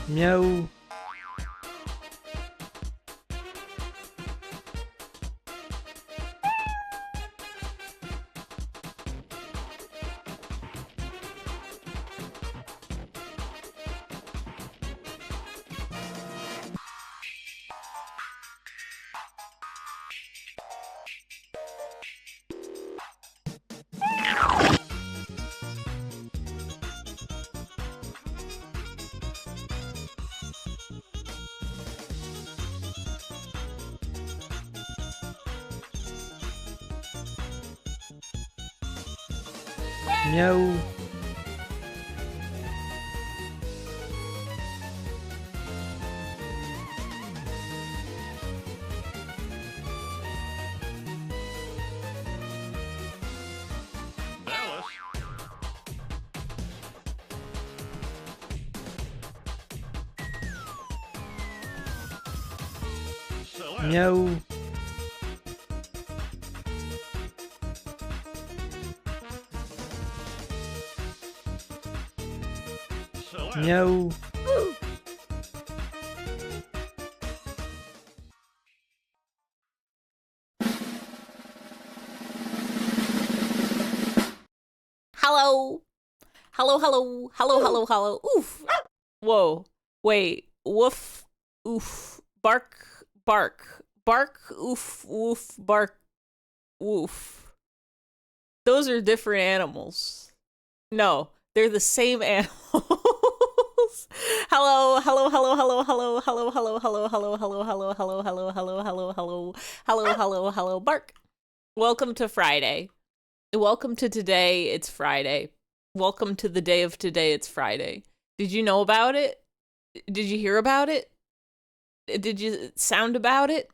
Meow. Meow. Meow. Meow. Hello. Hello, hello, hello, hello, hello. Oof. Whoa. Wait. Woof. Oof. Bark. Bark. Bark. Oof. Woof. Bark. Woof. Those are different animals. No, they're the same animals. Hello, hello, hello, hello, hello, hello, hello, hello, hello, hello, hello, hello, hello, hello, hello, hello, hello, hello, hello, bark. Welcome to Friday. Welcome to today, it's Friday. Welcome to the day of today, it's Friday. Did you know about it? Did you hear about it? Did you sound about it?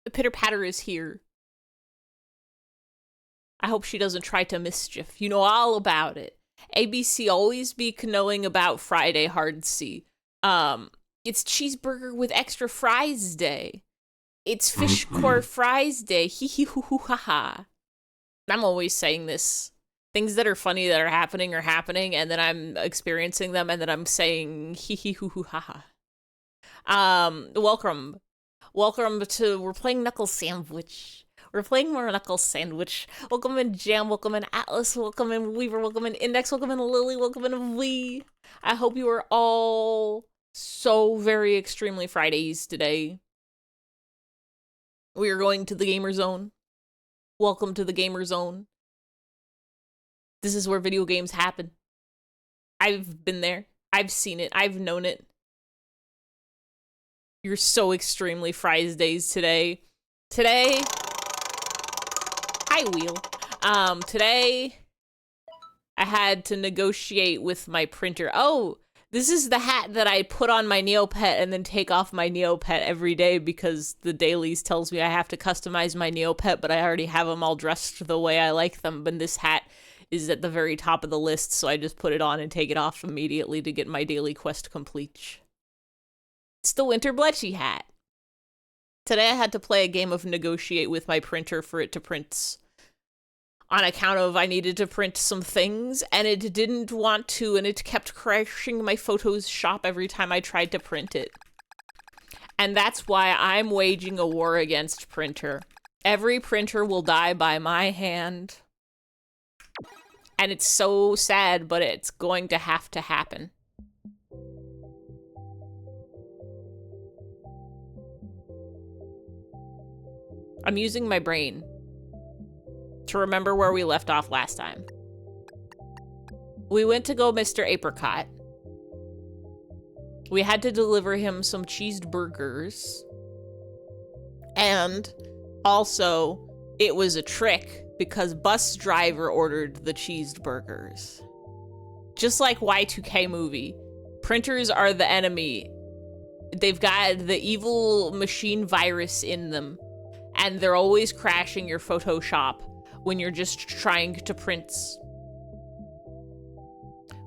The Pitter Patter is here. I hope she doesn't try to mischief. You know all about it. ABC always be knowing about Friday hard C. It's cheeseburger with extra fries day. It's fish core fries day. Hee hee hoo hoo ha ha. I'm always saying this. Things that are funny that are happening, and then I'm experiencing them, and then I'm saying hee hee hoo hoo ha ha. Welcome. Welcome to, we're playing Knuckle Sandwich. We're playing more Knuckle Sandwich. Welcome in Jam, welcome in Atlas, welcome in Weaver, welcome in Index, welcome in Lily, welcome in V. I hope you are all so very extremely Fridays today. We are going to the Gamer Zone. Welcome to the Gamer Zone. This is where video games happen. I've been there. I've seen it. I've known it. You're so extremely Fries days today. Today, hi Wheel. Today, I had to negotiate with my printer. Oh, this is the hat that I put on my Neopet and then take off my Neopet every day because the dailies tells me I have to customize my Neopet, but I already have them all dressed the way I like them. But this hat is at the very top of the list, so I just put it on and take it off immediately to get my daily quest complete. It's the Winter Bletchy hat. Today I had to play a game of negotiate with my printer for it to print. On account of I needed to print some things, and it didn't want to, and it kept crashing my Photos shop every time I tried to print it. And that's why I'm waging a war against printer. Every printer will die by my hand. And it's so sad, but it's going to have to happen. I'm using my brain to remember where we left off last time. We went to go Mr. Apricot. We had to deliver him some cheeseburgers. And also, it was a trick because bus driver ordered the cheeseburgers. Just like Y2K movie, printers are the enemy. They've got the evil machine virus in them, and they're always crashing your Photoshop when you're just trying to print.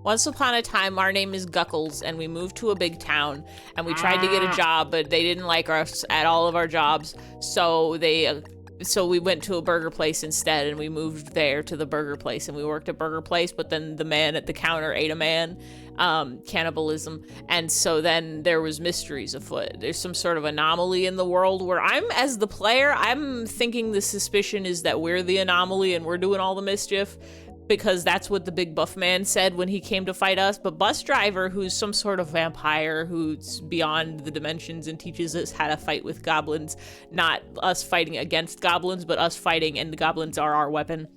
Once upon a time, our name is Guckles, and we moved to a big town, and we tried to get a job, but they didn't like us at all of our jobs, so we went to a burger place instead, and we moved there to the burger place, and we worked at burger place, but then the man at the counter ate a man, cannibalism, and so then there was mysteries afoot. There's some sort of anomaly in the world where as the player, I'm thinking the suspicion is that we're the anomaly and we're doing all the mischief, because that's what the big buff man said when he came to fight us. But bus driver, who's some sort of vampire who's beyond the dimensions and teaches us how to fight with goblins, not us fighting against goblins, but us fighting, and the goblins are our weapon.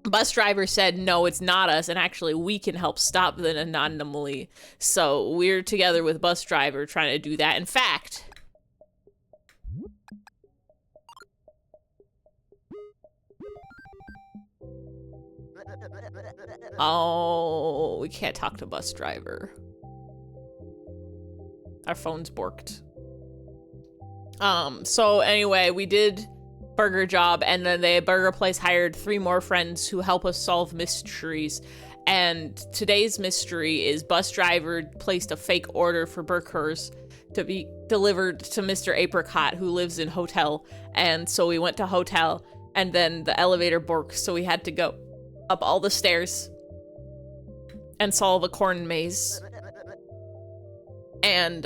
Bus driver said, no, it's not us, and actually we can help stop the anomaly. So we're together with bus driver trying to do that. In fact, oh, we can't talk to bus driver. Our phone's borked. So anyway, we did burger job, and then the burger place hired 3 more friends who help us solve mysteries. And today's mystery is bus driver placed a fake order for burgers to be delivered to Mr. Apricot, who lives in hotel. And so we went to hotel, and then the elevator borked, so we had to go up all the stairs and solve a corn maze. And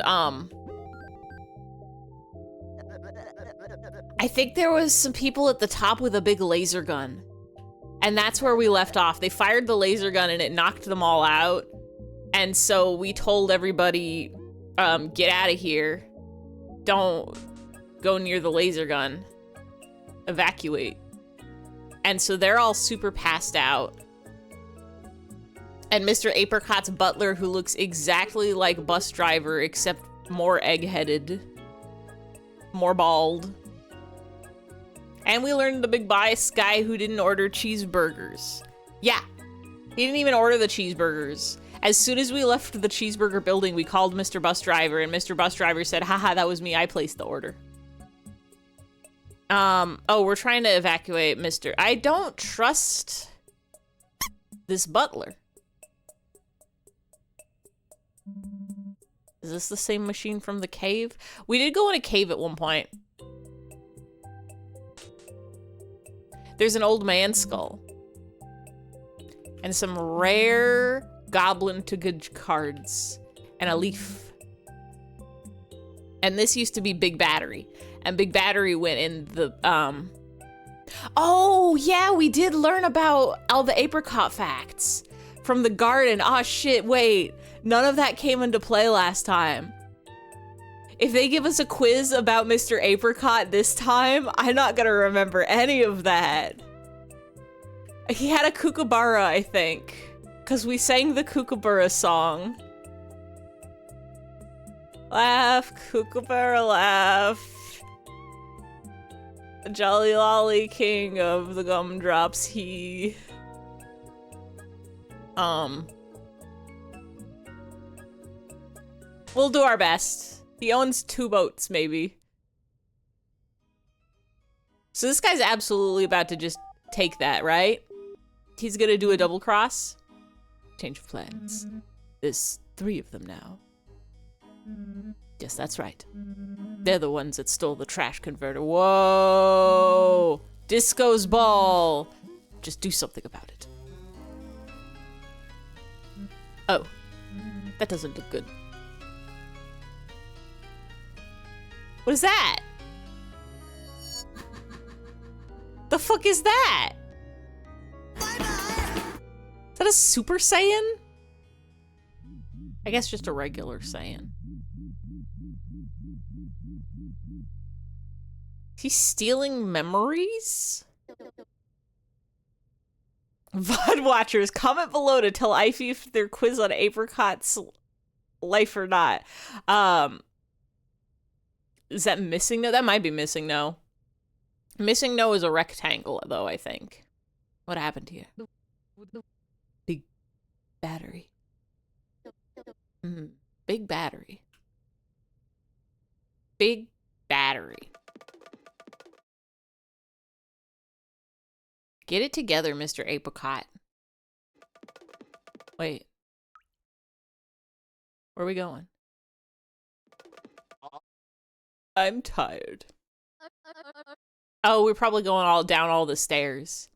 I think there was some people at the top with a big laser gun, and that's where we left off. They fired the laser gun and it knocked them all out, and so we told everybody, get out of here, don't go near the laser gun, evacuate. And so they're all super passed out. And Mr. Apricot's butler, who looks exactly like bus driver, except more egg-headed, more bald. And we learned the big bias guy who didn't order cheeseburgers. Yeah, he didn't even order the cheeseburgers. As soon as we left the cheeseburger building, we called Mr. Bus Driver, and Mr. Bus Driver said, haha, that was me, I placed the order. Oh, we're trying to evacuate Mr. I don't trust this butler. Is this the same machine from the cave? We did go in a cave at one point. There's an old man skull. And some rare goblin to good cards. And a leaf. And this used to be Big Battery. And Big Battery went in the, Oh, yeah, we did learn about all the apricot facts from the garden. Oh, shit, wait. None of that came into play last time. If they give us a quiz about Mr. Apricot this time, I'm not gonna remember any of that. He had a kookaburra, I think, because we sang the kookaburra song. Laugh, kookaburra, laugh. Jolly lolly king of the gumdrops, he... We'll do our best. He owns 2 boats, maybe. So this guy's absolutely about to just take that, right? He's gonna do a double cross. Change of plans. There's 3 of them now. Yes, that's right. They're the ones that stole the trash converter. Whoa! Disco's ball! Just do something about it. Oh. That doesn't look good. What is that? The fuck is that? Is that a Super Saiyan? I guess just a regular Saiyan. He's stealing memories? VOD watchers, comment below to tell Ify if their quiz on Apricot's life or not. Is that missing? No, that might be missing, no. Missing no is a rectangle, though, I think. What happened here? Big battery. Big battery. Big battery. Get it together, Mr. Apricot. Wait. Where are we going? I'm tired. Oh, we're probably going all down all the stairs.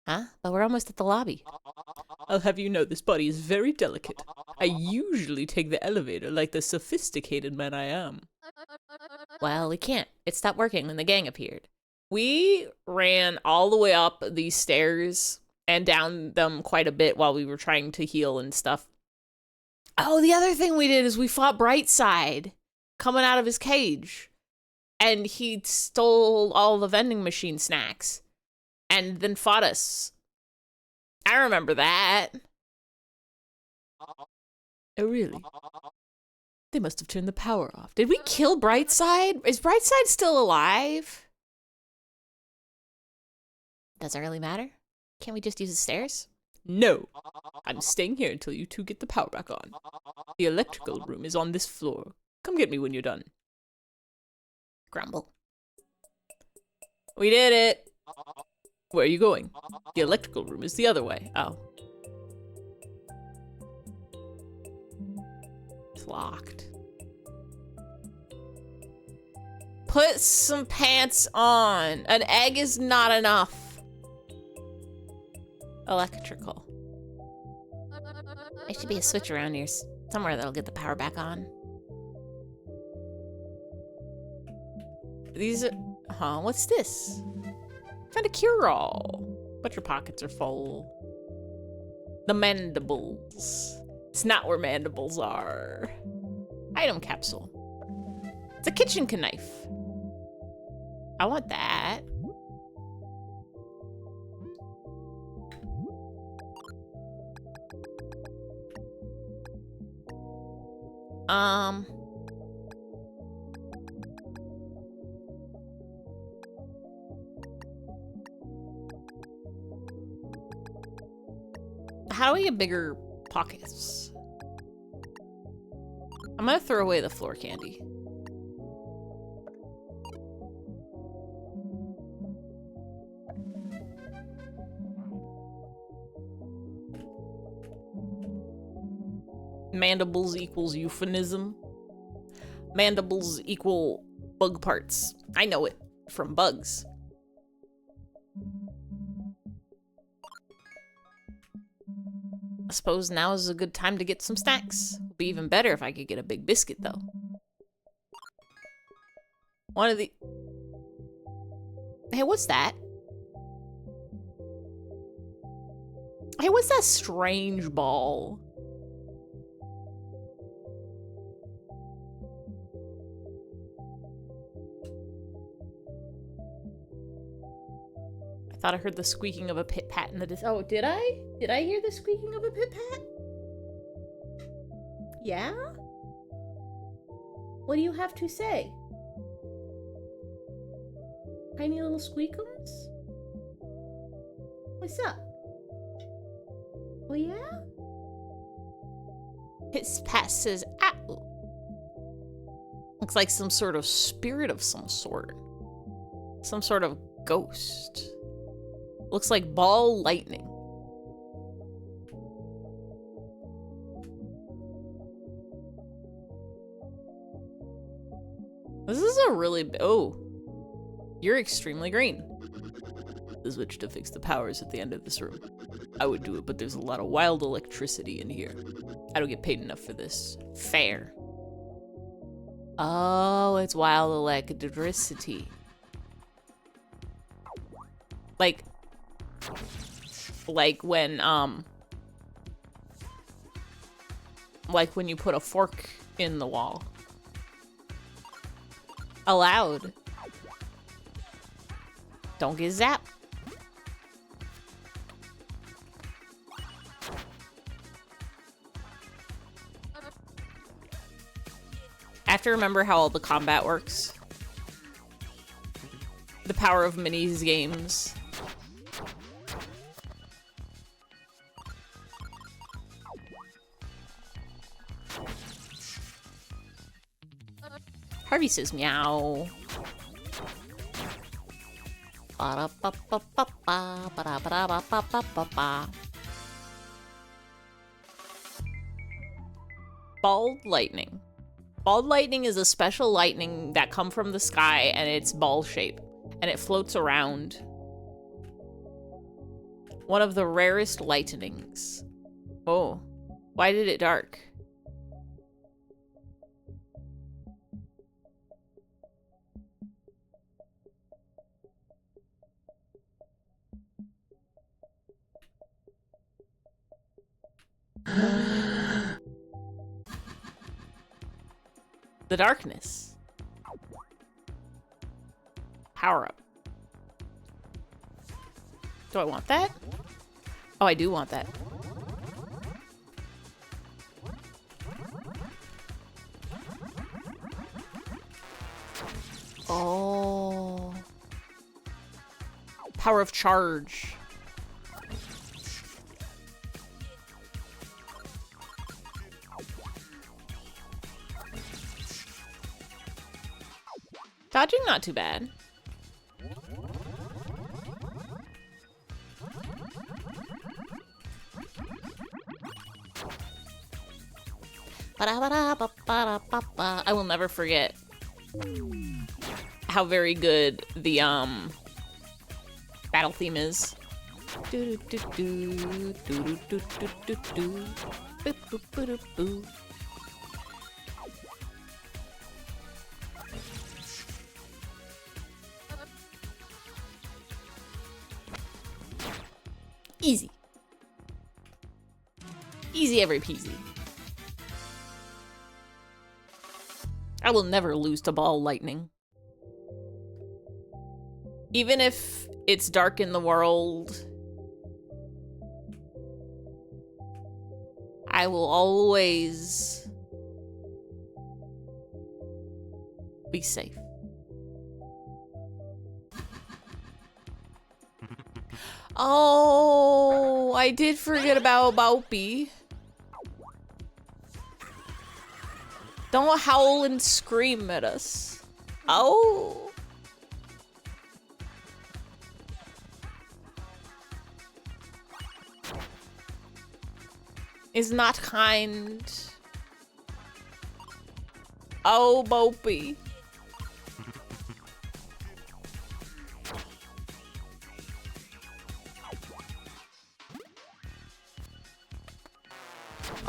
Huh? But we're almost at the lobby. I'll have you know this body is very delicate. I usually take the elevator like the sophisticated man I am. Well, we can't. It stopped working when the gang appeared. We ran all the way up these stairs and down them quite a bit while we were trying to heal and stuff. Oh, the other thing we did is we fought Brightside coming out of his cage. And he stole all the vending machine snacks and then fought us. I remember that. Oh, really? They must have turned the power off. Did we kill Brightside? Is Brightside still alive? Does it really matter? Can't we just use the stairs? No. I'm staying here until you two get the power back on. The electrical room is on this floor. Come get me when you're done. Grumble. We did it. Where are you going? The electrical room is the other way. Oh. It's locked. Put some pants on. An egg is not enough. Electrical. There should be a switch around here somewhere that'll get the power back on. These are... Huh, what's this? Found a cure-all. But your pockets are full. The mandibles. It's not where mandibles are. Item capsule. It's a kitchen knife. I want that. How do we get bigger pockets? I'm gonna throw away the floor candy. Mandibles equals euphemism. Mandibles equal bug parts. I know it from bugs. I suppose now is a good time to get some snacks. Would be even better if I could get a big biscuit, though. One of the... Hey, what's that? Hey, what's that strange ball? I thought I heard the squeaking of a pit-pat in the distance. Oh, did I? Did I hear the squeaking of a pit-pat? Yeah? What do you have to say? Tiny little squeakums? What's up? Oh, yeah? Pit-pat says, ow. Looks like some sort of spirit of some sort. Some sort of ghost. Looks like ball lightning. This is a really... Oh. You're extremely green. The switch to fix the powers at the end of this room. I would do it, but there's a lot of wild electricity in here. I don't get paid enough for this. Fair. Oh, it's wild electricity. Like when you put a fork in the wall. Allowed. Don't get zapped. I have to remember how all the combat works. The power of minis games. Harvey says meow. Ba-da-ba-ba-ba-ba, ba-da-ba-da-ba-ba-ba-ba. Bald lightning. Bald lightning is a special lightning that come from the sky, and it's ball shaped, and it floats around. One of the rarest lightnings. Oh, why did it dark? The darkness. Power up. Do I want that? Oh, I do want that. Oh. Power of charge. Dodging, not too bad. I will never forget how very good the battle theme is. Easy. Easy every peasy. I will never lose to ball lightning. Even if it's dark in the world, I will always be safe. Oh, I did forget about Baupie. Don't howl and scream at us. Oh. Is not kind. Oh, Baupie.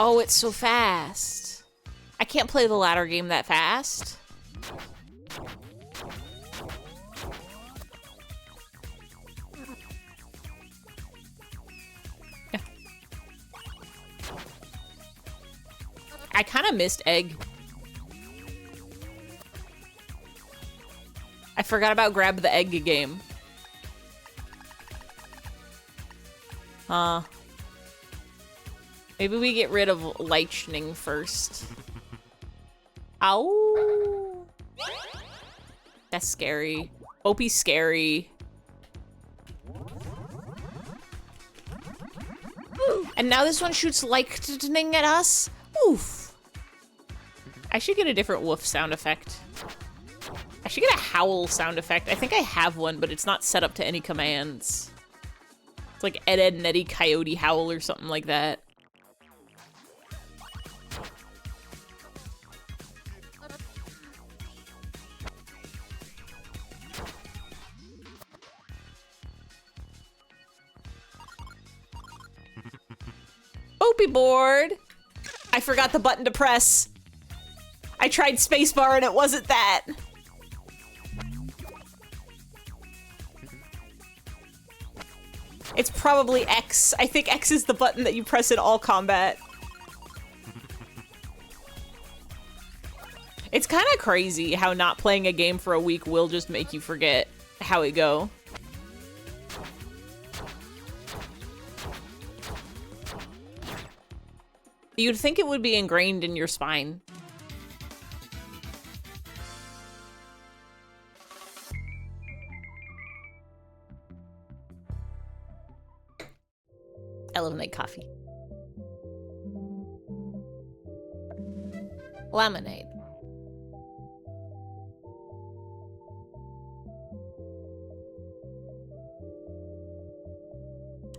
Oh, it's so fast. I can't play the ladder game that fast. Yeah. I kind of missed egg. I forgot about grab the egg game. Maybe we get rid of lightning first. Ow! That's scary. Opie's scary. And now this one shoots lightning at us? Oof. I should get a different woof sound effect. I should get a howl sound effect. I think I have one, but it's not set up to any commands. It's like Ed, Ed, and Eddie Coyote Howl or something like that. Opie board. I forgot the button to press. I tried spacebar and it wasn't that. It's probably X. I think X is the button that you press in all combat. It's kind of crazy how not playing a game for a week will just make you forget how it go. You'd think it would be ingrained in your spine. I love night coffee. Lemonade.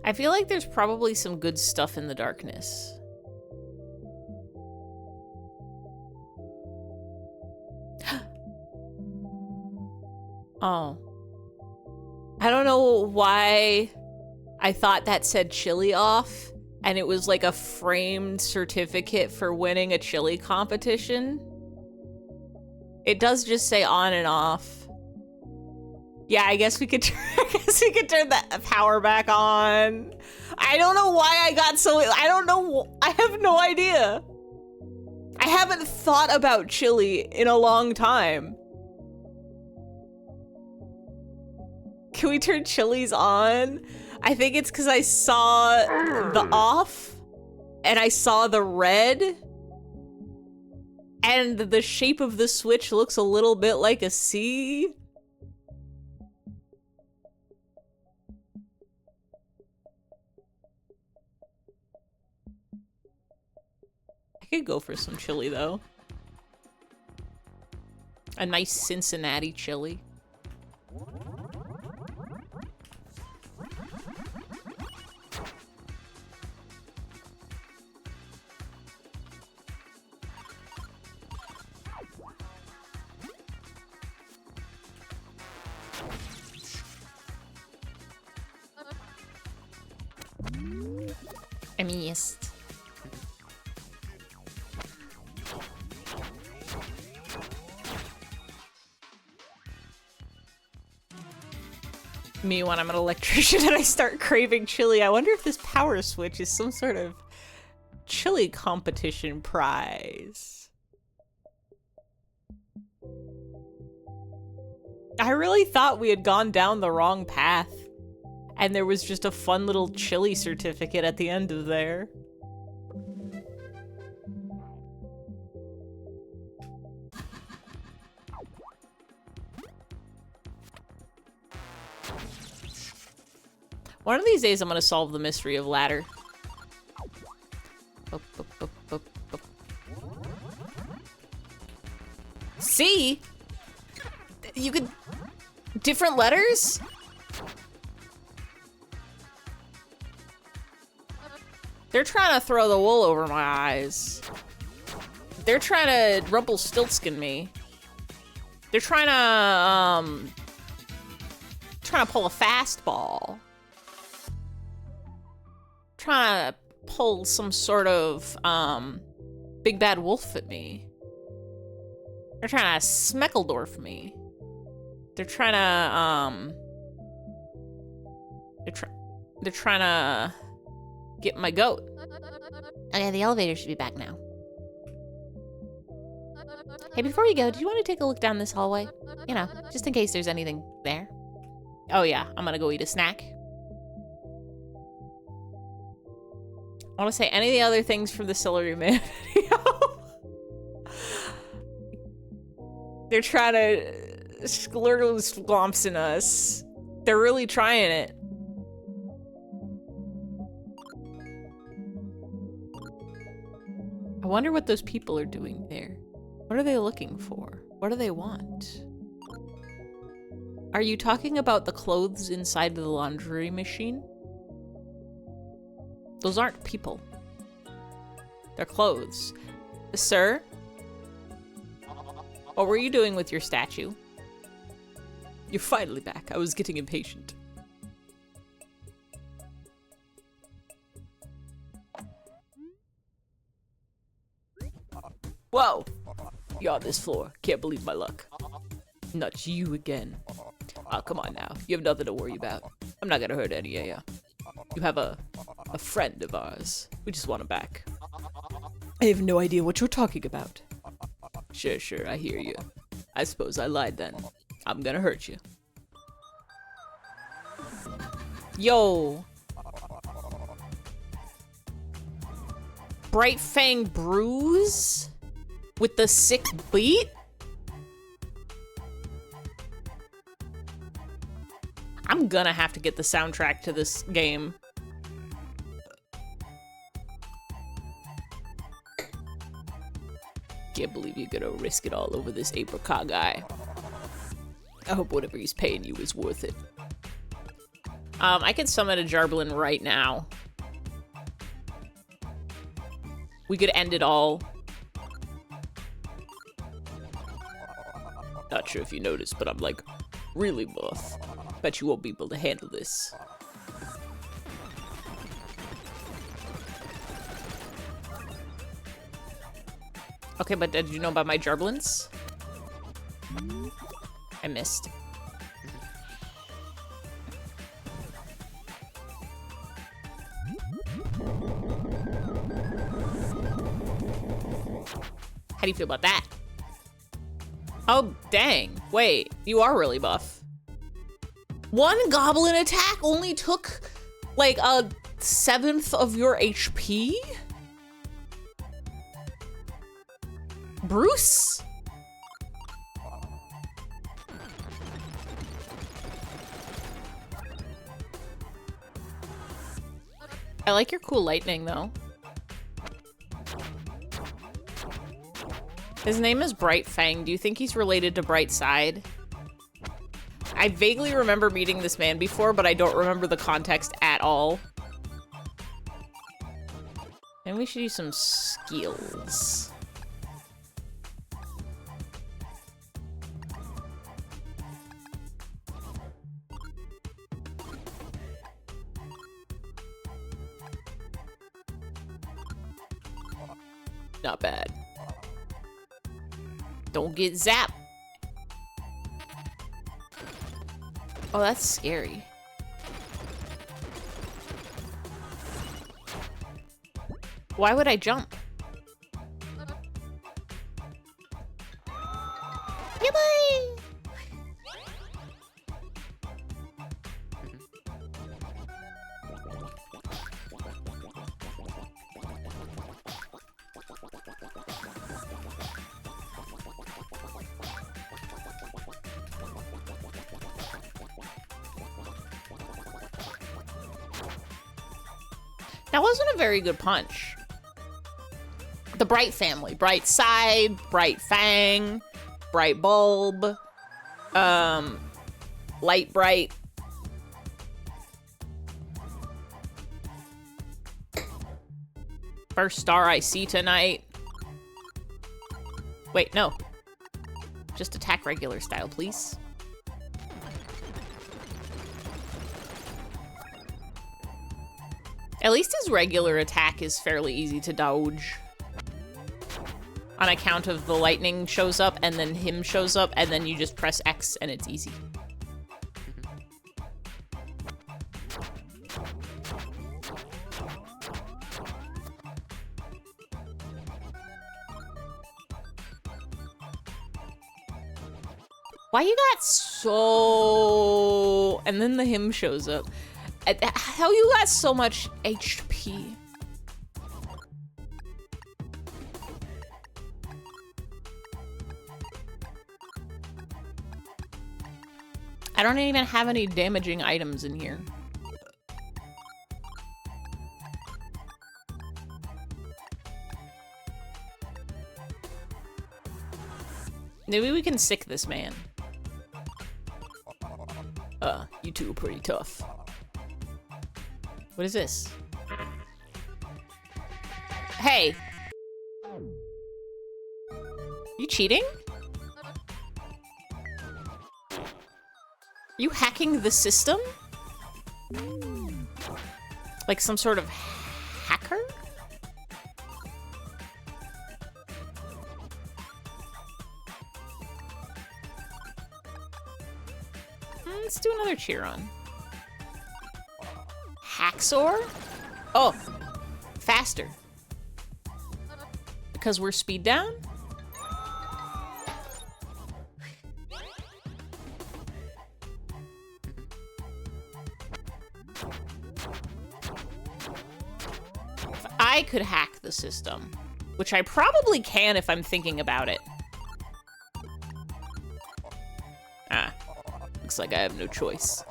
I feel like there's probably some good stuff in the darkness. Oh. I don't know why I thought that said chili off, and it was like a framed certificate for winning a chili competition. It does just say on and off. Yeah, I guess we could turn that power back on. I don't know why I got so, I don't know, I have no idea. I haven't thought about chili in a long time. Can we turn chilies on? I think it's because I saw the off and I saw the red and the shape of the switch looks a little bit like a C. I could go for some chili though. A nice Cincinnati chili. I missed. Me when I'm an electrician and I start craving chili. I wonder if this power switch is some sort of chili competition prize. I really thought we had gone down the wrong path. And there was just a fun little chili certificate at the end of there. One of these days I'm gonna solve the mystery of ladder. Boop, boop, boop, boop, boop. See? You could... different letters? They're trying to throw the wool over my eyes. They're trying to Rumpelstiltskin me. They're trying to pull a fastball. Trying to pull some sort of big bad wolf at me. They're trying to Smeckledorf me. They're trying to they're trying to get my goat. Oh yeah, the elevator should be back now. Hey, before you go, do you want to take a look down this hallway? You know, just in case there's anything there. Oh yeah, I'm gonna go eat a snack. I want to say any of the other things from the Celery Man video. They're trying to sklurgle swamps in us. They're really trying it. I wonder what those people are doing there. What are they looking for? What do they want? Are you talking about the clothes inside the laundry machine? Those aren't people. They're clothes. Sir? What were you doing with your statue? You're finally back. I was getting impatient. Whoa! You're on this floor. Can't believe my luck. Not you again. Oh, come on now. You have nothing to worry about. I'm not gonna hurt any of you. You have a friend of ours. We just want him back. I have no idea what you're talking about. Sure, I hear you. I suppose I lied then. I'm gonna hurt you. Yo! Bright Fang Bruise? With the sick beat? I'm gonna have to get the soundtrack to this game. can't believe you're gonna risk it all over this apricot guy. I hope whatever he's paying you is worth it. I can summon a Jarblin right now. We could end it all. Not sure if you noticed, but I'm like really buff. Bet you won't be able to handle this. Okay, but did you know about my Jarblins? I missed. How do you feel about that? Oh, dang. Wait, you are really buff. One goblin attack only took like a 1/7 of your HP? Bruce? I like your cool lightning though. His name is Bright Fang. Do you think he's related to Bright Side? I vaguely remember meeting this man before, but I don't remember the context at all. Maybe we should use some skills. Not bad. Don't get zapped. Oh, that's scary. Why would I jump? Yippee! That wasn't a very good punch. The Bright family. Bright Side, Bright Fang, Bright Bulb, Light Bright. First star I see tonight. Wait, no. Just attack regular style, please. At least his regular attack is fairly easy to dodge. On account of the lightning shows up and then him shows up and then you just press X and it's easy. Why you got so... And then the him shows up. How you got so much HP? I don't even have any damaging items in here. Maybe we can sick this man. You two are pretty tough. What is this? Hey! You cheating? You hacking the system? Like some sort of hacker? Let's do another cheer on. Hacksaw? Oh, faster. Because we're speed down? If I could hack the system, which I probably can if I'm thinking about it. Looks like I have no choice.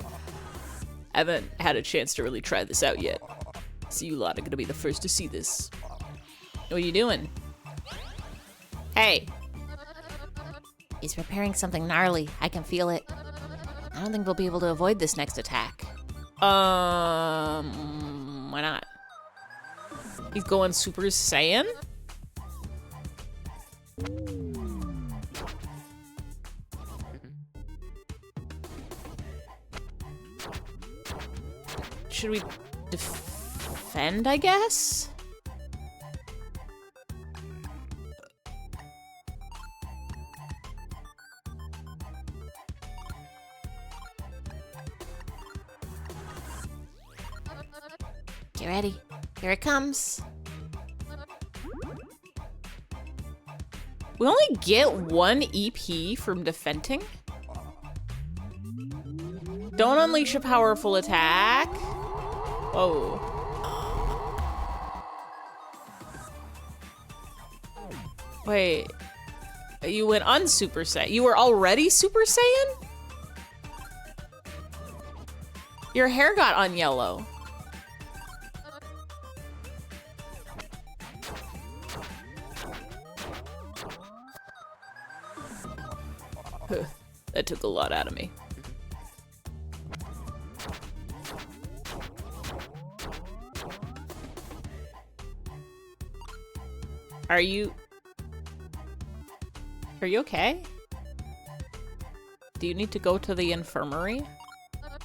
I haven't had a chance to really try this out yet. So you lot are gonna be the first to see this. What are you doing? Hey. Hey. He's preparing something gnarly. I can feel it. I don't think we'll be able to avoid this next attack. Why not? He's going Super Saiyan? Should we defend, I guess? Get ready. Here it comes. We only get 1 EP from defending? Don't unleash a powerful attack. Whoa. Wait. You went un-Super Saiyan. You were already Super Saiyan? Your hair got un-yellow. That took a lot out of me. Are you okay? Do you need to go to the infirmary? Would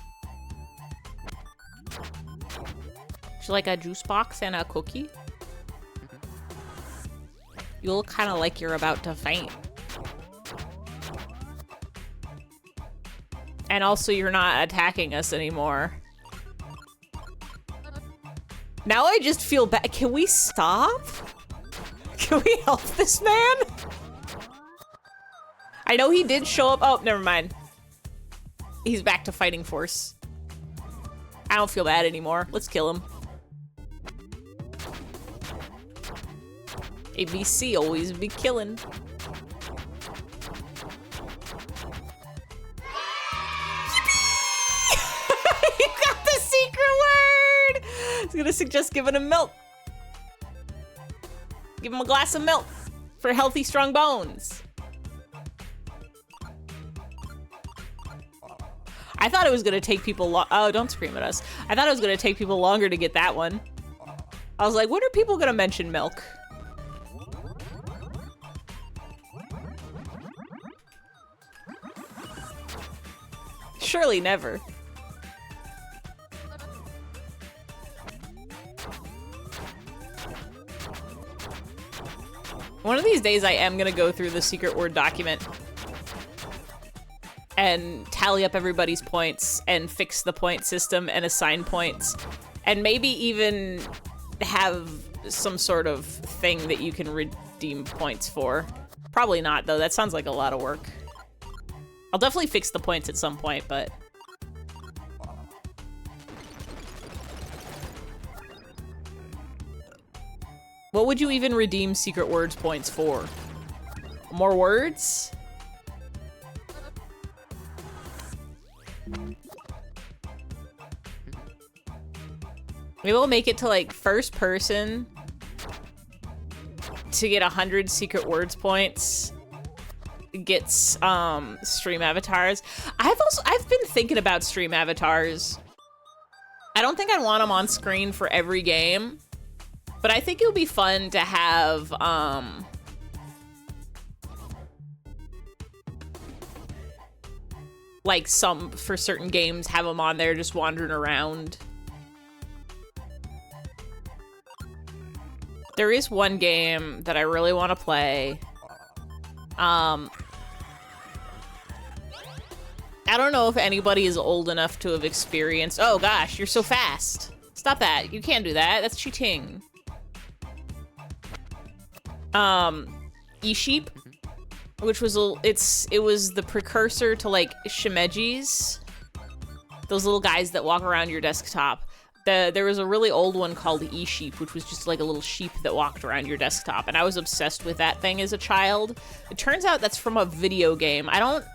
you like a juice box and a cookie? You look kind of like you're about to faint. And also, you're not attacking us anymore. Now I just feel bad. Can we stop? Can we help this man? I know he did show up. Oh, never mind. He's back to fighting force. I don't feel bad anymore. Let's kill him. ABC always be killing. You got the secret word! It's gonna suggest giving him milk. Give him a glass of milk for healthy, strong bones. I thought it was gonna take people oh, don't scream at us. I thought it was gonna take people longer to get that one. I was like, when are people gonna mention milk? Surely never. One of these days I am gonna go through the secret word document and tally up everybody's points and fix the point system and assign points and maybe even have some sort of thing that you can redeem points for. Probably not though, that sounds like a lot of work. I'll definitely fix the points at some point, but... What would you even redeem secret words points for? More words? Maybe we'll make it to like first person to get 100 secret words points. Gets stream avatars. I've been thinking about stream avatars. I don't think I'd want them on screen for every game, but I think it would be fun to have like some for certain games, have them on there just wandering around. There is one game that I really want to play. I don't know if anybody is old enough to have experienced... Oh gosh, you're so fast. Stop that. You can't do that. That's cheating. E-Sheep, which was it was the precursor to like Shimejis. Those little guys that walk around your desktop. There was a really old one called E-Sheep, which was just like a little sheep that walked around your desktop, and I was obsessed with that thing as a child. It turns out that's from a video game. I don't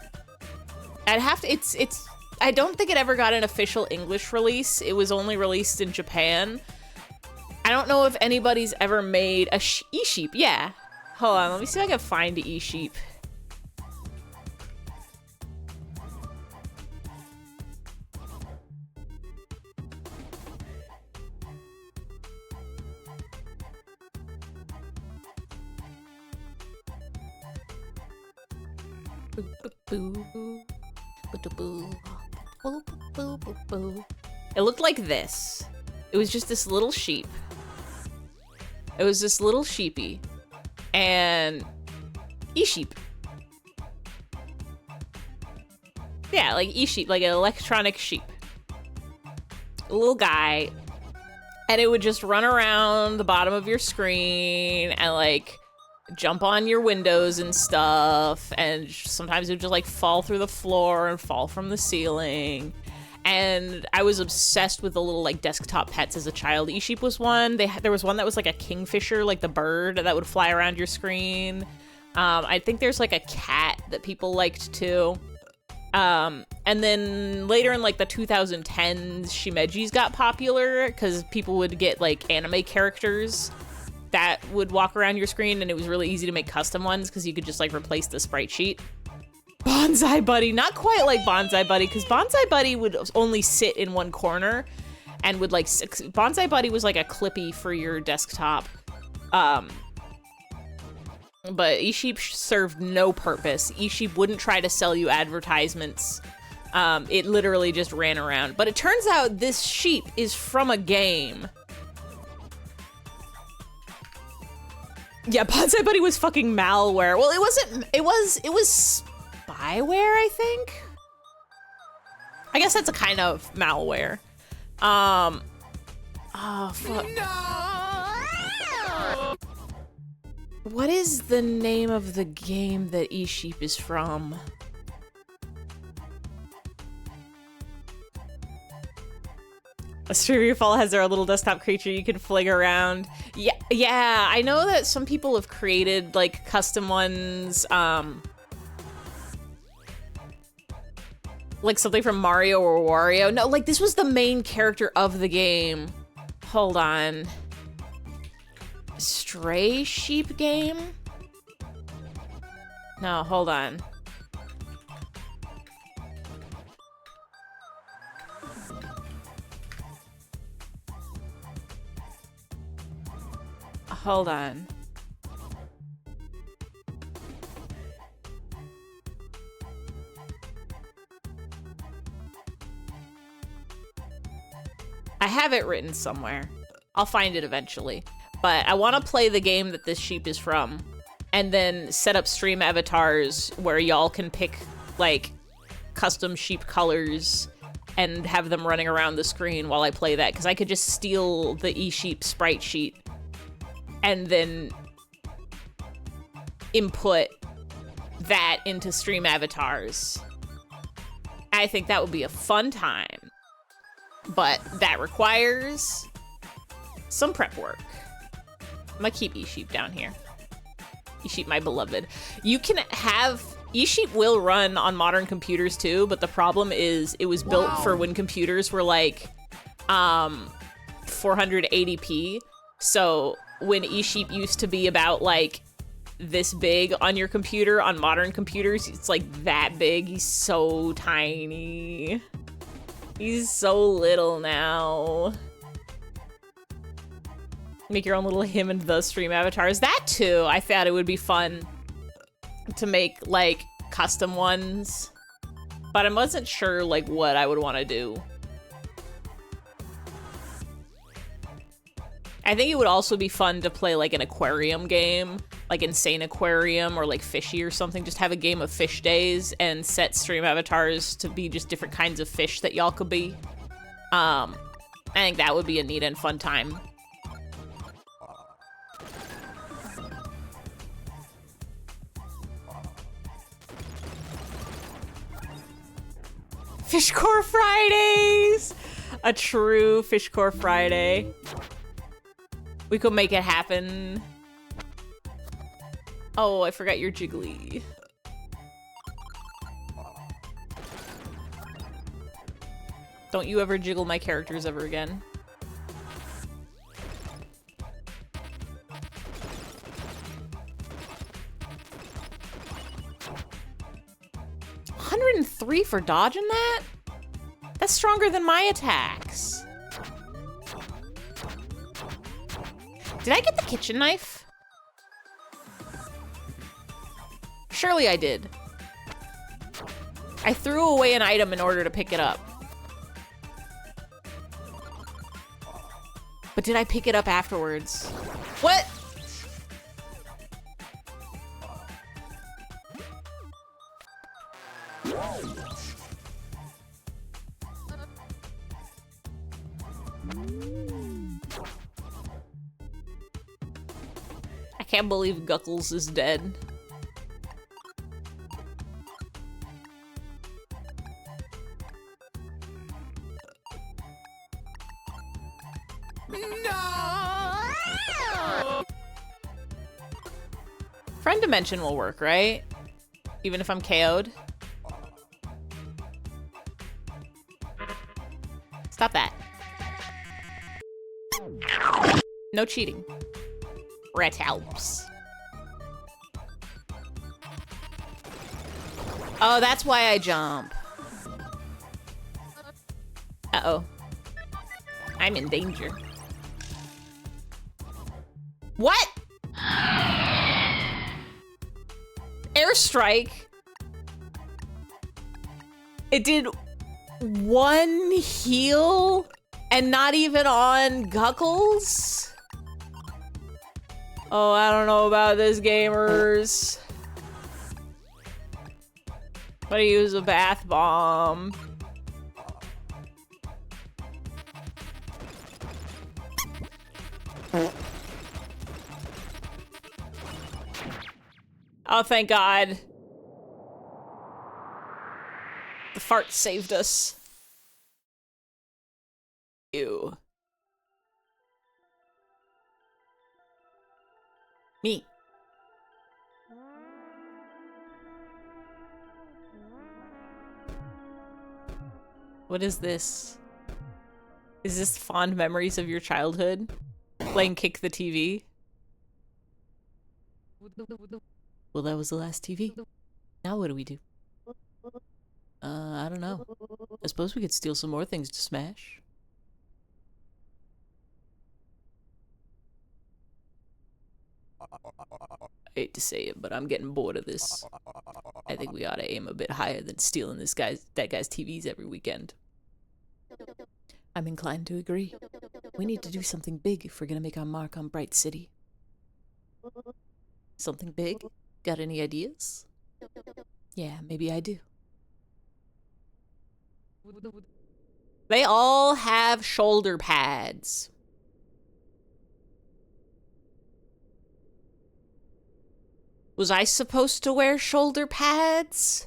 think it ever got an official English release. It was only released in Japan. I don't know if anybody's ever made a E-Sheep, yeah. Hold on, let me see if I can find E-Sheep. It looked like this. It was just this little sheep. It was this little sheepy. And E-Sheep. Yeah, like E-Sheep, like an electronic sheep. A little guy. And it would just run around the bottom of your screen and like jump on your windows and stuff. And sometimes it would just like fall through the floor and fall from the ceiling. And I was obsessed with the little like desktop pets as a child. E-Sheep was one. There was one that was like a kingfisher, like the bird that would fly around your screen. I think there's like a cat that people liked too. And then later in like the 2010s, Shimejis got popular because people would get like anime characters that would walk around your screen, and it was really easy to make custom ones because you could just like replace the sprite sheet. Bonsai Buddy, not quite like Bonsai Buddy, because Bonsai Buddy would only sit in one corner and would like, Bonsai Buddy was like a clippy for your desktop. But E-Sheep served no purpose. E-Sheep wouldn't try to sell you advertisements. It literally just ran around. But it turns out this sheep is from a game. Yeah, Bonsai Buddy was fucking malware. Well, it wasn't, it was spyware, I think? I guess that's a kind of malware. Oh, fuck. No! What is the name of the game that E-Sheep is from? A streamer you follow has their little desktop creature you can fling around. Yeah, I know that some people have created like custom ones, like something from Mario or Wario. No, like this was the main character of the game. Hold on. Stray Sheep game? No, hold on. Hold on. I have it written somewhere. I'll find it eventually. But I want to play the game that this sheep is from, and then set up stream avatars where y'all can pick, like, custom sheep colors and have them running around the screen while I play that, because I could just steal the E-Sheep sprite sheet and then input that into stream avatars. I think that would be a fun time, but that requires some prep work. I'm gonna keep E-Sheep down here. E-Sheep, my beloved. You can have... E-Sheep will run on modern computers too, but the problem is it was built for when computers were like 480p. So when E-Sheep used to be about like this big on your computer, on modern computers, it's like that big. He's so tiny. He's so little now. Make your own little him and the stream avatars. That too, I thought it would be fun to make like custom ones, but I wasn't sure like what I would want to do. I think it would also be fun to play like an aquarium game, like Insane Aquarium or like Fishy or something. Just have a game of fish days and set stream avatars to be just different kinds of fish that y'all could be. I think that would be a neat and fun time. Fishcore Fridays! A true Fishcore Friday. We could make it happen. Oh, I forgot your Jiggly. Don't you ever jiggle my characters ever again. 3 for dodging that? That's stronger than my attacks. Did I get the kitchen knife? Surely I did. I threw away an item in order to pick it up. But did I pick it up afterwards? What? I can't believe Guckles is dead. Friend dimension will work, right? Even if I'm KO'd. Stop that. No cheating. Rat helps. Oh, that's why I jump. Uh-oh. I'm in danger. What? Airstrike. It did 1 heal and not even on Guckles? Oh, I don't know about this, gamers. I'm gonna use a bath bomb. Oh, thank God. The fart saved us. Ew. Me. What is this? Is this fond memories of your childhood? Playing Kick the TV? Well, that was the last TV. Now what do we do? I don't know. I suppose we could steal some more things to smash. I hate to say it, but I'm getting bored of this. I think we ought to aim a bit higher than stealing that guy's TVs every weekend. I'm inclined to agree. We need to do something big if we're gonna make our mark on Bright City. Something big? Got any ideas? Yeah, maybe I do. They all have shoulder pads. Was I supposed to wear shoulder pads?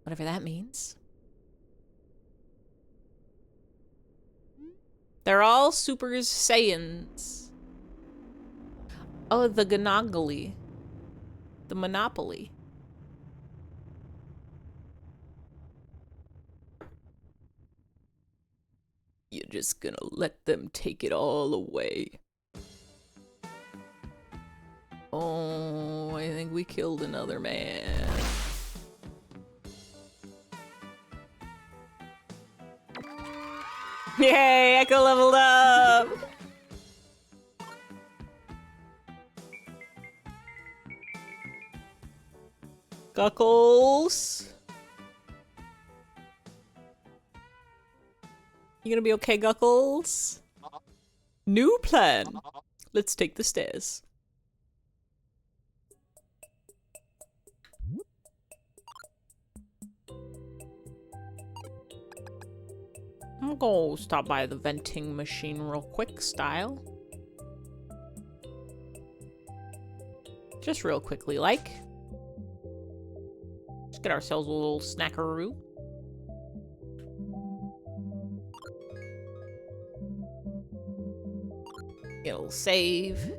Whatever that means. They're all Super Saiyans. Oh, the Ganoggly. The Monopoly. You're just gonna let them take it all away. Oh, I think we killed another man. Yay, Echo leveled up! Guckles. You gonna be okay, Guckles? New plan. Let's take the stairs. I'll go stop by the venting machine real quick, style. Just real quickly, like. Let's get ourselves a little snackaroo. Get a little save.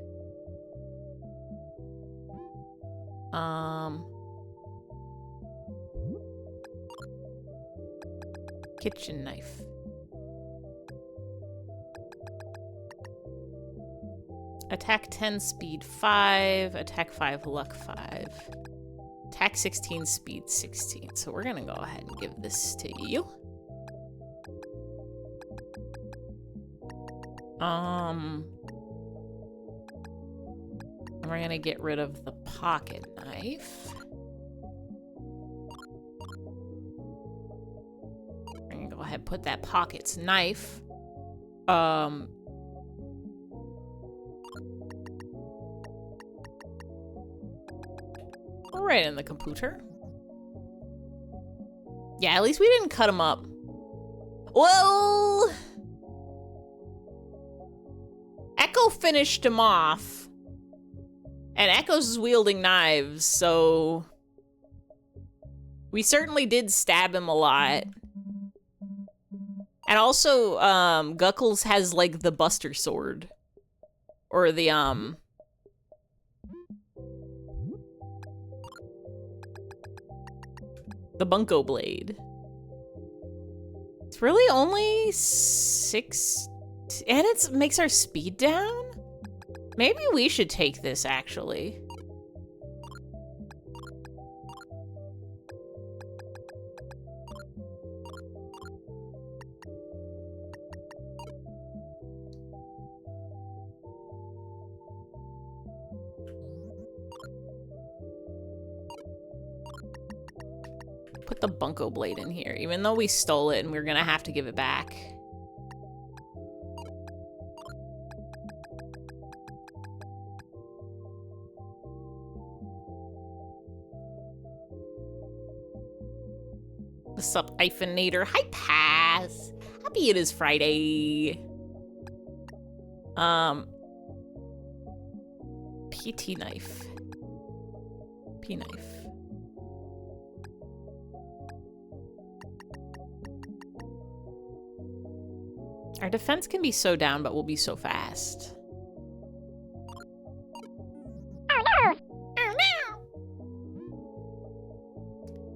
Kitchen knife. Attack 10, speed 5, attack 5, luck 5. Attack 16, speed 16. So we're gonna go ahead and give this to you. And we're gonna get rid of the pocket knife. We're gonna go ahead and put that pocket's knife. Right in the computer. Yeah, at least we didn't cut him up. Well, Echo finished him off. And Echo's wielding knives, so we certainly did stab him a lot. And also, Guckles has like the Buster Sword. Or the Bunko Blade. It's really only 6, and it makes our speed down? Maybe we should take this, actually. Put the Bunko Blade in here, even though we stole it and we're gonna have to give it back. What's up, Hyphenator? Hi, Pass! Happy it is Friday. PT knife. P-knife. Our defense can be so down, but we'll be so fast.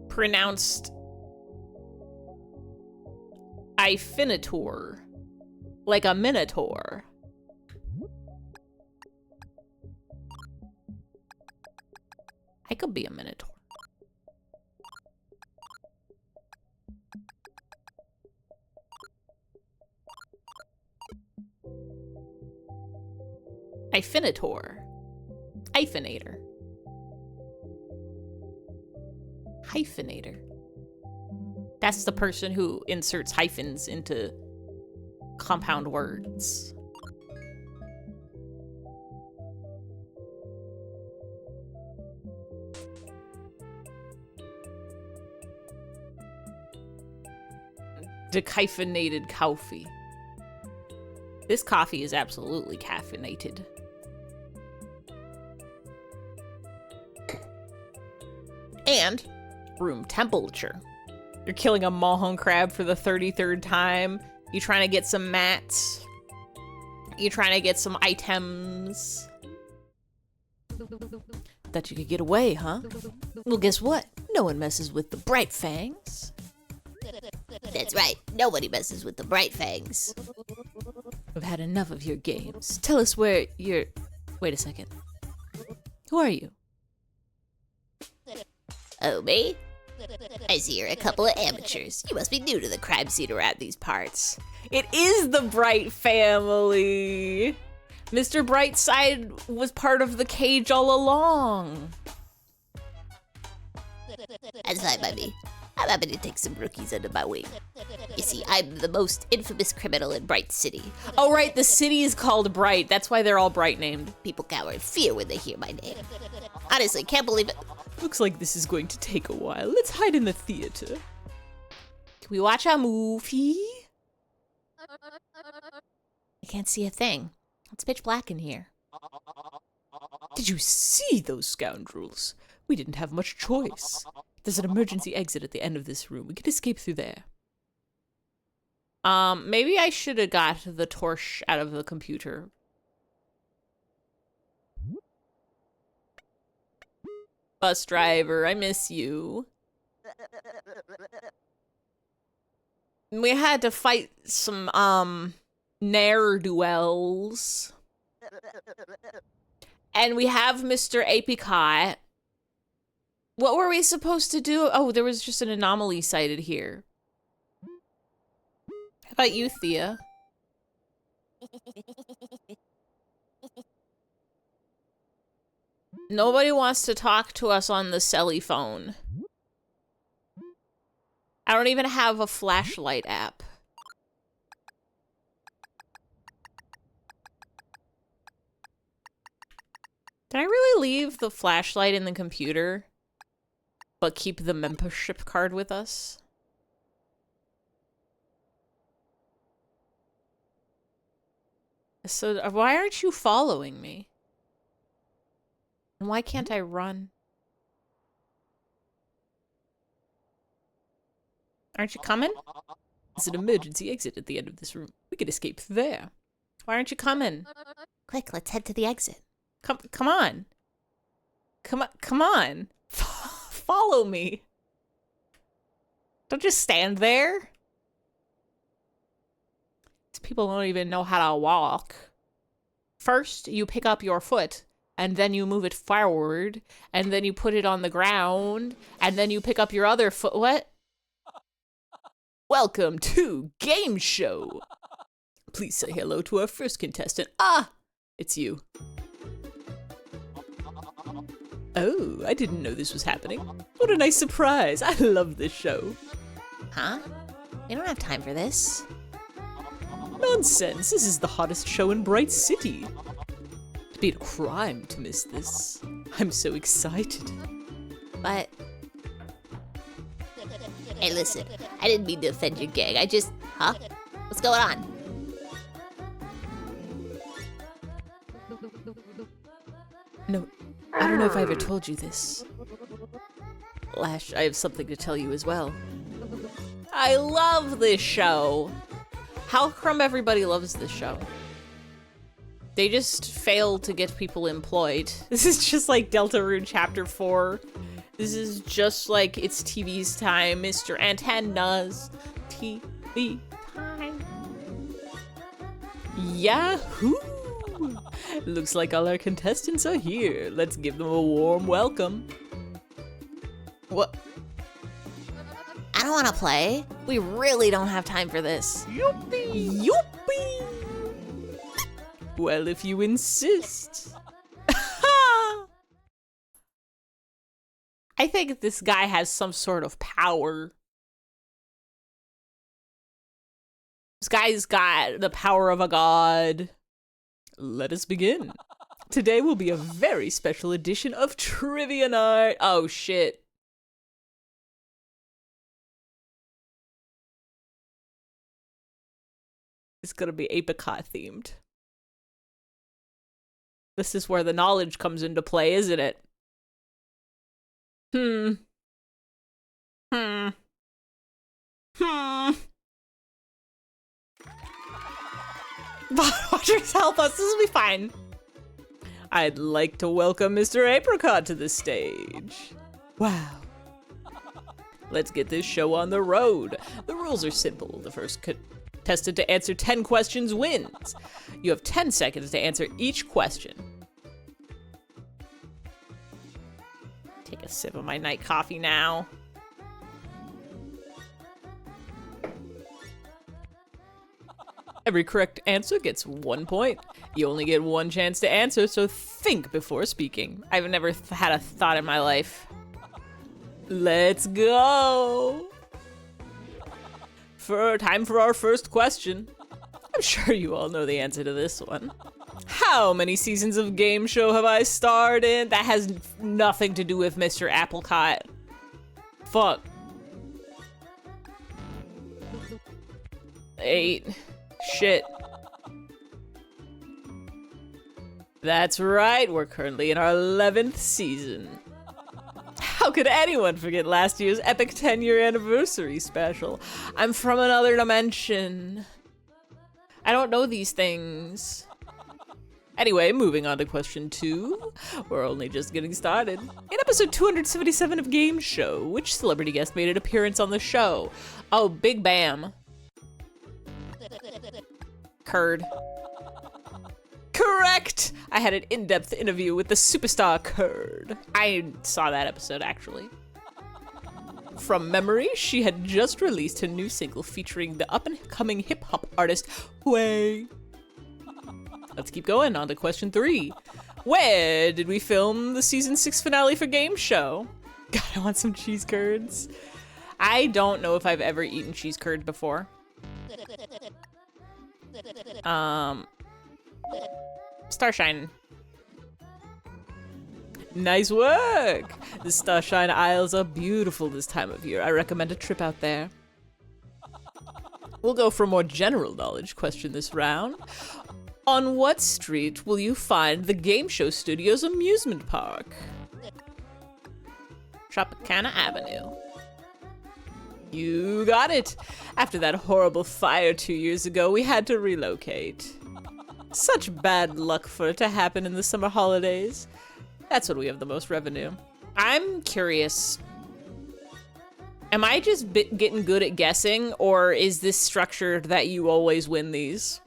Pronounced Ifinator. Like a minotaur. I could be a minotaur. Ifinator. Hyphenator. Hyphenator. That's the person who inserts hyphens into compound words. Decaffeinated coffee. This coffee is absolutely caffeinated. And room temperature. You're killing a Mahon crab for the 33rd time. You trying to get some mats. You trying to get some items. Thought you could get away, huh? Well, guess what? No one messes with the Bright Fangs. That's right. Nobody messes with the Bright Fangs. We've had enough of your games. Tell us where you're... Wait a second. Who are you? Oh, me? I see you're a couple of amateurs. You must be new to the crime scene around these parts. It is the Bright family! Mr. Brightside was part of the cage all along. That's fine by me. I'm happy to take some rookies under my wing. You see, I'm the most infamous criminal in Bright City. Oh, right, the city is called Bright. That's why they're all Bright named. People cower in fear when they hear my name. Honestly, can't believe it. Looks like this is going to take a while. Let's hide in the theater. Can we watch a movie? I can't see a thing. It's pitch black in here. Did you see those scoundrels? We didn't have much choice. There's an emergency exit at the end of this room. We can escape through there. Maybe I should have got the torch out of the computer. Bus driver, I miss you. We had to fight some, ne'er-do-wells. And we have Mr. Apricot. What were we supposed to do? Oh, there was just an anomaly cited here. How about you, Thea? Nobody wants to talk to us on the celly phone. I don't even have a flashlight app. Did I really leave the flashlight in the computer, but keep the membership card with us? So why aren't you following me? And why can't I run? Aren't you coming? There's an emergency exit at the end of this room. We could escape there. Why aren't you coming? Quick, let's head to the exit. Come on. Come on. Follow me. Don't just stand there. These people don't even know how to walk. First, you pick up your foot, and then you move it forward, and then you put it on the ground, and then you pick up your other foot. What? Welcome to Game Show. Please say hello to our first contestant. Ah, it's you. Oh, I didn't know this was happening. What a nice surprise. I love this show. Huh? We don't have time for this. Nonsense. This is the hottest show in Bright City. It'd be a crime to miss this. I'm so excited. But... Hey, listen. I didn't mean to offend your gang. I just... Huh? What's going on? No, I don't know if I ever told you this. Lash, I have something to tell you as well. I love this show. How come everybody loves this show? They just fail to get people employed. This is just like Deltarune Chapter 4. This is just like It's TV's Time, Mr. Antenna's TV time. Yahoo! Looks like all our contestants are here. Let's give them a warm welcome. What? I don't want to play. We really don't have time for this. Youppi! Youppi! Well, if you insist. I think this guy has some sort of power. This guy's got the power of a god. Let us begin. Today will be a very special edition of Trivia Night. Oh, shit. It's gonna be apricot themed. This is where the knowledge comes into play, isn't it? Watchers, help us. This will be fine. I'd like to welcome Mr. Apricot to the stage. Wow. Let's get this show on the road. The rules are simple. The first contestant to answer 10 questions wins. You have 10 seconds to answer each question. Take a sip of my night coffee now. Every correct answer gets 1 point. You only get one chance to answer, so think before speaking. I've never had a thought in my life. Let's go! Time for our first question. I'm sure you all know the answer to this one. How many seasons of Game Show have I starred in? That has nothing to do with Mr. Applecott. Fuck. 8. Shit. That's right, we're currently in our 11th season. How could anyone forget last year's epic 10-year anniversary special? I'm from another dimension. I don't know these things. Anyway, moving on to question 2. We're only just getting started. In episode 277 of Game Show, which celebrity guest made an appearance on the show? Oh, Big Bam. Curd. Correct! I had an in-depth interview with the superstar Kurd. I saw that episode, actually. From memory, she had just released her new single featuring the up-and-coming hip-hop artist, Way. Let's keep going, on to question 3. Where did we film the season 6 finale for Game Show? God, I want some cheese curds. I don't know if I've ever eaten cheese curds before. Starshine. Nice work! The Starshine Isles are beautiful this time of year. I recommend a trip out there. We'll go for a more general knowledge question this round. On what street will you find the Game Show Studios amusement park? Tropicana Avenue. You got it! After that horrible fire 2 years ago, we had to relocate. Such bad luck for it to happen in the summer holidays. That's when we have the most revenue. I'm curious. Am I just getting good at guessing, or is this structured that you always win these?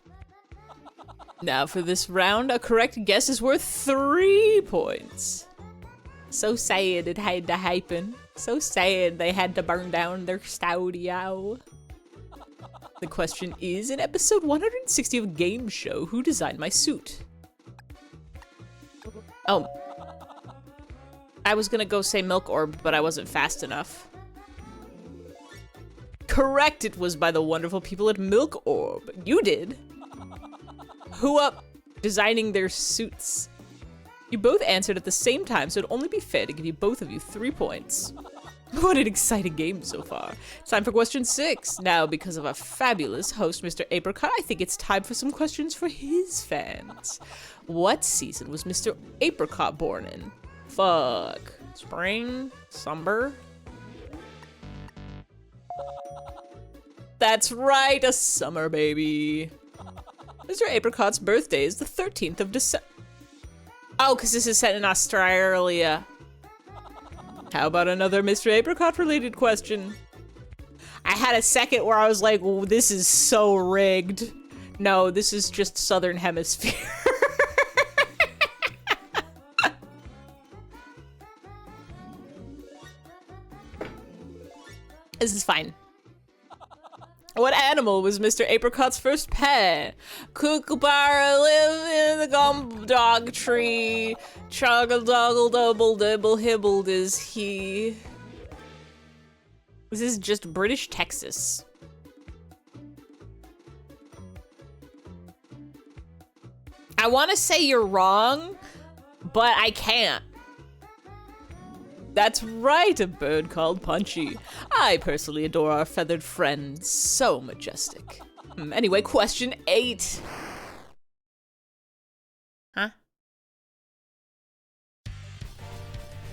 Now for this round, a correct guess is worth 3 points. So sad it had to happen. So sad they had to burn down their studio. The question is, in episode 160 of Game Show, who designed my suit? Oh. I was gonna go say Milk Orb, but I wasn't fast enough. Correct, it was by the wonderful people at Milk Orb. You did. Who up designing their suits? You both answered at the same time, so it'd only be fair to give you both of you 3 points. What an exciting game so far. It's time for question 6. Now, because of our fabulous host, Mr. Apricot, I think it's time for some questions for his fans. What season was Mr. Apricot born in? Fuck. Spring? Summer? That's right, a summer baby. Mr. Apricot's birthday is the 13th of December. Oh, because this is set in Australia. How about another Mr. Apricot related question? I had a second where I was like, well, this is so rigged. No, this is just Southern Hemisphere. This is fine. What animal was Mr. Apricot's first pet? Kookaburra live in the gum dog tree. Chuggle doggle double dibble hibbled is he. This is just British Texas. I want to say you're wrong, but I can't. That's right, a bird called Punchy. I personally adore our feathered friend. So majestic. Anyway, question 8. Huh?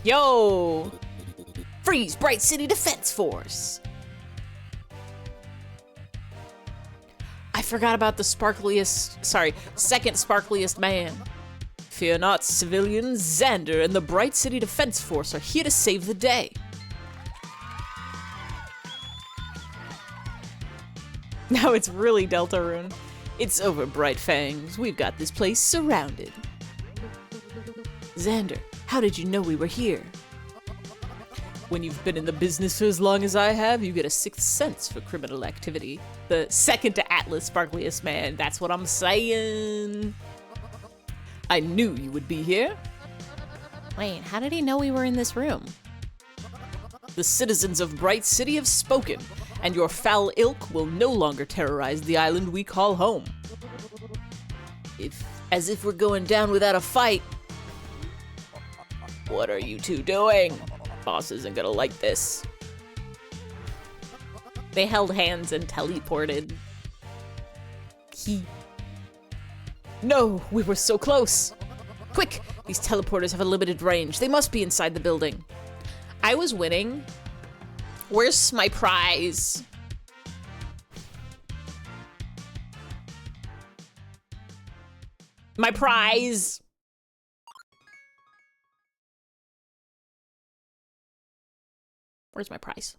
Yo! Freeze, Bright City Defense Force! I forgot about the second sparkliest man. Fear not, civilians. Xander and the Bright City Defense Force are here to save the day. Now it's really Deltarune. It's over, Bright Fangs. We've got this place surrounded. Xander, how did you know we were here? When you've been in the business for as long as I have, you get a sixth sense for criminal activity. The second to Atlas sparkliest man, that's what I'm saying. I knew you would be here. Wait, how did he know we were in this room? The citizens of Bright City have spoken, and your foul ilk will no longer terrorize the island we call home. As if we're going down without a fight. What are you two doing? Boss isn't gonna like this. They held hands and teleported. No, we were so close. Quick, these teleporters have a limited range. They must be inside the building. I was winning. Where's my prize? My prize! Where's my prize?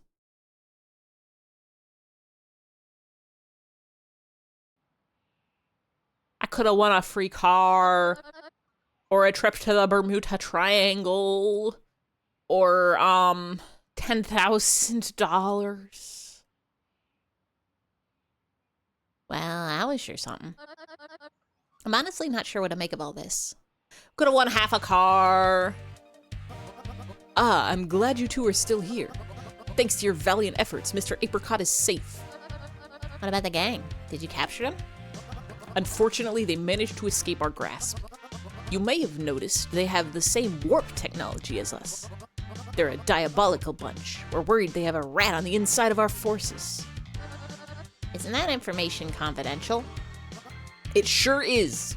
I could have won a free car. Or a trip to the Bermuda Triangle. Or, $10,000. Well, that was sure something. I'm honestly not sure what to make of all this. Could have won half a car. Ah, I'm glad you two are still here. Thanks to your valiant efforts, Mr. Apricot is safe. What about the gang? Did you capture them? Unfortunately, they managed to escape our grasp. You may have noticed they have the same warp technology as us. They're a diabolical bunch. We're worried they have a rat on the inside of our forces. Isn't that information confidential? It sure is.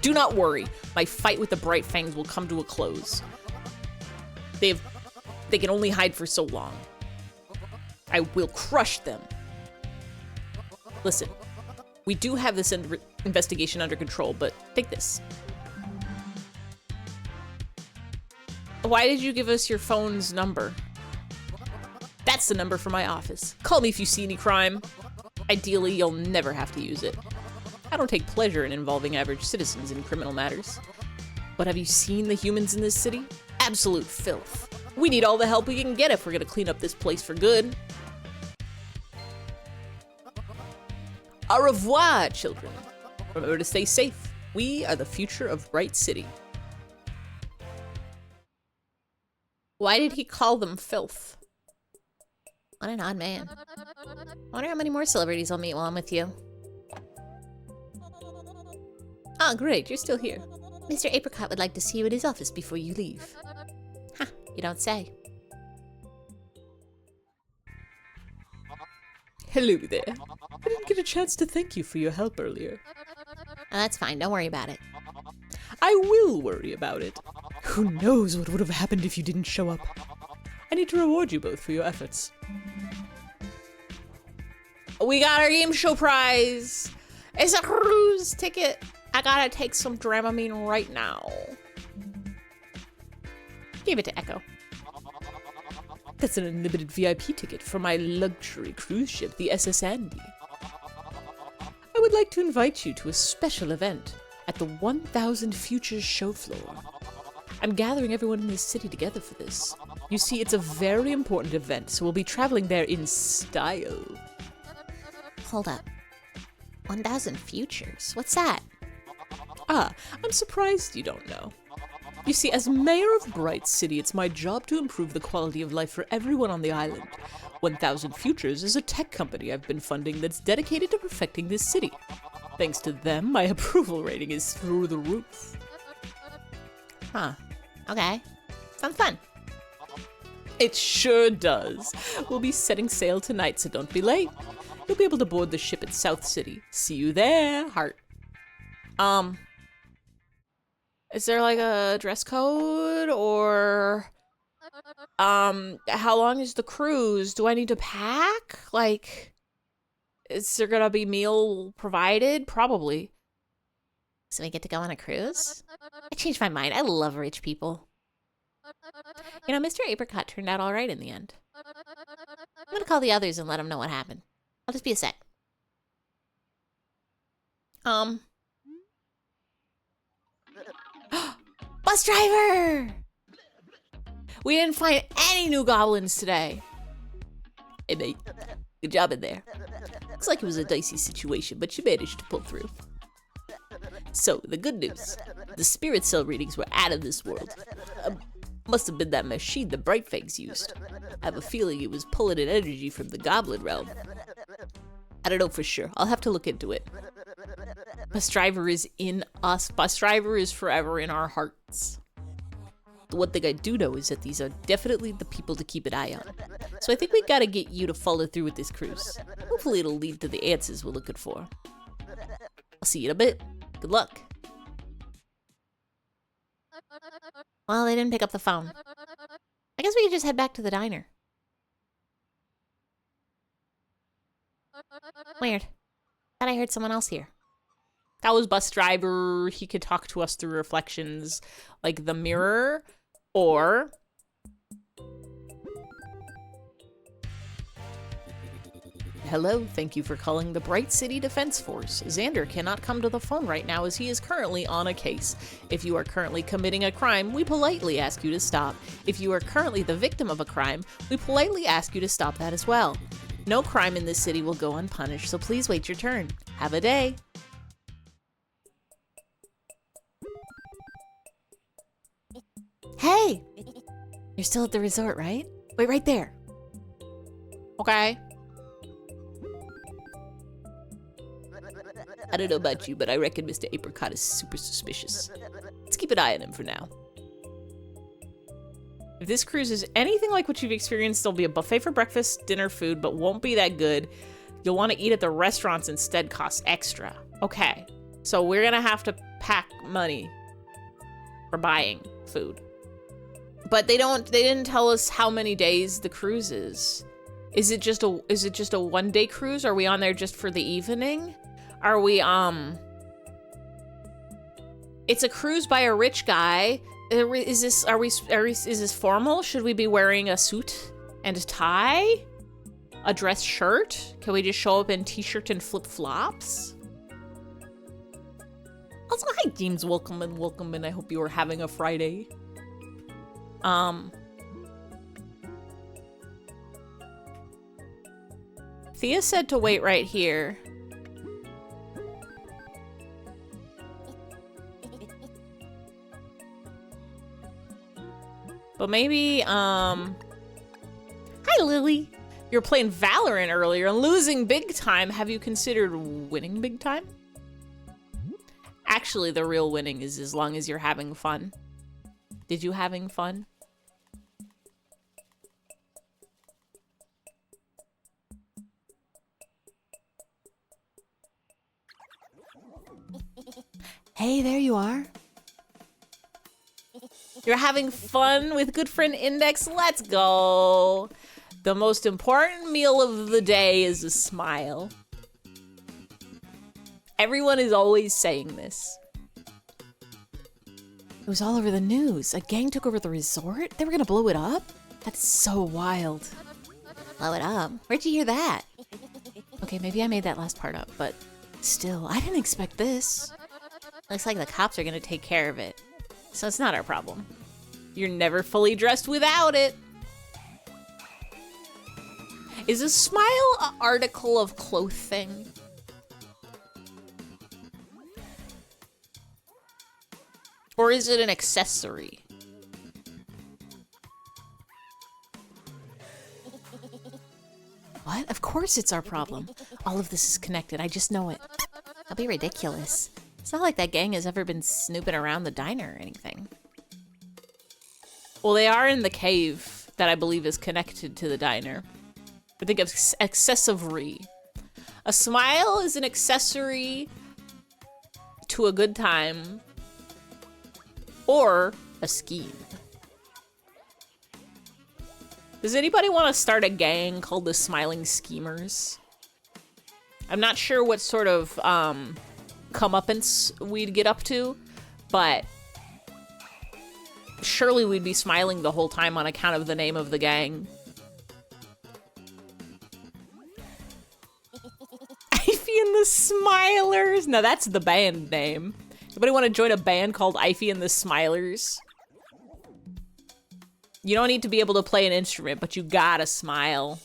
Do not worry. My fight with the Bright Fangs will come to a close. They can only hide for so long. I will crush them. Listen, we do have this investigation under control, but take this. Why did you give us your phone's number? That's the number for my office. Call me if you see any crime. Ideally, you'll never have to use it. I don't take pleasure in involving average citizens in criminal matters. But have you seen the humans in this city? Absolute filth. We need all the help we can get if we're gonna clean up this place for good. Au revoir, children. Remember to stay safe. We are the future of Bright City. Why did he call them filth? What an odd man. I wonder how many more celebrities I'll meet while I'm with you. Ah, great, you're still here. Mr. Apricot would like to see you at his office before you leave. Huh, you don't say. Hello there. I didn't get a chance to thank you for your help earlier. That's fine, don't worry about it. I will worry about it. Who knows what would have happened if you didn't show up. I need to reward you both for your efforts. We got our game show prize. It's a cruise ticket. I gotta take some Dramamine right now. Give it to Echo. That's an unlimited VIP ticket for my luxury cruise ship, the SS Andy. I would like to invite you to a special event at the 1000 Futures show floor. I'm gathering everyone in this city together for this. You see, it's a very important event, so we'll be traveling there in style. Hold up. 1000 Futures? What's that? Ah, I'm surprised you don't know. You see, as mayor of Bright City, it's my job to improve the quality of life for everyone on the island. 1000 Futures is a tech company I've been funding that's dedicated to perfecting this city. Thanks to them, my approval rating is through the roof. Huh. Okay. Sounds fun. It sure does. We'll be setting sail tonight, so don't be late. You'll be able to board the ship at South City. See you there, heart. Is there like a dress code or how long is the cruise? Do I need to pack? Like, is there gonna be meal provided? Probably. So we get to go on a cruise? I changed my mind. I love rich people. You know, Mr. Apricot turned out all right in the end. I'm gonna call the others and let them know what happened. I'll just be a sec. Bus driver! We didn't find any new goblins today. Hey, mate. Good job in there. Looks like it was a dicey situation, but you managed to pull through. So, the good news. The spirit cell readings were out of this world. Must have been that machine the Bright Fangs used. I have a feeling it was pulling in energy from the goblin realm. I don't know for sure. I'll have to look into it. Bus driver is in us. Bus driver is forever in our hearts. The one thing I do know is that these are definitely the people to keep an eye on. So I think we gotta get you to follow through with this cruise. Hopefully it'll lead to the answers we're looking for. I'll see you in a bit. Good luck. Well, they didn't pick up the phone. I guess we could just head back to the diner. Weird. Thought I heard someone else here. That was bus driver. He could talk to us through reflections like the mirror, or Hello, thank you for calling the Bright City Defense Force. Xander cannot come to the phone right now as he is currently on a case. If you are currently committing a crime, we politely ask you to stop. If you are currently the victim of a crime, we politely ask you to stop that as well. No crime in this city will go unpunished, so please wait your turn. Have a day. Hey! You're still at the resort, right? Wait right there. Okay. I don't know about you, but I reckon Mr. Apricot is super suspicious. Let's keep an eye on him for now. If this cruise is anything like what you've experienced, there'll be a buffet for breakfast, dinner, food, but won't be that good. You'll want to eat at the restaurants instead, costs extra. Okay, so we're gonna have to pack money for buying food. But they didn't tell us how many days the cruise is. Is it just a one-day cruise? Are we on there just for the evening? Are we, it's a cruise by a rich guy. Is this formal? Should we be wearing a suit and a tie? A dress shirt? Can we just show up in t-shirt and flip-flops? Also, hi James, welcome and I hope you are having a Friday. Thea said to wait right here. But maybe, Hi, Lily. You were playing Valorant earlier and losing big time. Have you considered winning big time? Actually, the real winning is as long as you're having fun. Did you having fun? Hey, there you are. You're having fun with good friend Index? Let's go. The most important meal of the day is a smile. Everyone is always saying this. It was all over the news. A gang took over the resort? They were gonna blow it up? That's so wild. Blow it up? Where'd you hear that? Okay, maybe I made that last part up, but still, I didn't expect this. Looks like the cops are gonna take care of it. So it's not our problem. You're never fully dressed without it. Is a smile an article of clothing? Or is it an accessory? What? Of course it's our problem. All of this is connected. I just know it. That'll be ridiculous. It's not like that gang has ever been snooping around the diner or anything. Well, they are in the cave that I believe is connected to the diner. But think of accessory. A smile is an accessory to a good time or a scheme. Does anybody want to start a gang called the Smiling Schemers? I'm not sure what sort of comeuppance we'd get up to, but surely we'd be smiling the whole time on account of the name of the gang. Ivy and the Smilers. Now that's the band name. Anybody want to join a band called Ivy and the Smilers? You don't need to be able to play an instrument, but you gotta smile.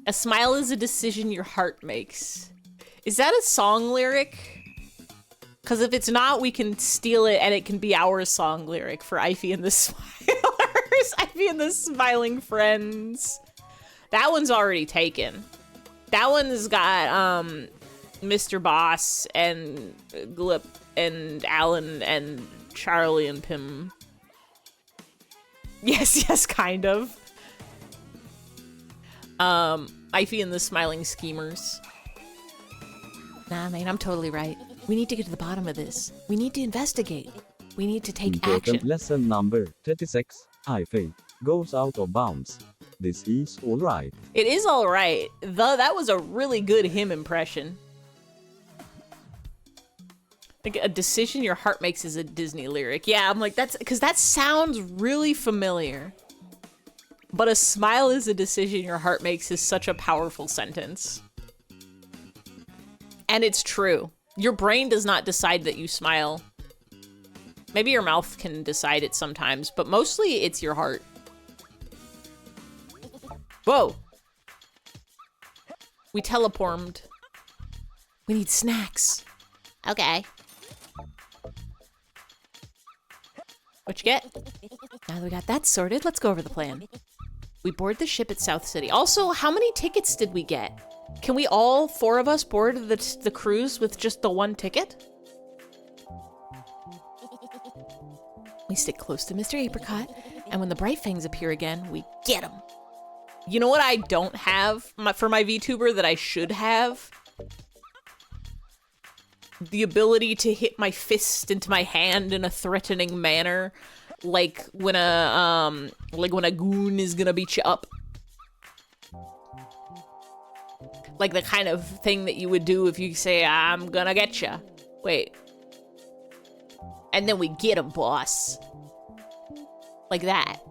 A smile is a decision your heart makes. Is that a song lyric? Because if it's not, we can steal it and it can be our song lyric for Ivy and the Smilers. Ivy and the Smiling Friends. That one's already taken. That one's got Mr. Boss and Glip and Alan and Charlie and Pim. Yes, kind of. Ivy and the Smiling Schemers. Nah, man, I'm totally right. We need to get to the bottom of this. We need to investigate. We need to take action. Lesson number 36. Ivy goes out of bounds. This is alright. It is alright. That was a really good him impression. Like a decision your heart makes is a Disney lyric. Yeah, I'm like, that's because that sounds really familiar. But a smile is a decision your heart makes is such a powerful sentence. And it's true. Your brain does not decide that you smile. Maybe your mouth can decide it sometimes, but mostly it's your heart. Whoa! We telepormed. We need snacks. Okay. What you get? Now that we got that sorted, let's go over the plan. We board the ship at South City. Also, how many tickets did we get? Can we all 4 of us board the cruise with just the 1 ticket? We stick close to Mr. Apricot, and when the bright fangs appear again, we get them. You know what I don't have for my VTuber that I should have? The ability to hit my fist into my hand in a threatening manner, like when a goon is gonna beat you up. Like the kind of thing that you would do if you say, "I'm gonna get ya." Wait. And then we get him, boss. Like that.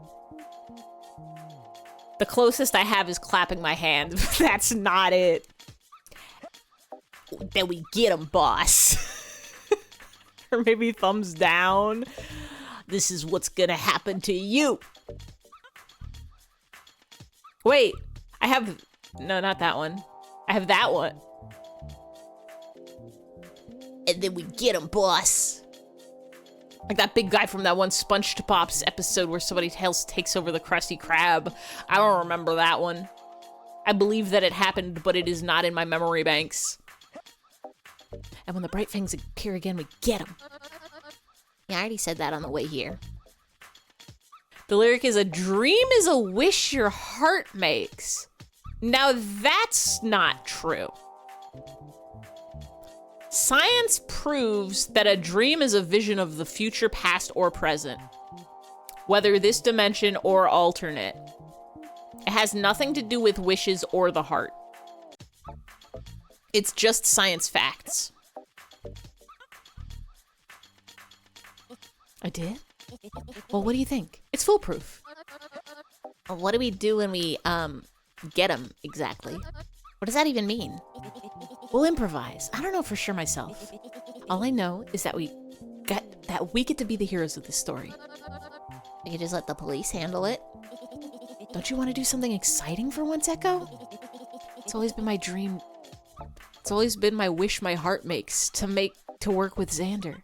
The closest I have is clapping my hand. That's not it. Then we get him, boss. Or maybe thumbs down. This is what's gonna happen to you. Wait, I have... No, not that one. I have that one. And then we get him, boss. Like that big guy from that one SpongeBob's episode where somebody else takes over the Krusty Krab. I don't remember that one. I believe that it happened, but it is not in my memory banks. And when the bright fangs appear again, we get them. Yeah, I already said that on the way here. The lyric is, "A dream is a wish your heart makes." Now that's not true. Science proves that a dream is a vision of the future, past, or present, whether this dimension or alternate. It has nothing to do with wishes or the heart. It's just science facts. I did? Well, what do you think? It's foolproof. Well, what do we do when we, get them, exactly? What does that even mean? We'll improvise. I don't know for sure myself. All I know is that we get to be the heroes of this story. We could just let the police handle it. Don't you want to do something exciting for once, Echo? It's always been my dream. It's always been my wish my heart makes to work with Xander.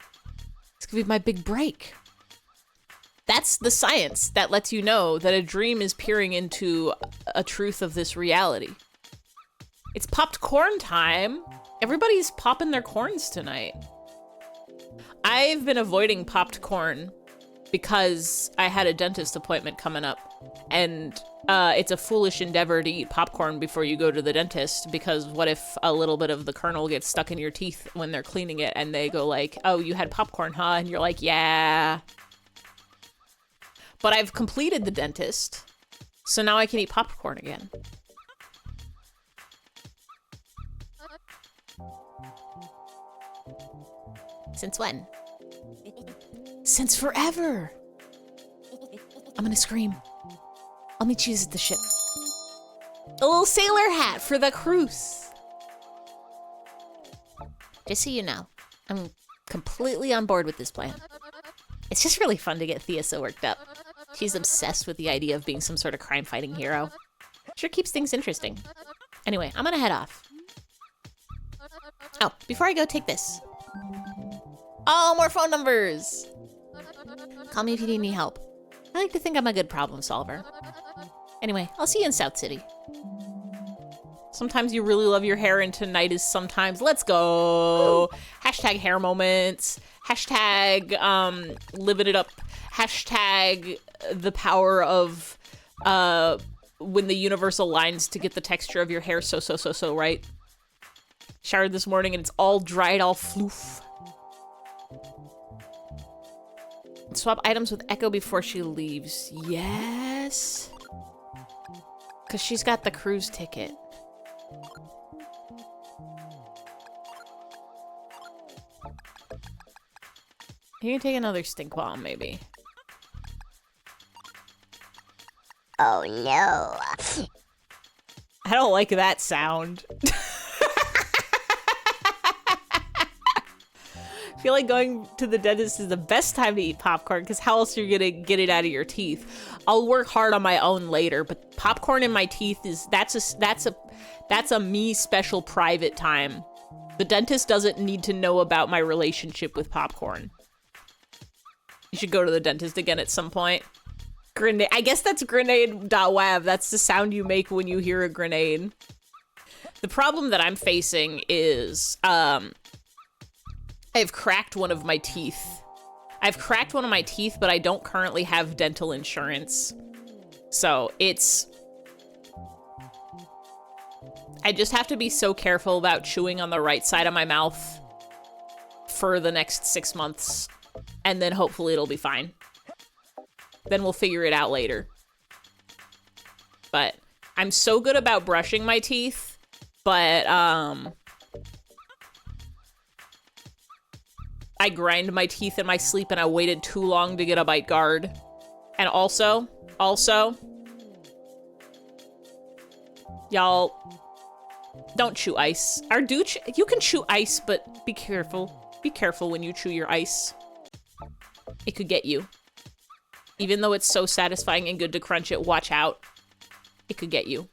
It's gonna be my big break. That's the science that lets you know that a dream is peering into a truth of this reality. It's popped corn time. Everybody's popping their corns tonight. I've been avoiding popped corn because I had a dentist appointment coming up, and it's a foolish endeavor to eat popcorn before you go to the dentist, because what if a little bit of the kernel gets stuck in your teeth when they're cleaning it and they go like, "Oh, you had popcorn, huh?" And you're like, "Yeah." But I've completed the dentist, so now I can eat popcorn again. Since when? Since forever. I'm gonna scream. I'll meet you at the ship. A little sailor hat for the cruise. Just so you know, I'm completely on board with this plan. It's just really fun to get Thea so worked up. She's obsessed with the idea of being some sort of crime-fighting hero. Sure keeps things interesting. Anyway, I'm gonna head off. Oh, before I go, take this. Oh, more phone numbers! Call me if you need any help. I like to think I'm a good problem solver. Anyway, I'll see you in South City. Sometimes you really love your hair, and tonight is sometimes. Let's go. Hashtag hair moments. Hashtag living it up. Hashtag the power of when the universe aligns to get the texture of your hair so right. Showered this morning and it's all dried, all floof. Swap items with Echo before she leaves. Yes. Because she's got the cruise ticket. You can take another stink bomb, maybe. Oh no. I don't like that sound. I feel like going to the dentist is the best time to eat popcorn because how else are you gonna get it out of your teeth? I'll work hard on my own later, but popcorn in my teeth that's a me special private time. The dentist doesn't need to know about my relationship with popcorn. You should go to the dentist again at some point. Grenade. I guess that's grenade.wav. That's the sound you make when you hear a grenade. The problem that I'm facing is I've cracked one of my teeth. I've cracked one of my teeth, but I don't currently have dental insurance. So I just have to be so careful about chewing on the right side of my mouth for the next 6 months. And then hopefully it'll be fine. Then we'll figure it out later. But I'm so good about brushing my teeth, but I grind my teeth in my sleep and I waited too long to get a bite guard. And also, y'all, don't chew ice. Or you can chew ice, but be careful. Be careful when you chew your ice. It could get you. Even though it's so satisfying and good to crunch it, watch out. It could get you.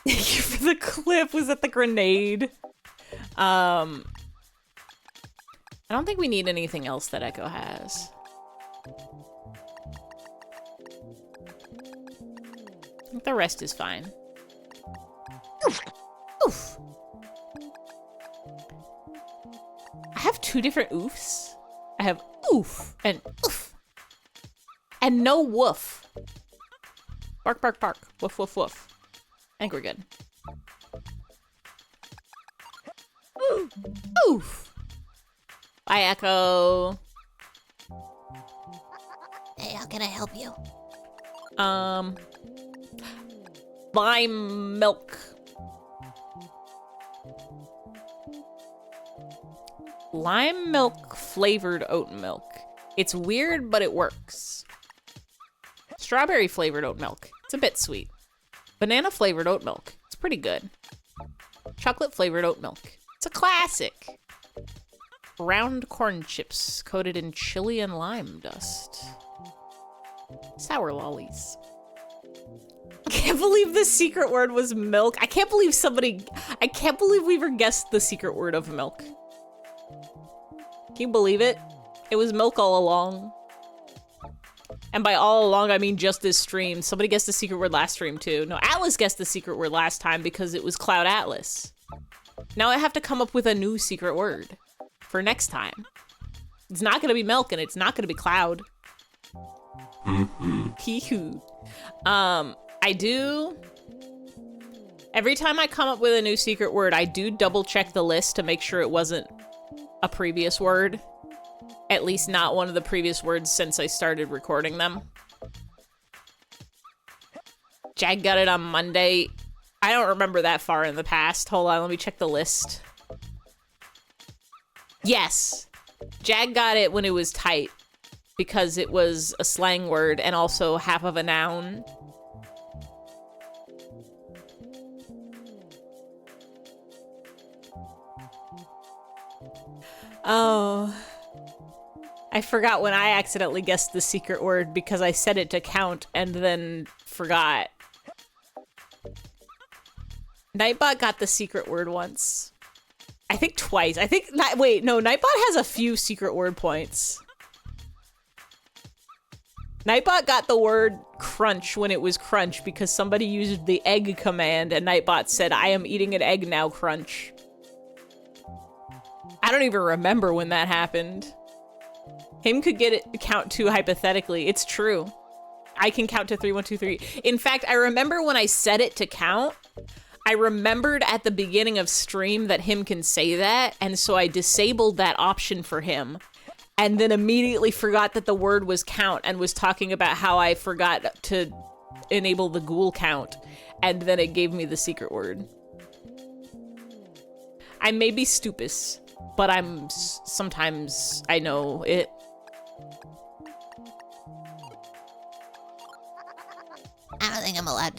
Thank you for the clip. Was that the grenade? I don't think we need anything else that Echo has. I think the rest is fine. Oof. Oof. I have 2 different oofs. I have oof and oof. And no woof. Bark, bark, bark. Woof, woof, woof. I think we're good. Oof. Bye, Echo. Hey, how can I help you? Lime milk. Lime milk flavored oat milk. It's weird, but it works. Strawberry flavored oat milk. It's a bit sweet. Banana flavored oat milk. It's pretty good. Chocolate flavored oat milk. It's a classic. Round corn chips coated in chili and lime dust. Sour lollies. I can't believe the secret word was milk. I can't believe we ever guessed the secret word of milk. Can you believe it? It was milk all along. And by all along, I mean just this stream. Somebody guessed the secret word last stream too. No, Atlas guessed the secret word last time because it was Cloud Atlas. Now I have to come up with a new secret word for next time. It's not gonna be milk and it's not gonna be cloud. Hee-hoo. I do... Every time I come up with a new secret word, I do double check the list to make sure it wasn't a previous word. At least not one of the previous words since I started recording them. Jag got it on Monday. I don't remember that far in the past. Hold on, let me check the list. Yes. Jag got it when it was tight. Because it was a slang word and also half of a noun. Oh. I forgot when I accidentally guessed the secret word because I set it to count and then forgot. Nightbot got the secret word once. I think twice. Wait, no, Nightbot has a few secret word points. Nightbot got the word crunch when it was crunch because somebody used the egg command and Nightbot said, I am eating an egg now, crunch. I don't even remember when that happened. Him could get it count too hypothetically. It's true. I can count to 3, 1, 2, 3. In fact, I remember when I set it to count, I remembered at the beginning of stream that him can say that, and so I disabled that option for him. And then immediately forgot that the word was count and was talking about how I forgot to enable the ghoul count. And then it gave me the secret word. I may be stupid, but sometimes I know it.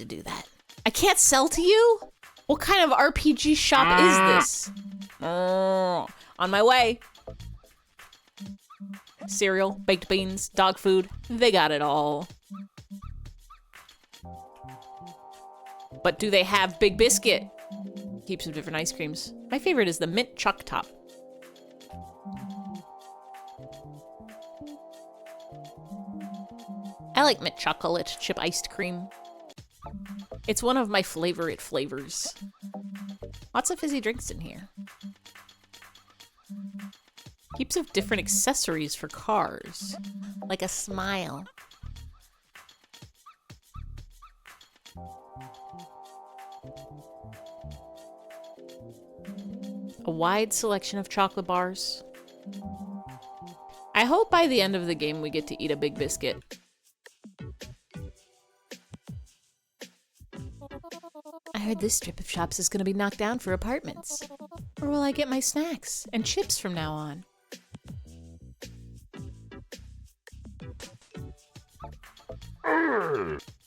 to do that. I can't sell to you? What kind of RPG shop is this? On my way. Cereal, baked beans, dog food. They got it all. But do they have Big Biscuit? Heaps of different ice creams. My favorite is the mint choc top. I like mint chocolate chip iced cream. It's one of my favorite flavors. Lots of fizzy drinks in here. Heaps of different accessories for cars. Like a smile. A wide selection of chocolate bars. I hope by the end of the game we get to eat a Big Biscuit. I heard this strip of shops is gonna be knocked down for apartments. Where will I get my snacks and chips from now on?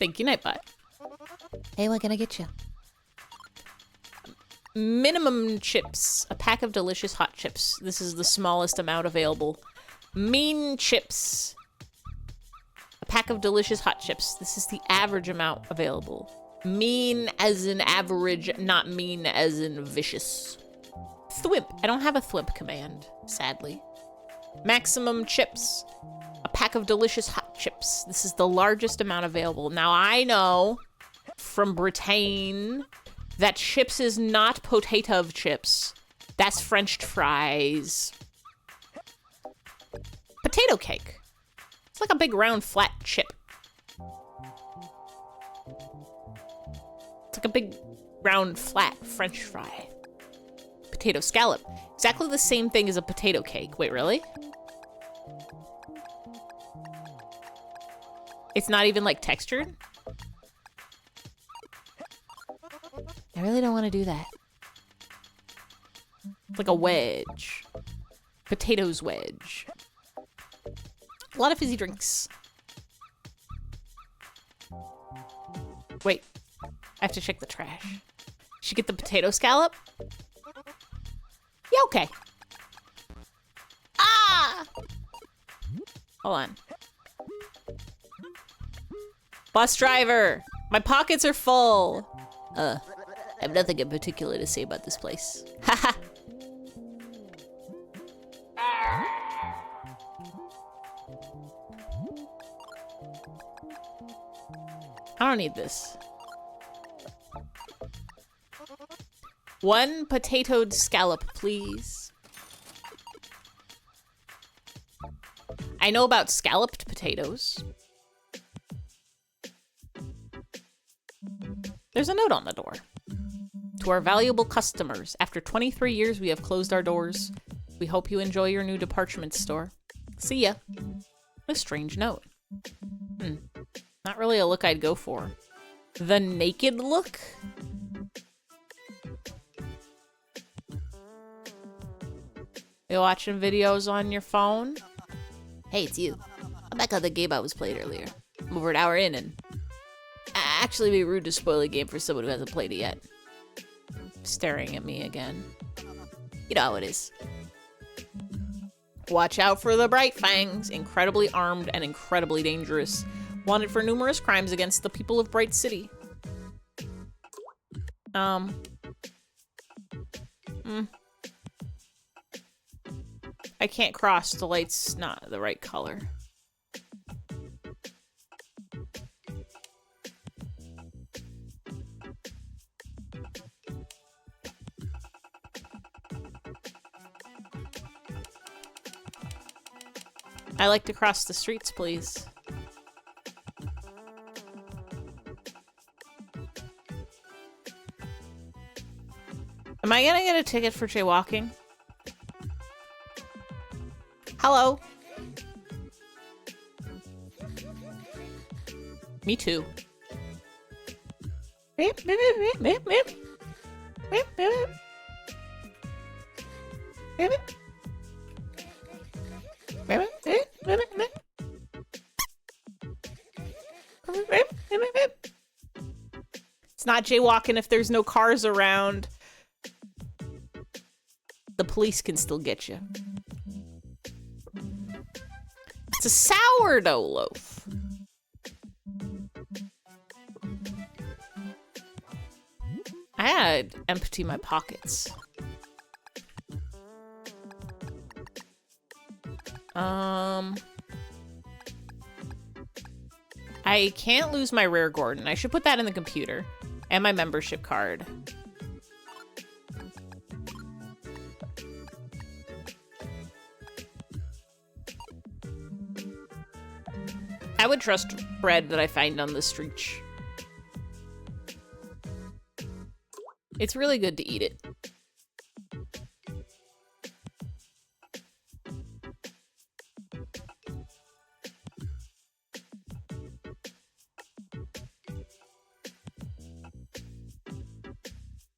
Thank you, Nightbot. Hey, what can I get you? Minimum chips. A pack of delicious hot chips. This is the smallest amount available. Mean chips. A pack of delicious hot chips. This is the average amount available. Mean as in average, not mean as in vicious. Thwimp. I don't have a thwimp command, sadly. Maximum chips. A pack of delicious hot chips. This is the largest amount available. Now I know from Britain that chips is not potato chips. That's French fries. Potato cake. It's like a big round flat chip. It's like a big round flat French fry. Potato scallop. Exactly the same thing as a potato cake. Wait, really? It's not even like textured? I really don't want to do that. It's like a wedge. Potatoes wedge. A lot of fizzy drinks. Wait. I have to check the trash. Should get the potato scallop? Yeah, okay. Ah! Hold on. Bus driver! My pockets are full! I have nothing in particular to say about this place. Haha! I don't need this. One potatoed scallop, please. I know about scalloped potatoes. There's a note on the door. To our valuable customers, after 23 years we have closed our doors. We hope you enjoy your new department store. See ya. A strange note. Not really a look I'd go for. The naked look? You watching videos on your phone? Hey, it's you. I'm back on the game I was playing earlier. I'm over an hour in and actually be rude to spoil a game for someone who hasn't played it yet. Staring at me again. You know how it is. Watch out for the Bright Fangs. Incredibly armed and incredibly dangerous. Wanted for numerous crimes against the people of Bright City. I can't cross. The light's not the right color. I like to cross the streets, please. Am I gonna get a ticket for jaywalking? Hello? Me too. It's not jaywalking if there's no cars around. The police can still get you. It's a sourdough loaf. I had to empty my pockets. I can't lose my rare Gordon. I should put that in the computer. And my membership card. I would trust bread that I find on the street. It's really good to eat it.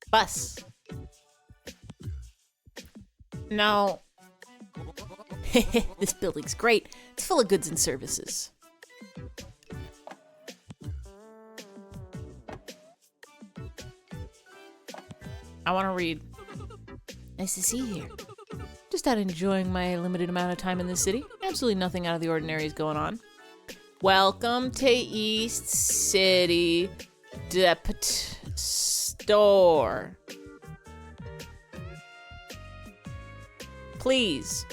Bus. No. This building's great. It's full of goods and services. I want to read. Nice to see you here. Just out enjoying my limited amount of time in this city. Absolutely nothing out of the ordinary is going on. Welcome to East City Depot Store. Please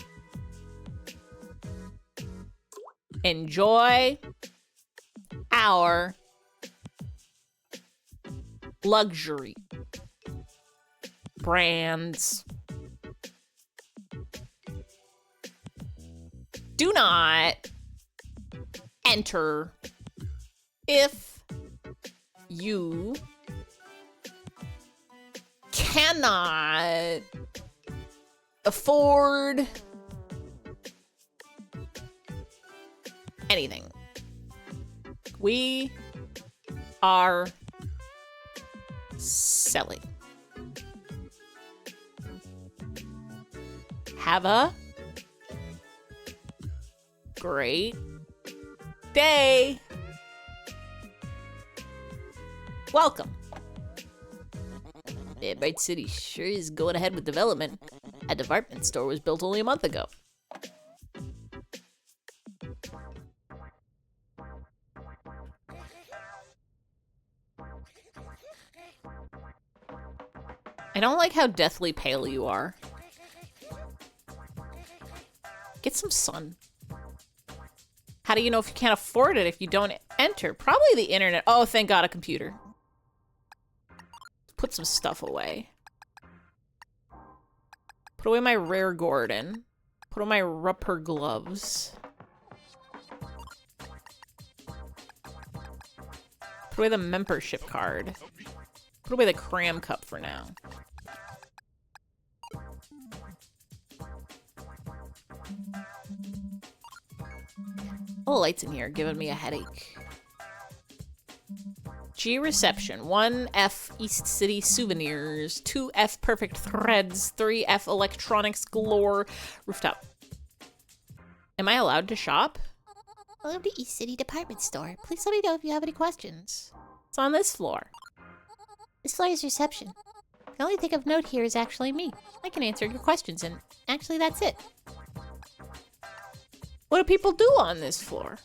enjoy our luxury brands. Do not enter if you cannot afford anything. We are selling. Have a great day. Welcome. Yeah, Bright City sure is going ahead with development. A department store was built only a month ago. I don't like how deathly pale you are. Get some sun. How do you know if you can't afford it if you don't enter? Probably the internet. Oh, thank God, a computer. Put some stuff away. Put away my rare Gordon. Put away my rubber gloves. Put away the membership card. Put away the cram cup for now. All the lights in here are giving me a headache. G reception. 1F East City souvenirs. 2F perfect threads. 3F electronics galore. Rooftop. Am I allowed to shop? Welcome to East City Department Store. Please let me know if you have any questions. It's on this floor. This floor is reception. The only thing of note here is actually me. I can answer your questions, and Actually, that's it. what do people do on this floor?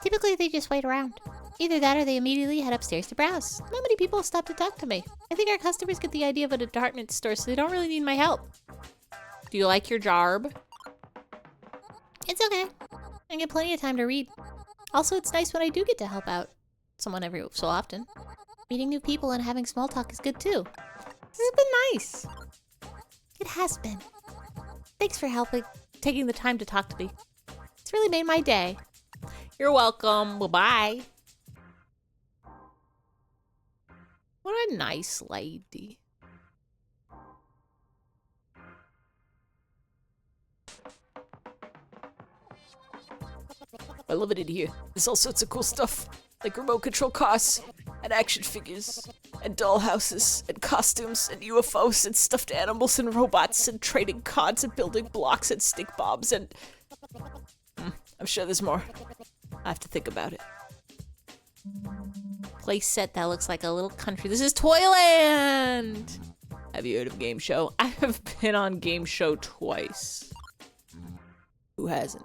Typically, they just wait around. Either that or they immediately head upstairs to browse. Not many people stop to talk to me. I think our customers get the idea of a department store, so they don't really need my help. Do you like your job? It's okay. I get plenty of time to read. Also, it's nice when I do get to help out someone every so often. Meeting new people and having small talk is good too. This has been nice. It has been. Thanks for taking the time to talk to me. It's really made my day. You're welcome. Bye-bye. What a nice lady. I love it in here. There's all sorts of cool stuff, like remote control cars, and action figures, and dollhouses, and costumes, and UFOs, and stuffed animals, and robots, and trading cards, and building blocks, and stick bombs, and... I'm sure there's more. I have to think about it. play set that looks like a little country. This is Toyland! Have you heard of Game Show? I have been on Game Show twice. Who hasn't?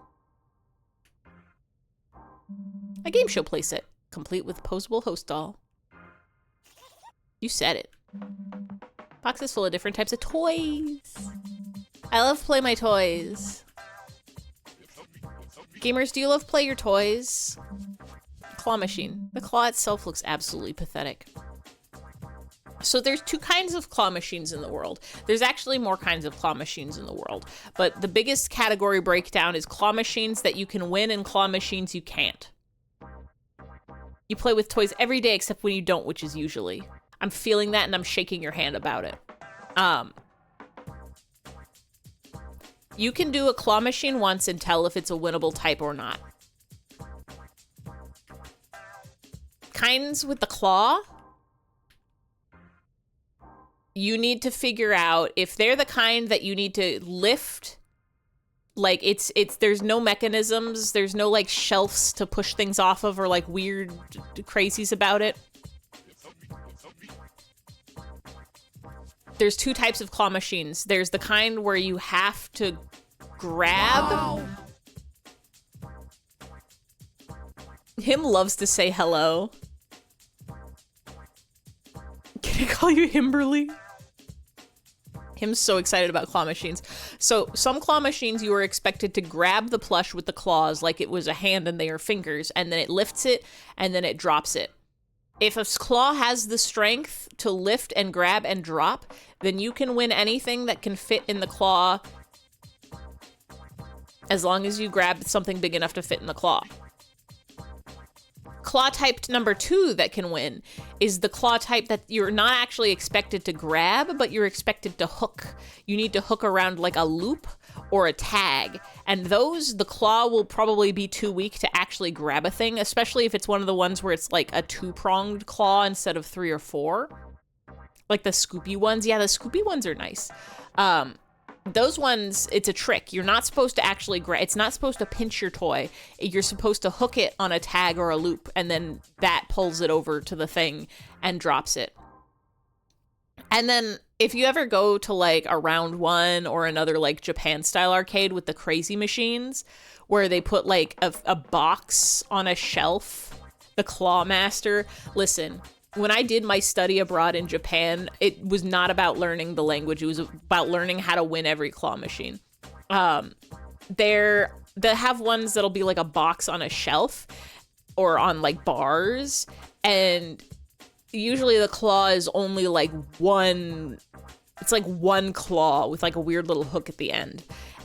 A Game Show playset, complete with posable host doll. You said it. Boxes full of different types of toys. I love play my toys. Gamers, do you love play your toys? Claw machine. The claw itself looks absolutely pathetic. So there's two kinds of claw machines in the world. There's actually more kinds of claw machines in the world, but the biggest category breakdown is claw machines that you can win and claw machines you can't. You play with toys every day except when you don't, which is usually. I'm feeling that and I'm shaking your hand about it. You can do a claw machine once and tell if it's a winnable type or not. Kinds with the claw, you need to figure out if they're the kind that you need to lift. Like there's no mechanisms, there's no like shelves to push things off of or like weird crazies about it. There's two types of claw machines. There's the kind where you have to grab. Wow. Him loves to say hello. Can I call you Himberly? Him's so excited about claw machines. So some claw machines you are expected to grab the plush with the claws like it was a hand and they are fingers, and then it lifts it and then it drops it. If a claw has the strength to lift and grab and drop, then you can win anything that can fit in the claw as long as you grab something big enough to fit in the claw. Claw type number 2 that can win is the claw type that you're not actually expected to grab, but you're expected to hook. You need to hook around like a loop or a tag. And those, the claw will probably be too weak to actually grab a thing, especially if it's one of the ones where it's like a 2-pronged claw instead of 3 or 4. Like the Scoopy ones. Yeah, the Scoopy ones are nice. Those ones, it's a trick. You're not supposed to actually grab. It's not supposed to pinch your toy. You're supposed to hook it on a tag or a loop, and then that pulls it over to the thing and drops it. And then if you ever go to like a Round One or another like Japan style arcade with the crazy machines where they put like a box on a shelf, the Claw Master, listen, when I did my study abroad in Japan, it was not about learning the language. It was about learning how to win every claw machine. They have ones that'll be like a box on a shelf or on like bars, and usually the claw is only like one. It's like one claw with like a weird little hook at the end.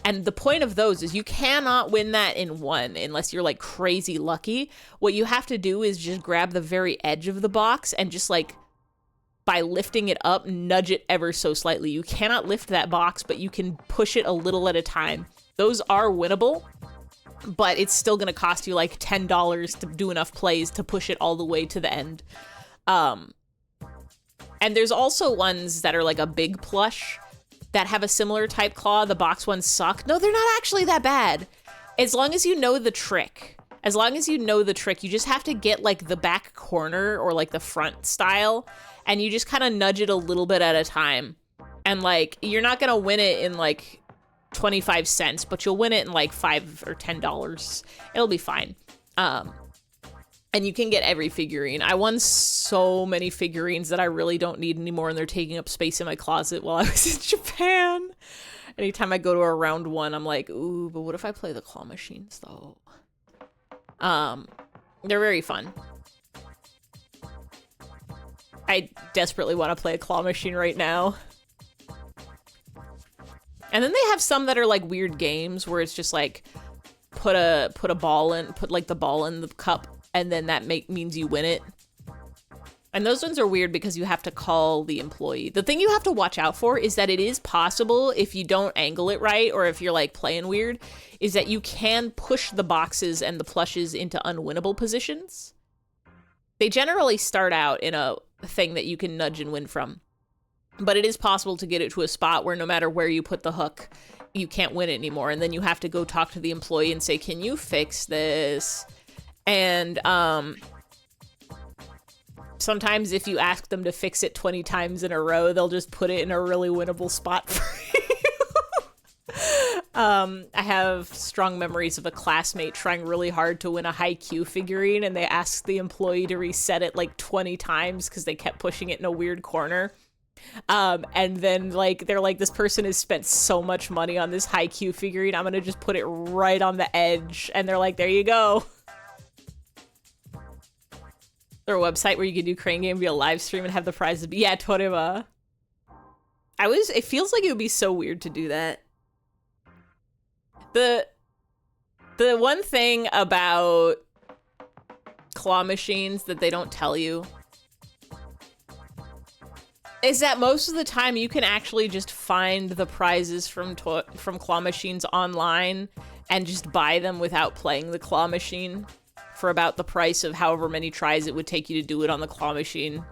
And the point of those is you cannot win that in one unless you're like crazy lucky. What you have to do is just grab the very edge of the box and just like by lifting it up, nudge it ever so slightly. You cannot lift that box, but you can push it a little at a time. Those are winnable, but it's still going to cost you like $10 to do enough plays to push it all the way to the end. And there's also ones that are like a big plush that have a similar type claw. The box ones suck. No, they're not actually that bad. As long as you know the trick. As long as you know the trick, you just have to get like the back corner or like the front style, and you just kind of nudge it a little bit at a time. And like, you're not gonna win it in like 25 cents, but you'll win it in like $5 or $10. It'll be fine. And you can get every figurine. I won so many figurines that I really don't need anymore, and they're taking up space in my closet while I was in Japan. Anytime I go to a Round One, I'm like, ooh, but what if I play the claw machines, though? They're very fun. I desperately want to play a claw machine right now. And then they have some that are like weird games where it's just like, put the ball in the cup, and then that means you win it. And those ones are weird because you have to call the employee. The thing you have to watch out for is that it is possible, if you don't angle it right or if you're like playing weird, is that you can push the boxes and the plushes into unwinnable positions. They generally start out in a thing that you can nudge and win from. But it is possible to get it to a spot where no matter where you put the hook, you can't win it anymore. And then you have to go talk to the employee and say, can you fix this? And sometimes if you ask them to fix it 20 times in a row, they'll just put it in a really winnable spot for you. I have strong memories of a classmate trying really hard to win a high Q figurine, and they asked the employee to reset it like 20 times because they kept pushing it in a weird corner. And then like they're like, this person has spent so much money on this high Q figurine, I'm gonna just put it right on the edge. And they're like, there you go. Their website where you can do crane game via live stream and have the prizes be, yeah, Toreba. It feels like it would be so weird to do that. The one thing about claw machines that they don't tell you is that most of the time you can actually just find the prizes from claw machines online and just buy them without playing the claw machine for about the price of however many tries it would take you to do it on the claw machine.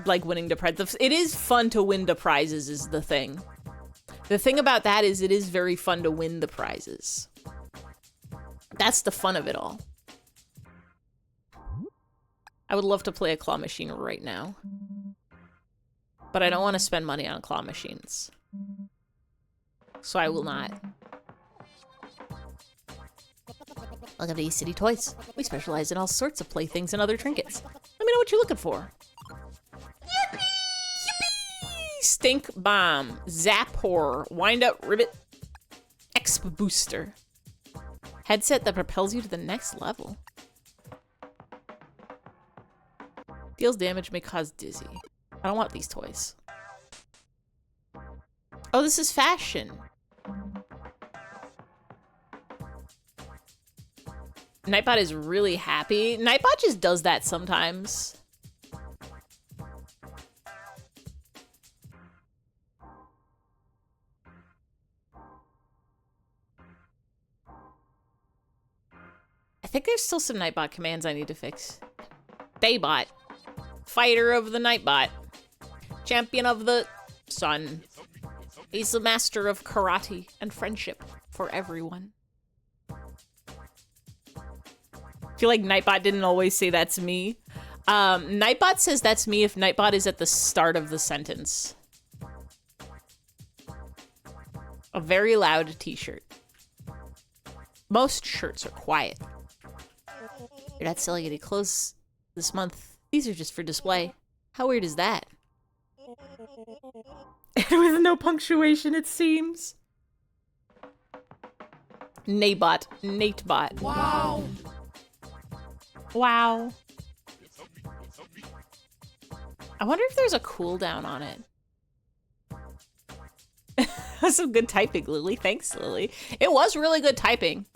Like winning the prize. It is fun to win the prizes is the thing. The thing about that is it is very fun to win the prizes. That's the fun of it all. I would love to play a claw machine right now. But I don't want to spend money on claw machines. So I will not. Welcome to East City Toys. We specialize in all sorts of playthings and other trinkets. Let me know what you're looking for. Yippee! Yippee! Stink Bomb. Zap Horror. Wind Up Ribbit. Exp Booster. Headset that propels you to the next level. Deals damage, may cause dizzy. I don't want these toys. Oh, this is fashion. Nightbot is really happy. Nightbot just does that sometimes. I think there's still some Nightbot commands I need to fix. Daybot. Fighter of the Nightbot. Champion of the sun. He's the master of karate and friendship for everyone. I feel like Nightbot didn't always say that's me. Nightbot says that's me if Nightbot is at the start of the sentence. A very loud t-shirt. Most shirts are quiet. You're not selling any clothes this month. These are just for display. How weird is that? With no punctuation, it seems. Nabot. Natebot. Wow. Wow. I wonder if there's a cooldown on it. That's some good typing, Lily. Thanks, Lily. It was really good typing.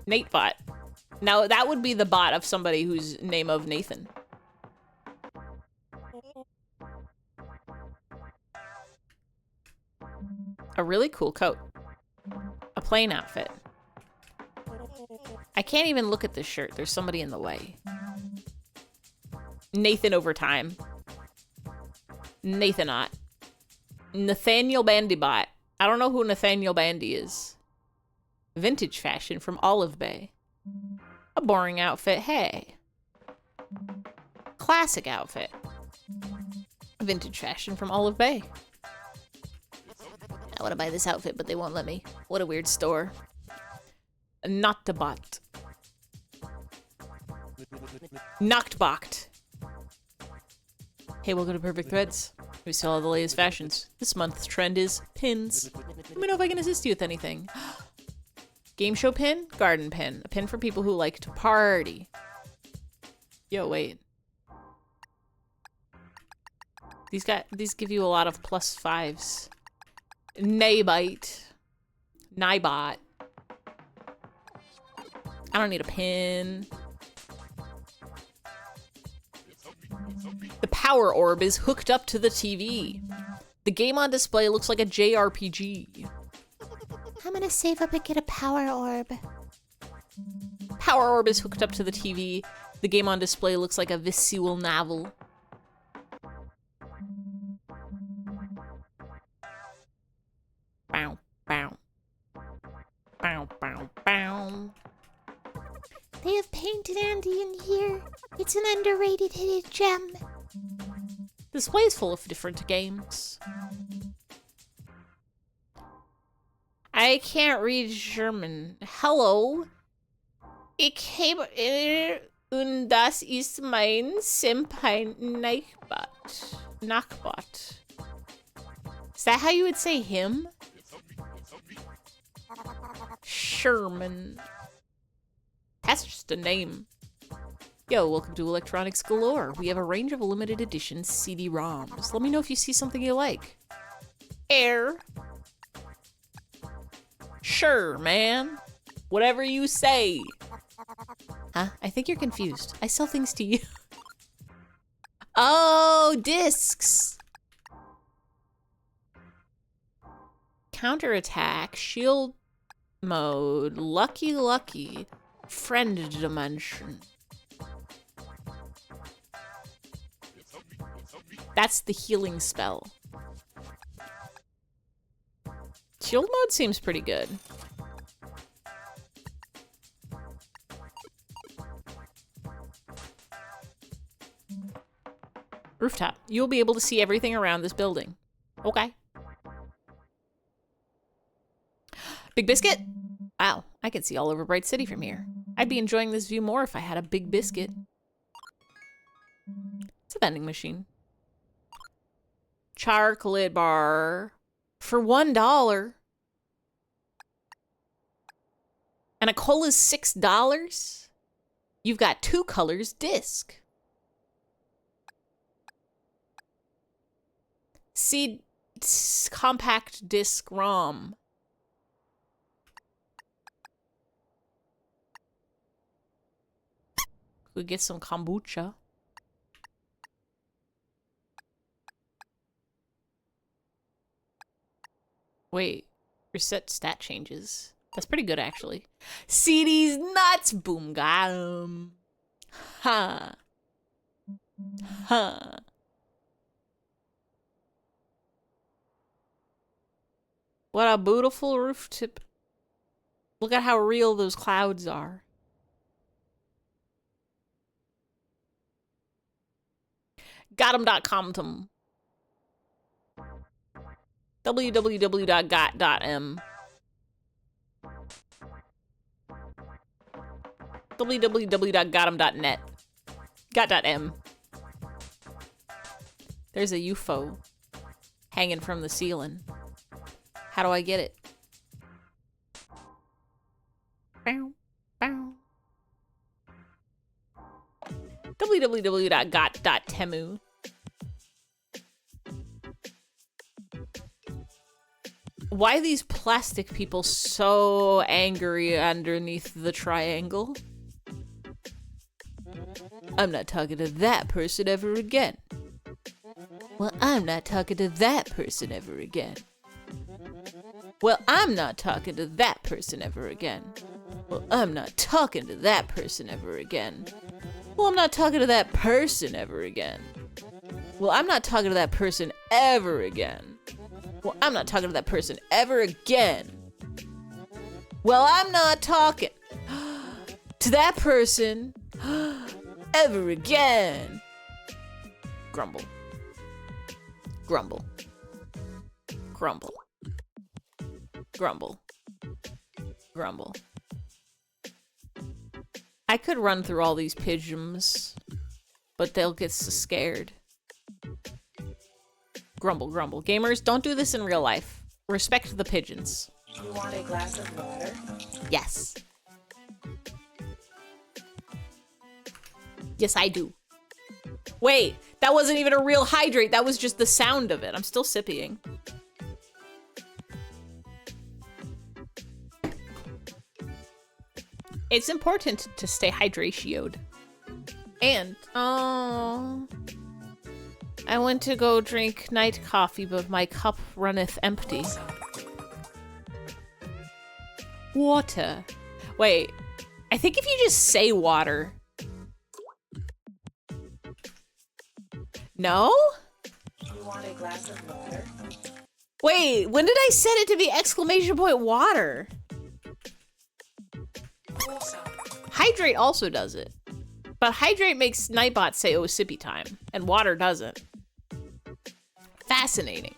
Natebot. Now, that would be the bot of somebody whose name of Nathan. A really cool coat. A plain outfit. I can't even look at this shirt. There's somebody in the way. Nathan over time. Nathanot. Nathaniel Bandybot. I don't know who Nathaniel Bandy is. Vintage fashion from Olive Bay. A boring outfit. Hey. Classic outfit. Vintage fashion from Olive Bay. I want to buy this outfit, but they won't let me. What a weird store. Noctobot. Noctbocht. Hey, welcome to Perfect Threads. We sell all the latest fashions. This month's trend is pins. Let me know if I can assist you with anything. Game show pin, garden pin. A pin for people who like to party. Yo, wait. These give you a lot of +5s. Naybite. Nybot. I don't need a pin. The power orb is hooked up to the TV. The game on display looks like a JRPG. I'm gonna save up and get a power orb. Power orb is hooked up to the TV. The game on display looks like a visual novel. Bow, bow. Bow, bow, bow. They have painted Andy in here. It's an underrated hidden gem. This way is full of different games. I can't read German. Hello. Ich habe und das ist mein Senpai Nachbot. Is that how you would say him? Sherman. That's just a name. Yo, welcome to Electronics Galore. We have a range of limited edition CD-ROMs. Let me know if you see something you like. Air. Sure, man. Whatever you say. Huh? I think you're confused. I sell things to you. Oh, discs. Counterattack, shield mode, lucky, friend dimension. That's the healing spell. Shield mode seems pretty good. Rooftop. You'll be able to see everything around this building. Okay. Big Biscuit? Wow, I can see all over Bright City from here. I'd be enjoying this view more if I had a Big Biscuit. It's a vending machine. Chocolate bar for $1. And a cola's $6? You've got 2 colors disc. See compact disc ROM. We get some kombucha. Wait, reset stat changes. That's pretty good, actually. CD's nuts, boom gum. Ha. Ha. What a beautiful roof tip. Look at how real those clouds are. Gotem.com. www.got.m. www.gotem.net. Got.m. There's a UFO hanging from the ceiling. How do I get it? Bow, bow. www.got.temu. Why are these plastic people so angry underneath the triangle? I'm not talking to that person ever again. Well, I'm not talking to that person ever again. Well, I'm not talking to that person ever again. Well, I'm not talking to that person ever again. Well, I'm not talking to that person ever again. Well, I'm not talking to that person ever again. Well, I'm not talking to that person ever again. Well, I'm not talking to that person ever again. Grumble. Grumble. Grumble. Grumble. Grumble. I could run through all these pigeons, but they'll get so scared. Grumble, grumble. Gamers, don't do this in real life. Respect the pigeons. You want a glass of water? Yes. Yes, I do. Wait, that wasn't even a real hydrate. That was just the sound of it. I'm still sipping. It's important to stay hydrationed. And, oh, I went to go drink night coffee, but my cup runneth empty. Water. Wait, I think if you just say water. No? You want a glass of water? Wait, when did I set it to be exclamation point water? Pool sound. Hydrate also does it. But hydrate makes Nightbot say, oh, sippy time, and water doesn't. Fascinating.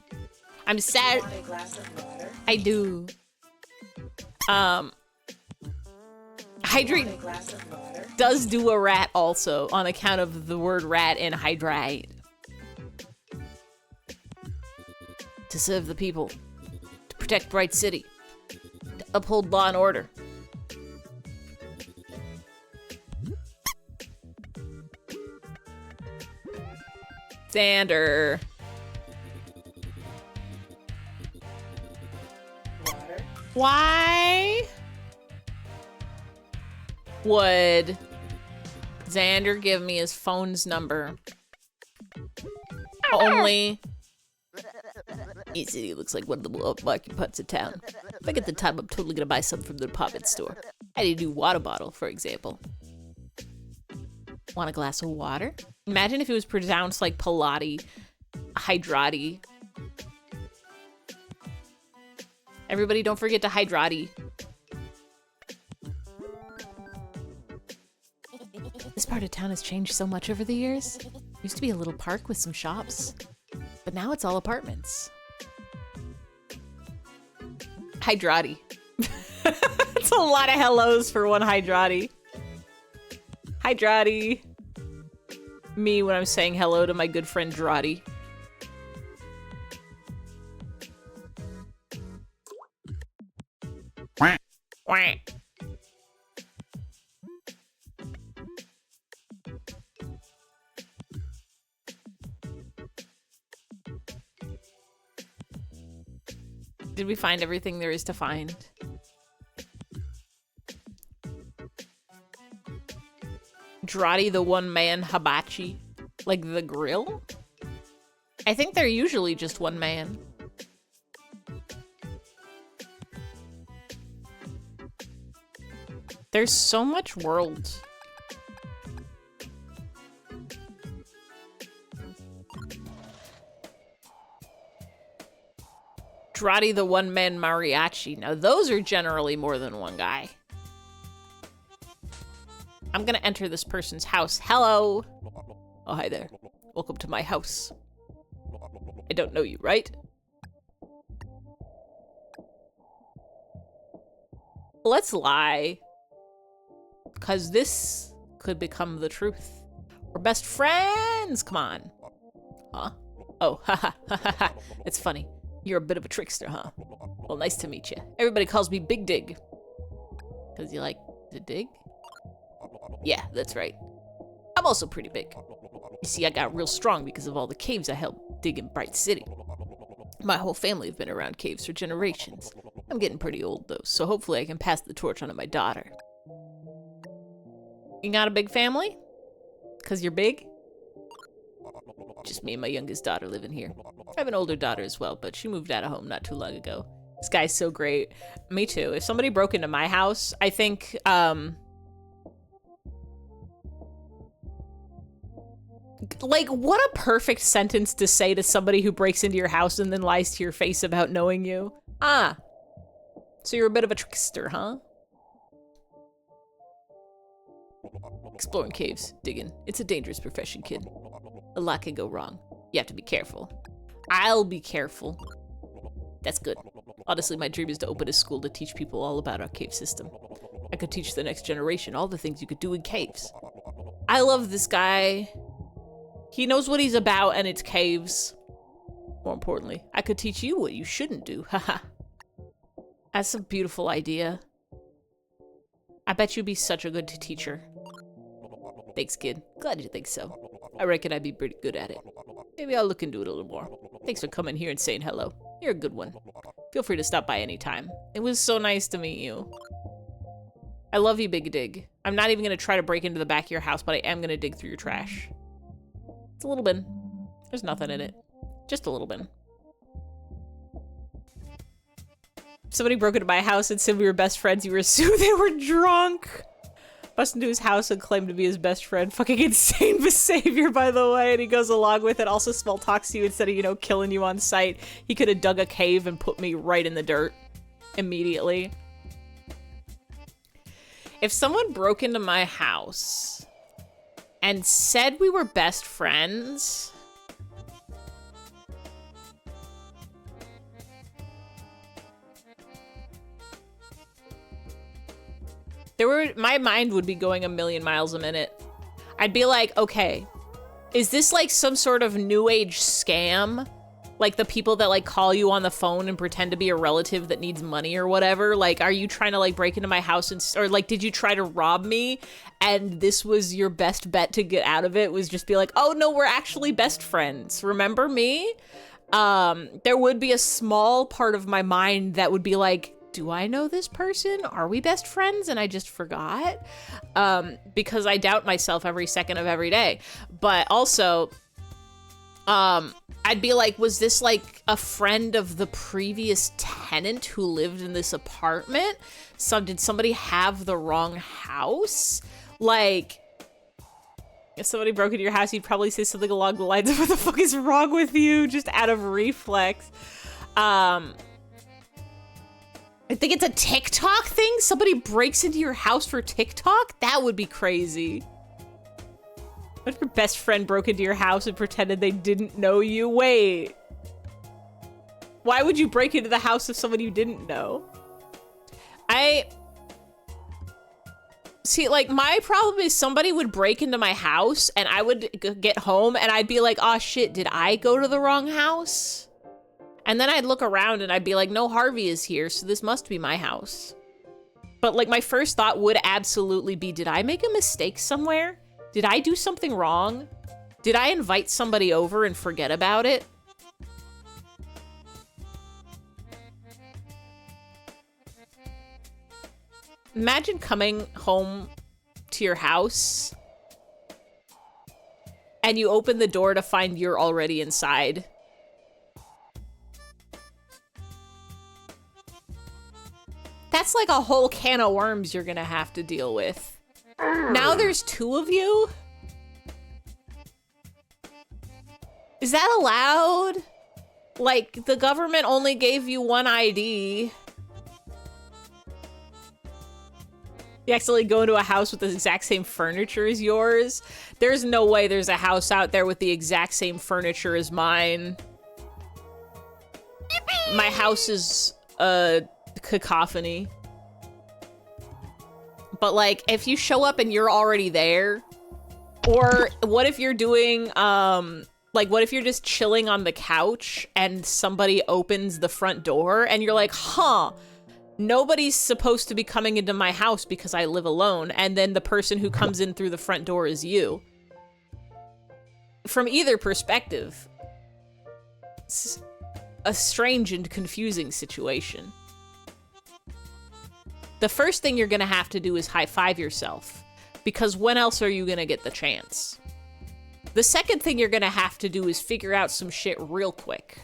I'm sad. Want a glass of water? I do. Hydrate Want a glass of water? does do a rat also on account of the word rat in hydrate. To serve the people, to protect Bright City, to uphold law and order. Xander. Water? Why would Xander give me his phone's number? Only. East City looks like one of the more market parts of town. If I get the time, I'm totally gonna buy some from the department store. I need a new water bottle, for example. Want a glass of water? Imagine if it was pronounced like Pilati, Hydrati. Everybody, don't forget to Hydrati. This part of town has changed so much over the years. Used to be a little park with some shops, but now it's all apartments. Hydrati. That's a lot of hellos for one Hydrati. Hydrati. Me when I'm saying hello to my good friend Drati. Wah. Did we find everything there is to find? Drati the one-man hibachi? Like the grill? I think they're usually just one man. There's so much world. Drati the one-man mariachi. Now those are generally more than one guy. I'm gonna enter this person's house. Hello. Oh, hi there. Welcome to my house. I don't know you, right? Let's lie. Because this could become the truth. We're best friends! Come on. Huh? Oh, haha, haha. It's funny. You're a bit of a trickster, huh? Well, nice to meet you. Everybody calls me Big Dig. Because you like to dig? Yeah, that's right. I'm also pretty big. You see, I got real strong because of all the caves I helped dig in Bright City. My whole family have been around caves for generations. I'm getting pretty old, though, so hopefully I can pass the torch on to my daughter. You got a big family? Because you're big? Just me and my youngest daughter living here. I have an older daughter as well, but she moved out of home not too long ago. This guy's so great. Me too. If somebody broke into my house, I think, like, what a perfect sentence to say to somebody who breaks into your house and then lies to your face about knowing you. Ah. So you're a bit of a trickster, huh? Exploring caves, digging. It's a dangerous profession, kid. A lot can go wrong. You have to be careful. I'll be careful. That's good. Honestly, my dream is to open a school to teach people all about our cave system. I could teach the next generation all the things you could do in caves. I love this guy. He knows what he's about, and it's caves. More importantly, I could teach you what you shouldn't do. Haha. That's a beautiful idea. I bet you'd be such a good teacher. Thanks, kid. Glad you think so. I reckon I'd be pretty good at it. Maybe I'll look into it a little more. Thanks for coming here and saying hello. You're a good one. Feel free to stop by anytime. It was so nice to meet you. I love you, Big Dig. I'm not even going to try to break into the back of your house, but I am going to dig through your trash. It's a little bin. There's nothing in it. Just a little bin. If somebody broke into my house and said we were best friends, you would assume they were drunk. Bust into his house and claim to be his best friend. Fucking insane behavior, by the way, and he goes along with it. Also small talks to you instead of, you know, killing you on sight. He could have dug a cave and put me right in the dirt immediately. If someone broke into my house and said we were best friends. My mind would be going a million miles a minute. I'd be like, okay, is this like some sort of new age scam? Like the people that like call you on the phone and pretend to be a relative that needs money or whatever? Like, are you trying to like break into my house or like, did you try to rob me? And this was your best bet to get out of it, was just be like, oh no, we're actually best friends. Remember me? There would be a small part of my mind that would be like, do I know this person? Are we best friends? And I just forgot, because I doubt myself every second of every day. But also, I'd be like, was this like a friend of the previous tenant who lived in this apartment? Did somebody have the wrong house? Like, if somebody broke into your house, you'd probably say something along the lines of, what the fuck is wrong with you? Just out of reflex. I think it's a TikTok thing. Somebody breaks into your house for TikTok? That would be crazy. What if your best friend broke into your house and pretended they didn't know you? Wait. Why would you break into the house of someone you didn't know? See, like, my problem is somebody would break into my house and I would get home and I'd be like, oh shit, did I go to the wrong house? And then I'd look around and I'd be like, no, Harvey is here, so this must be my house. But like, my first thought would absolutely be, did I make a mistake somewhere? Did I do something wrong? Did I invite somebody over and forget about it? Imagine coming home to your house and you open the door to find you're already inside. That's like a whole can of worms you're gonna have to deal with. Now there's two of you? Is that allowed? Like, the government only gave you one ID. You accidentally go into a house with the exact same furniture as yours. There's no way there's a house out there with the exact same furniture as mine. My house is a cacophony. But like, if you show up and you're already there, or what if you're doing, like, what if you're just chilling on the couch and somebody opens the front door and you're like, huh, nobody's supposed to be coming into my house because I live alone, and then the person who comes in through the front door is you. From either perspective, it's a strange and confusing situation. The first thing you're gonna have to do is high-five yourself, because when else are you gonna get the chance? The second thing you're gonna have to do is figure out some shit real quick.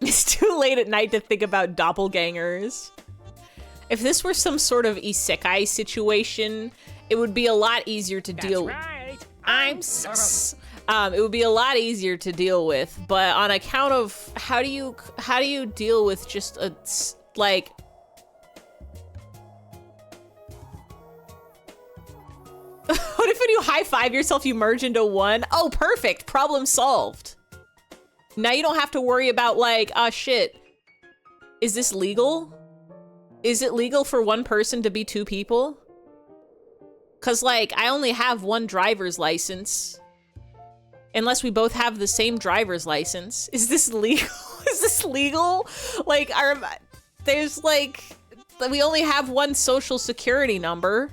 It's too late at night to think about doppelgangers. If this were some sort of isekai situation, it would be a lot easier to deal with. It would be a lot easier to deal with, but on account of how do you deal with just a, like, what if when you high-five yourself, you merge into one? Oh, perfect. Problem solved. Now you don't have to worry about, like, oh, shit. Is this legal? Is it legal for one person to be two people? Because, like, I only have one driver's license. Unless we both have the same driver's license. Is this legal? Is this legal? Like, there's, like, we only have one social security number.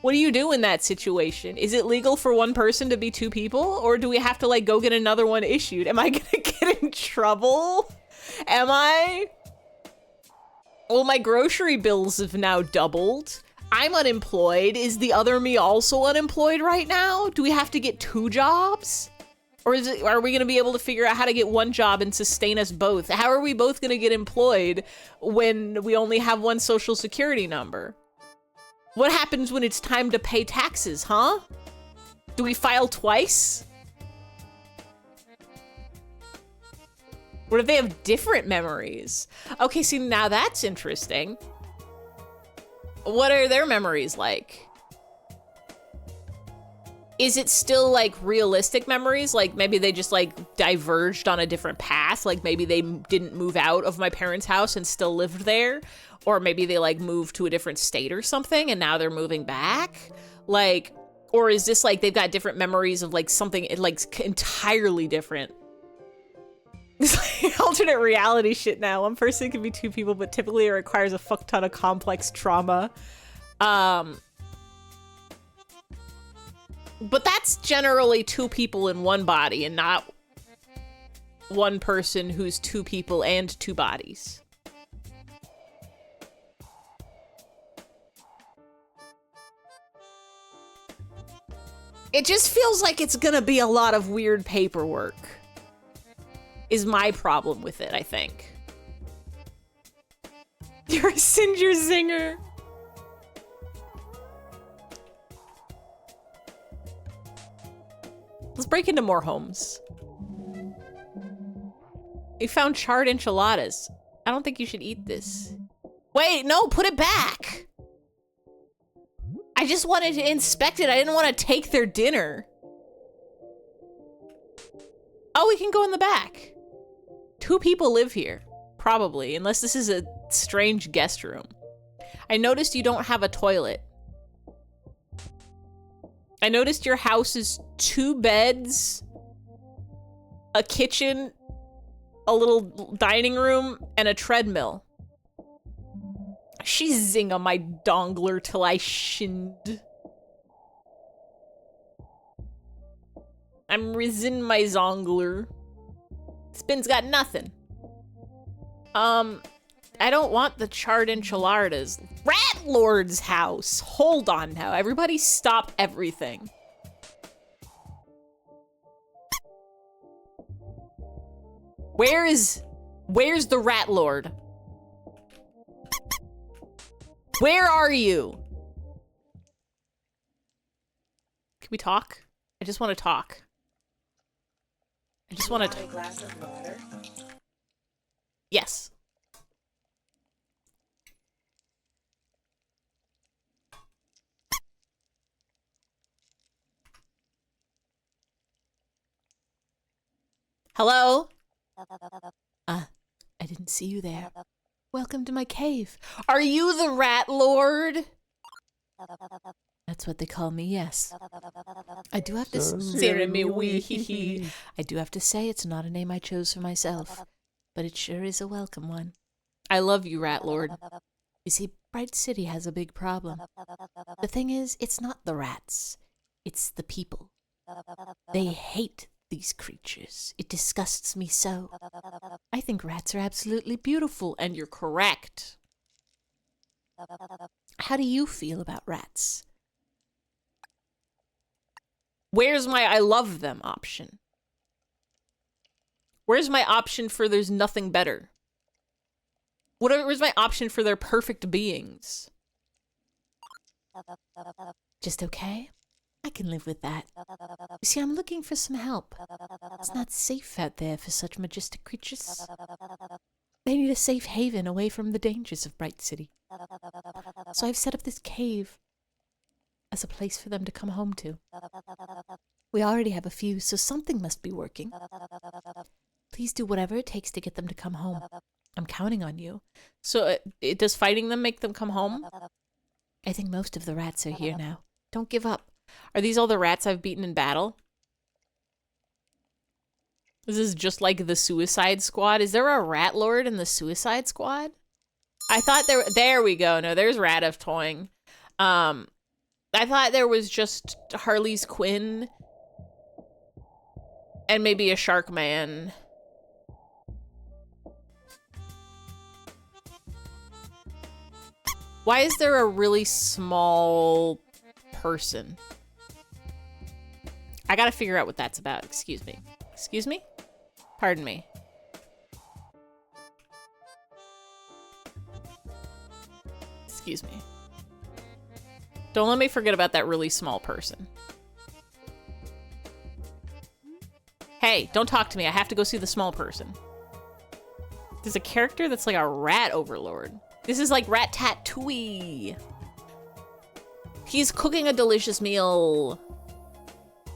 What do you do in that situation? Is it legal for one person to be two people? Or do we have to, like, go get another one issued? Am I gonna get in trouble? Am I? Well, my grocery bills have now doubled. I'm unemployed. Is the other me also unemployed right now? Do we have to get two jobs? Or are we gonna be able to figure out how to get one job and sustain us both? How are we both gonna get employed when we only have one social security number? What happens when it's time to pay taxes, huh? Do we file twice? What if they have different memories? Okay, see, now that's interesting. What are their memories like? is it still like realistic memories? Like maybe they just like diverged on a different path. Like maybe they didn't move out of my parents' house and still lived there. Or maybe they like moved to a different state or something and now they're moving back. Like, or is this like they've got different memories of like something like entirely different? It's like alternate reality shit now. One person can be two people, but typically it requires a fuck ton of complex trauma. But that's generally two people in one body and not one person who's two people and two bodies. It just feels like it's gonna be a lot of weird paperwork. Is my problem with it, I think. You're a Singer Zinger. Let's break into more homes. You found charred enchiladas. I don't think you should eat this. Wait, no, put it back. I just wanted to inspect it. I didn't want to take their dinner. Oh, we can go in the back. Two people live here, probably, unless this is a strange guest room. I noticed you don't have a toilet. I noticed your house is 2 beds, a kitchen, a little dining room, and a treadmill. She zing on my dongler till I shinned. I'm risen my zongler. Spin's got nothing. I don't want the charred enchiladas. Rat Lord's house. Hold on now. Everybody stop everything. Where's the Rat Lord? Where are you? Can we talk? I just want to talk. I just want to. A glass of water. Yes. Hello? I didn't see you there. Welcome to my cave. Are you the Rat Lord? That's what they call me, yes. I do have to say, I do have to say it's not a name I chose for myself, but it sure is a welcome one. I love you, Rat Lord. You see, Bright City has a big problem. The thing is, it's not the rats. It's the people. They hate these creatures. It disgusts me so. I think rats are absolutely beautiful, and you're correct. How do you feel about rats? Where's my I love them option? Where's my option for there's nothing better? Where's my option for they're perfect beings? Just okay? I can live with that. You see, I'm looking for some help. It's not safe out there for such majestic creatures. They need a safe haven away from the dangers of Bright City. So I've set up this cave as a place for them to come home to. We already have a few, so something must be working. Please do whatever it takes to get them to come home. I'm counting on you. So does fighting them make them come home? I think most of the rats are here now. Don't give up. Are these all the rats I've beaten in battle? This is just like the Suicide Squad. Is there a Rat Lord in the Suicide Squad? I thought there we go. No, there's Ratatouille. I thought there was just Harley's Quinn and maybe a Shark Man. Why is there a really small person? I gotta figure out what that's about. Excuse me. Excuse me? Pardon me. Excuse me. Don't let me forget about that really small person. Hey, don't talk to me. I have to go see the small person. There's a character that's like a rat overlord. This is like Ratatouille. He's cooking a delicious meal.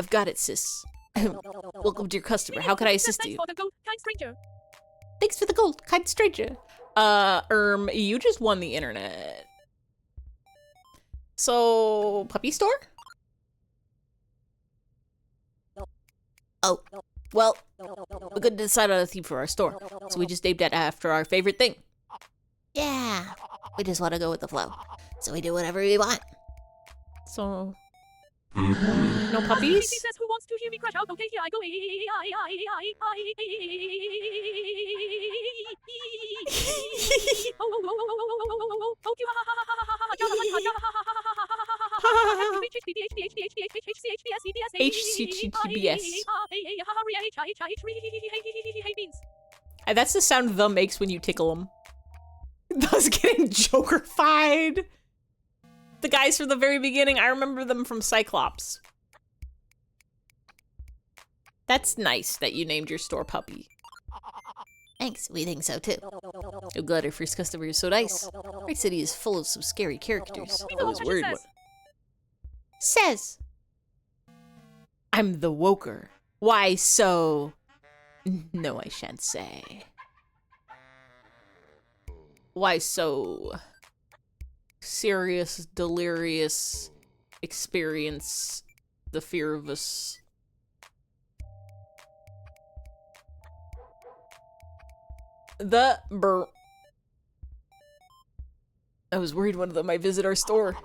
I've got it, sis. Welcome to your customer. How can I assist you? Thanks for the gold, kind stranger. Thanks for the gold, kind stranger. You just won the internet. So, puppy store? Oh, well, we couldn't decide on a theme for our store, so we just named it after our favorite thing. Yeah, we just want to go with the flow. So we do whatever we want. So, no puppies? She says, who wants to hear me crash out? Okay, here I go. That's the sound the makes when you tickle him. Thus getting Joker-fied. The guys from the very beginning, I remember them from Cyclops. That's nice that you named your store Puppy. Thanks, we think so too. I'm glad our first customer is so nice. Our city is full of some scary characters. I was worried what... Says! I'm the Woker. Why so... No, I shan't say. Why so... serious, delirious, experience the fear of us. The burr. I was worried one of them might visit our store. Hey,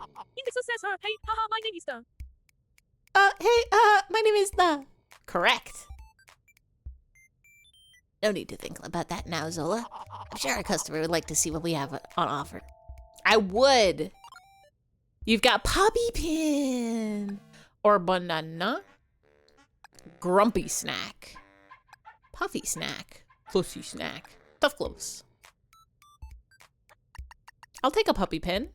haha, my name is the. My name is the... Correct. No need to think about that now, Zola. I'm sure our customer would like to see what we have on offer. I would. You've got Poppy Pin. Or banana. Grumpy Snack. Puffy Snack. Pussy Snack. Tough Clothes. I'll take a Puppy Pin.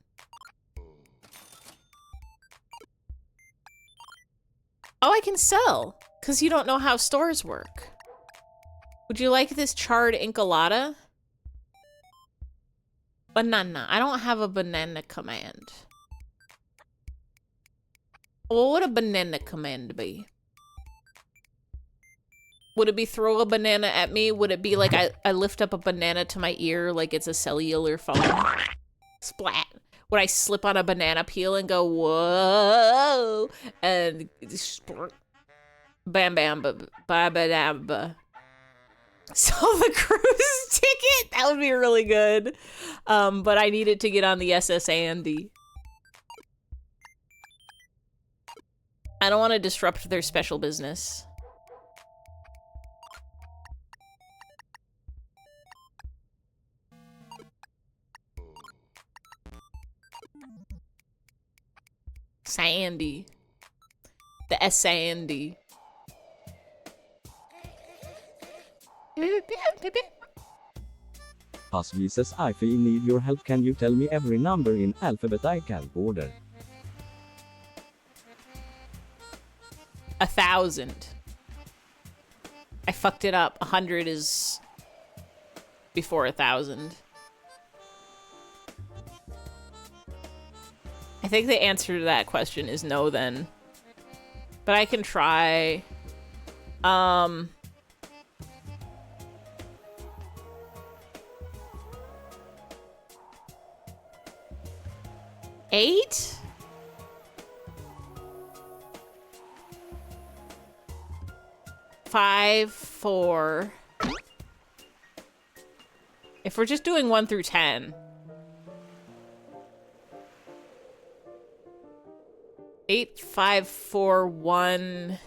Oh, I can sell. Because you don't know how stores work. Would you like this charred enchilada? Banana. I don't have a banana command. What would a banana command be? Would it be throw a banana at me? Would it be like I lift up a banana to my ear like it's a cellular phone? Splat. Would I slip on a banana peel and go, whoa? And bam, bam, ba, ba, ba, da, ba. Sell the cruise ticket? That would be really good. But I needed to get on the SS Andy. I don't want to disrupt their special business. Sandy. The S Sandy. Hasvi says, if I need your help, can you tell me every number in alphabetical order? 1,000. I fucked it up. 100 is before 1,000. I think the answer to that question is no then. But I can try. 8? Five, 4. If we're just doing 1 through 10. 8, 5, 4, 1.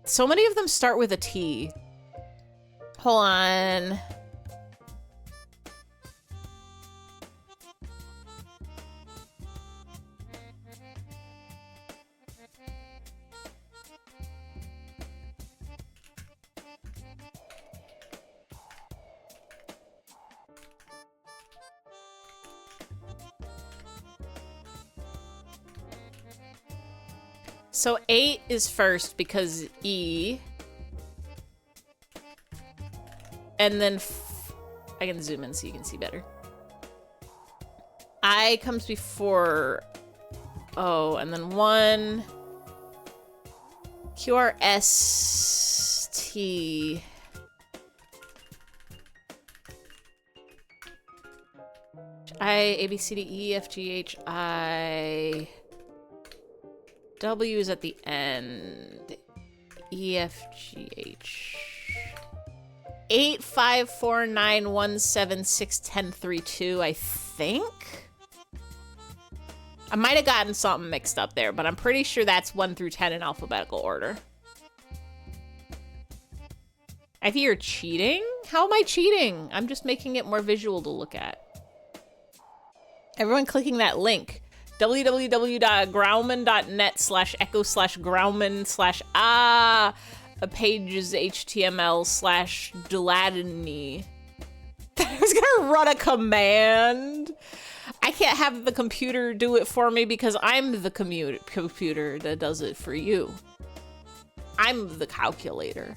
So many of them start with a T. Hold on. So 8 is first because E. And then I can zoom in so you can see better. I comes before O, and then 1, QRST. A B C D E F G H I. W is at the end. E F G H. 85491761032. I think. I might have gotten something mixed up there, but I'm pretty sure that's 1 through 10 in alphabetical order. I think you're cheating? How am I cheating? I'm just making it more visual to look at. Everyone clicking that link. www.grauman.net/echo/grauman/ pages HTML/Deladeny. I was gonna run a command. I can't have the computer do it for me because I'm the computer that does it for you. I'm the calculator.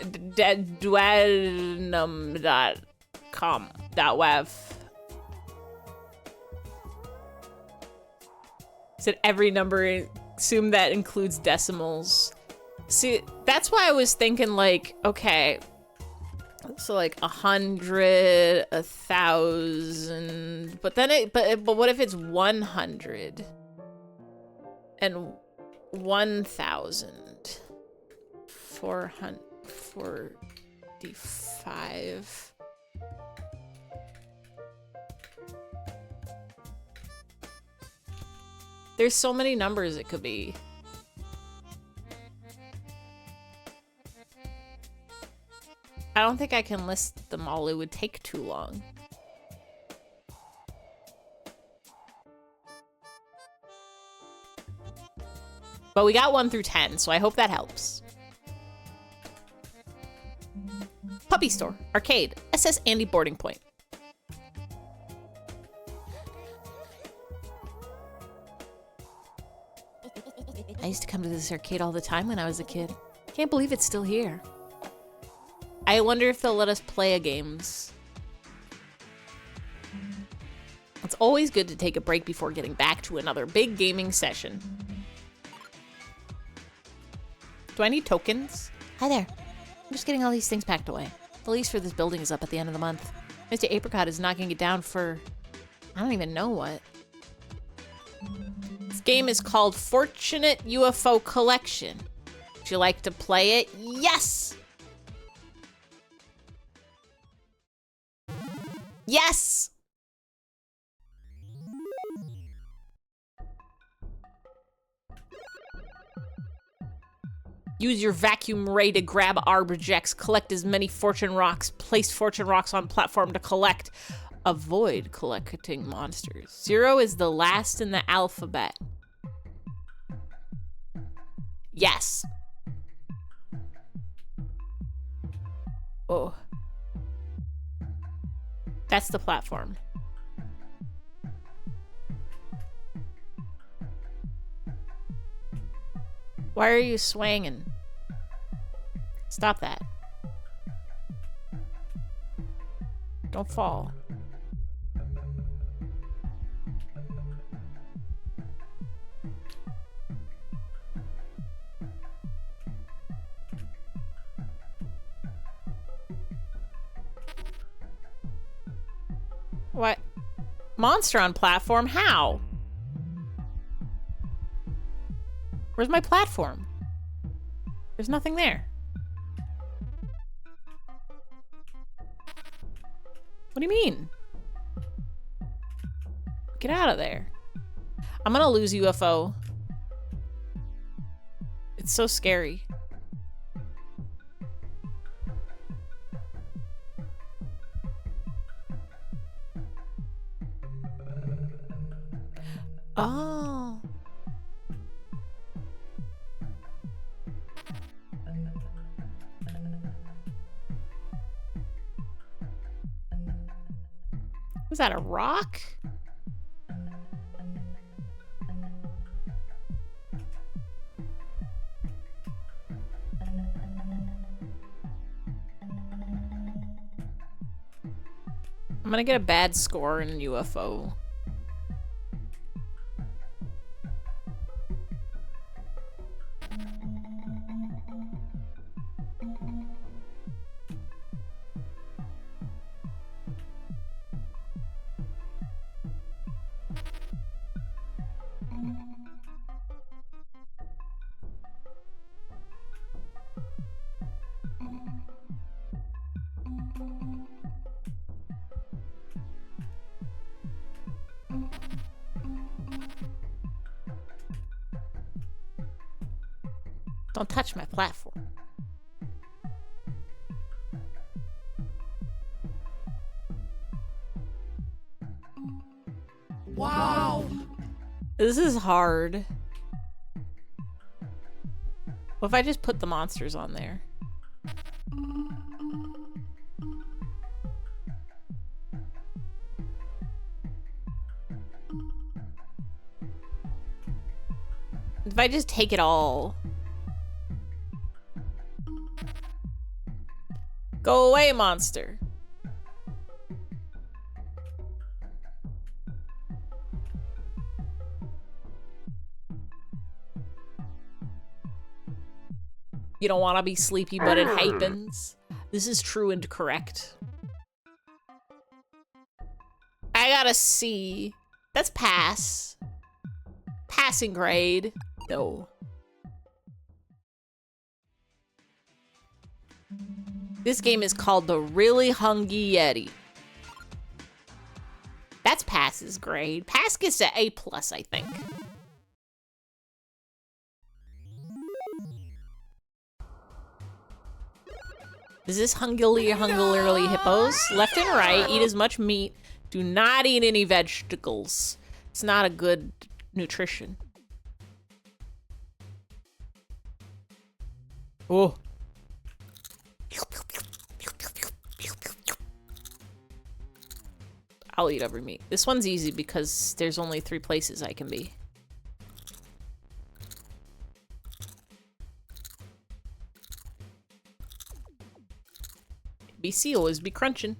Dwanum.com.web. Said every number, assume that includes decimals. See, that's why I was thinking like, okay, so like 100, 1,000, but then but what if it's 100 and 1,000, 445. There's so many numbers it could be. I don't think I can list them all. It would take too long. But we got 1 through 10, so I hope that helps. Puppy store, arcade, SS Andy boarding point. I used to come to this arcade all the time when I was a kid. Can't believe it's still here. I wonder if they'll let us play games. It's always good to take a break before getting back to another big gaming session. Do I need tokens? Hi there. I'm just getting all these things packed away. The lease for this building is up at the end of the month. Mr. Apricot is knocking it down for... I don't even know what. This game is called Fortunate UFO Collection. Would you like to play it? Yes! Yes! Use your vacuum ray to grab objects. Collect as many fortune rocks. Place fortune rocks on platform to collect. Avoid collecting monsters. 0 is the last in the alphabet. Yes. Oh. That's the platform. Why are you swinging? Stop that. Don't fall. What? Monster on platform? How? Where's my platform? There's nothing there. What do you mean? Get out of there. I'm gonna lose UFO. It's so scary. Oh. Was that a rock? I'm gonna get a bad score in UFO. Don't touch my platform. Wow. This is hard. What if I just put the monsters on there? If I just take it all. Go away, monster. You don't want to be sleepy, but it happens. This is true and correct. I got a C. That's pass. Passing grade. No. This game is called The Really Hungry Yeti. That's pass's grade. Pass gets to A+, I think. Is this hungry hippos? Left and right, eat as much meat. Do not eat any vegetables. It's not a good nutrition. Oh. I'll eat every meat. This one's easy because there's only 3 places I can be. BC always be crunching.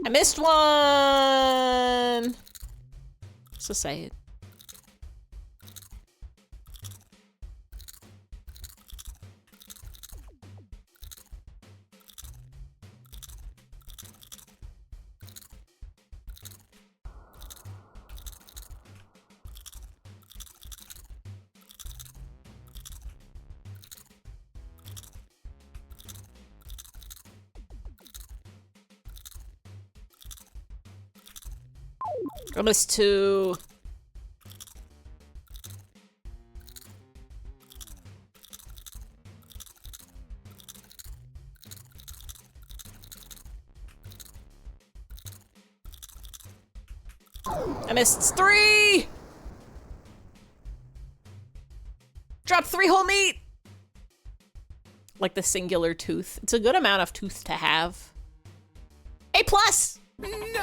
I missed one! So say it. I missed 2. I missed 3! Dropped 3 whole meat! Like the singular tooth. It's a good amount of tooth to have. A+! No!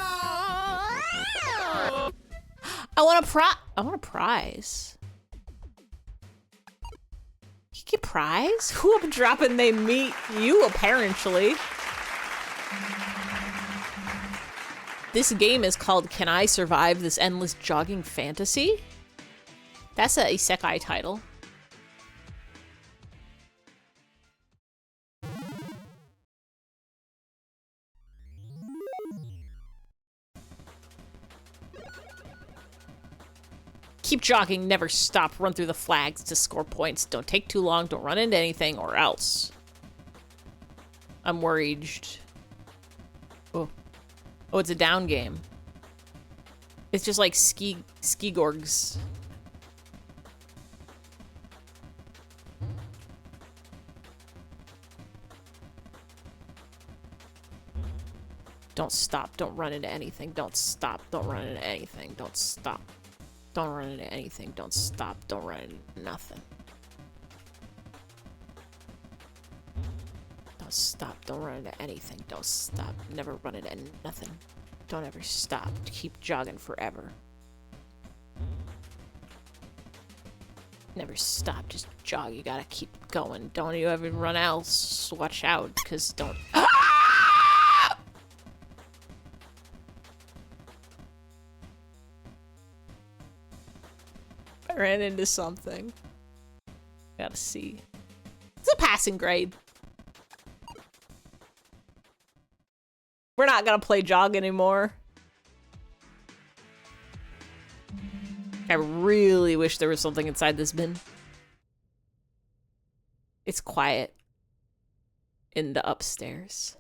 I want a prize. You get prize? Who up dropping they meet you, apparently. This game is called Can I Survive This Endless Jogging Fantasy? That's a isekai title. Keep jogging, never stop. Run through the flags to score points. Don't take too long, don't run into anything, or else. I'm worried. Oh. Oh, it's a down game. It's just like ski gorgs. Don't stop, don't run into anything. Don't stop, don't run into anything. Don't stop. Don't run into anything. Don't stop. Don't run into nothing. Don't stop. Don't run into anything. Don't stop. Never run into nothing. Don't ever stop. Keep jogging forever. Never stop. Just jog. You gotta keep going. Don't you ever run else. Watch out, because don't... I ran into something. Gotta see. It's a passing grade. We're not gonna play jog anymore. I really wish there was something inside this bin. It's quiet in the upstairs.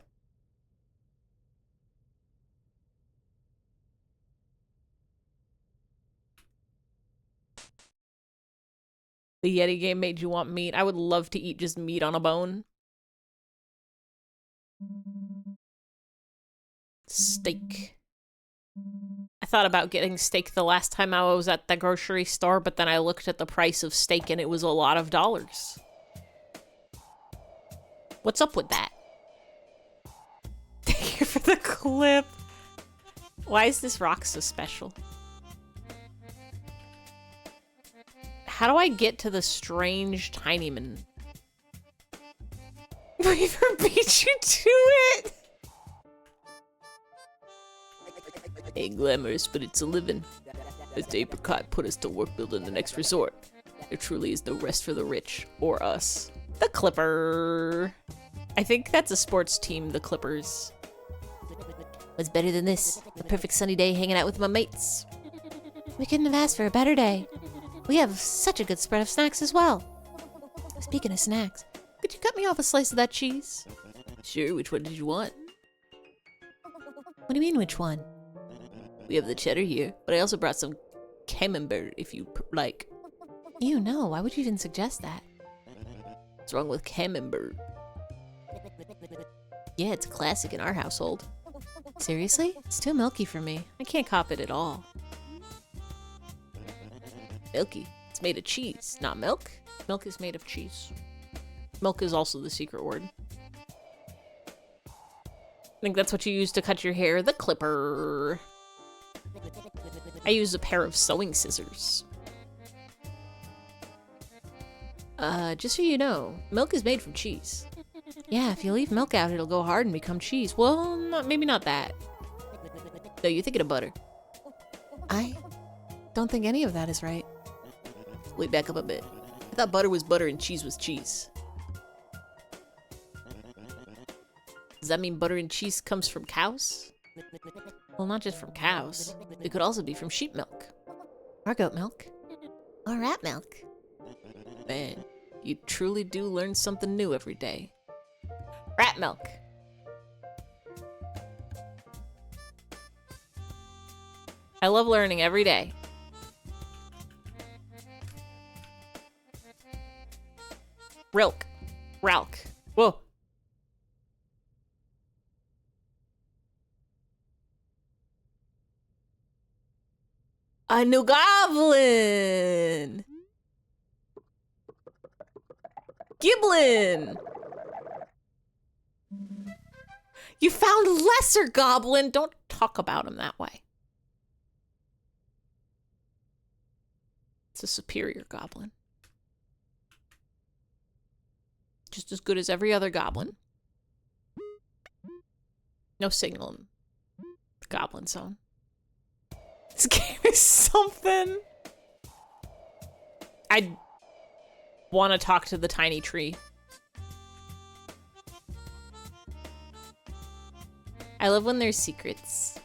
The Yeti game made you want meat. I would love to eat just meat on a bone. Steak. I thought about getting steak the last time I was at the grocery store, but then I looked at the price of steak and it was a lot of dollars. What's up with that? Thank you for the clip. Why is this rock so special? How do I get to the strange tiny man? Weaver beat you to it! Ain't glamorous, but it's a living. As the apricot put us to work building the next resort, there truly is no rest for the rich, or us. The Clipper. I think that's a sports team, the Clippers. What's better than this? A perfect sunny day hanging out with my mates. We couldn't have asked for a better day. We have such a good spread of snacks as well. Speaking of snacks, could you cut me off a slice of that cheese? Sure, which one did you want? What do you mean, which one? We have the cheddar here, but I also brought some camembert if you like. Ew, no, why would you even suggest that? What's wrong with camembert? Yeah, it's a classic in our household. Seriously? It's too milky for me. I can't cop it at all. Milky. It's made of cheese, not milk. Milk is made of cheese. Milk is also the secret word. I think that's what you use to cut your hair, the clipper. I use a pair of sewing scissors. Just so you know, milk is made from cheese. Yeah, if you leave milk out, it'll go hard and become cheese. Well, Maybe not that. No, you're thinking of butter. I don't think any of that is right. Wait, back up a bit. I thought butter was butter and cheese was cheese. Does that mean butter and cheese comes from cows? Well, not just from cows. It could also be from sheep milk. Or goat milk. Or rat milk. Man, you truly do learn something new every day. Rat milk. I love learning every day. Rilk. Ralk. Whoa. A new goblin! Giblin! You found lesser goblin! Don't talk about him that way. It's a superior goblin. Just as good as every other goblin. No signal in the goblin zone. This game is something. I want to talk to the tiny tree. I love when there's secrets.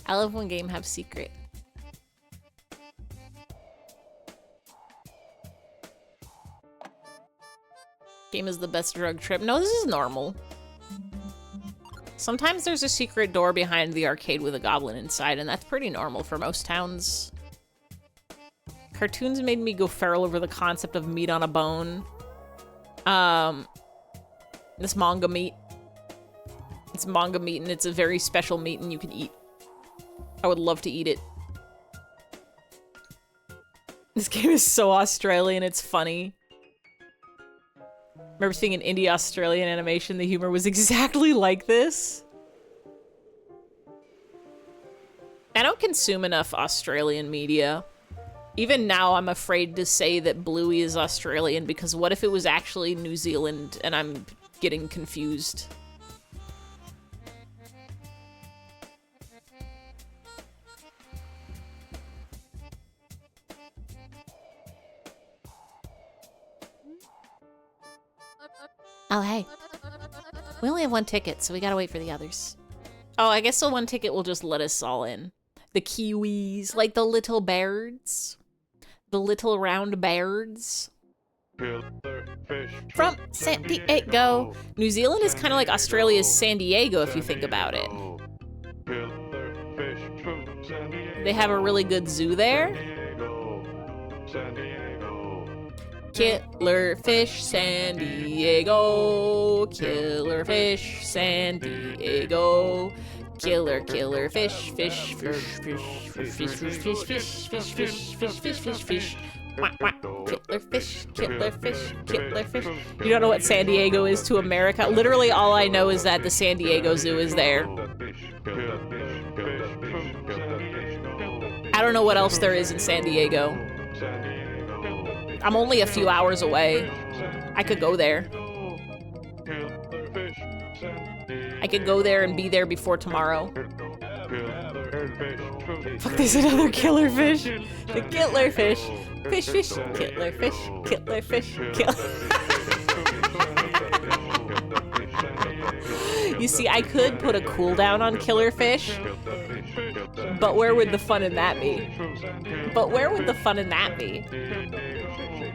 I love when games have secret. Game is the best drug trip. No, this is normal. Sometimes there's a secret door behind the arcade with a goblin inside, and that's pretty normal for most towns. Cartoons made me go feral over the concept of meat on a bone. This manga meat. It's manga meat, and it's a very special meat, and you can eat. I would love to eat it. This game is so Australian, it's funny. Remember seeing an indie Australian animation, the humor was exactly like this. I don't consume enough Australian media. Even now, I'm afraid to say that Bluey is Australian, because what if it was actually New Zealand and I'm getting confused? Oh, hey. We only have one ticket, so we gotta wait for the others. Oh, I guess the one ticket will just let us all in. The kiwis, like the little birds. The little round birds. From San Diego. New Zealand is kind of like Australia's San Diego if you think about it. They have a really good zoo there. Killer fish, San Diego. Killer fish, San Diego. Killer fish, fish, fish, fish, fish, fish, fish, fish, fish, fish, fish, fish, fish, fish, fish. Killer fish, killer fish, killer fish. You don't know what San Diego is to America? Literally all I know is that the San Diego Zoo is there. I don't know what else there is in San Diego. I'm only a few hours away. I could go there. I could go there and be there before tomorrow. Fuck, there's another killer fish. The killer fish. Fish, fish, killer fish, killer fish, killer. You see, I could put a cooldown on killer fish, but where would the fun in that be? But where would the fun in that be?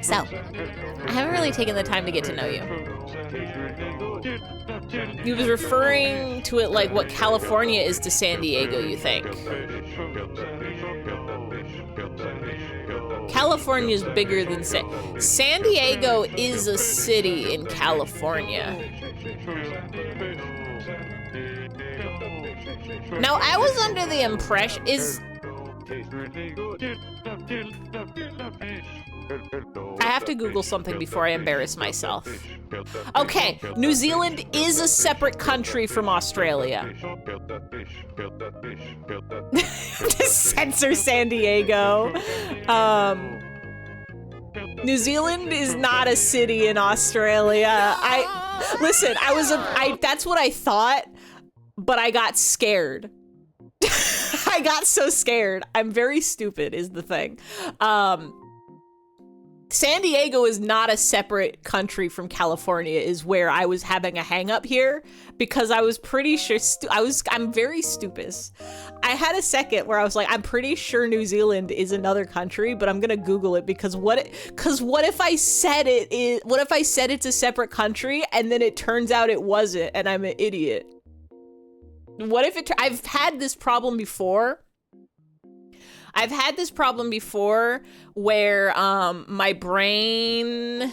So, I haven't really taken the time to get to know you. He was referring to it like what California is to San Diego, you think. California is bigger than San Diego is a city in California. Now, I was under the impression I have to Google something before I embarrass myself. Okay, New Zealand is a separate country from Australia. To censor San Diego. New Zealand is not a city in Australia. Listen, that's what I thought, but I got scared. I got so scared. I'm very stupid is the thing. San Diego is not a separate country from California is where I was having a hang up here because I was pretty sure I'm very stupid. I had a second where I was like, I'm pretty sure New Zealand is another country, but I'm gonna Google it because what if I said it's a separate country and then it turns out it wasn't and I'm an idiot? What if I've had this problem before. I've had this problem before where my brain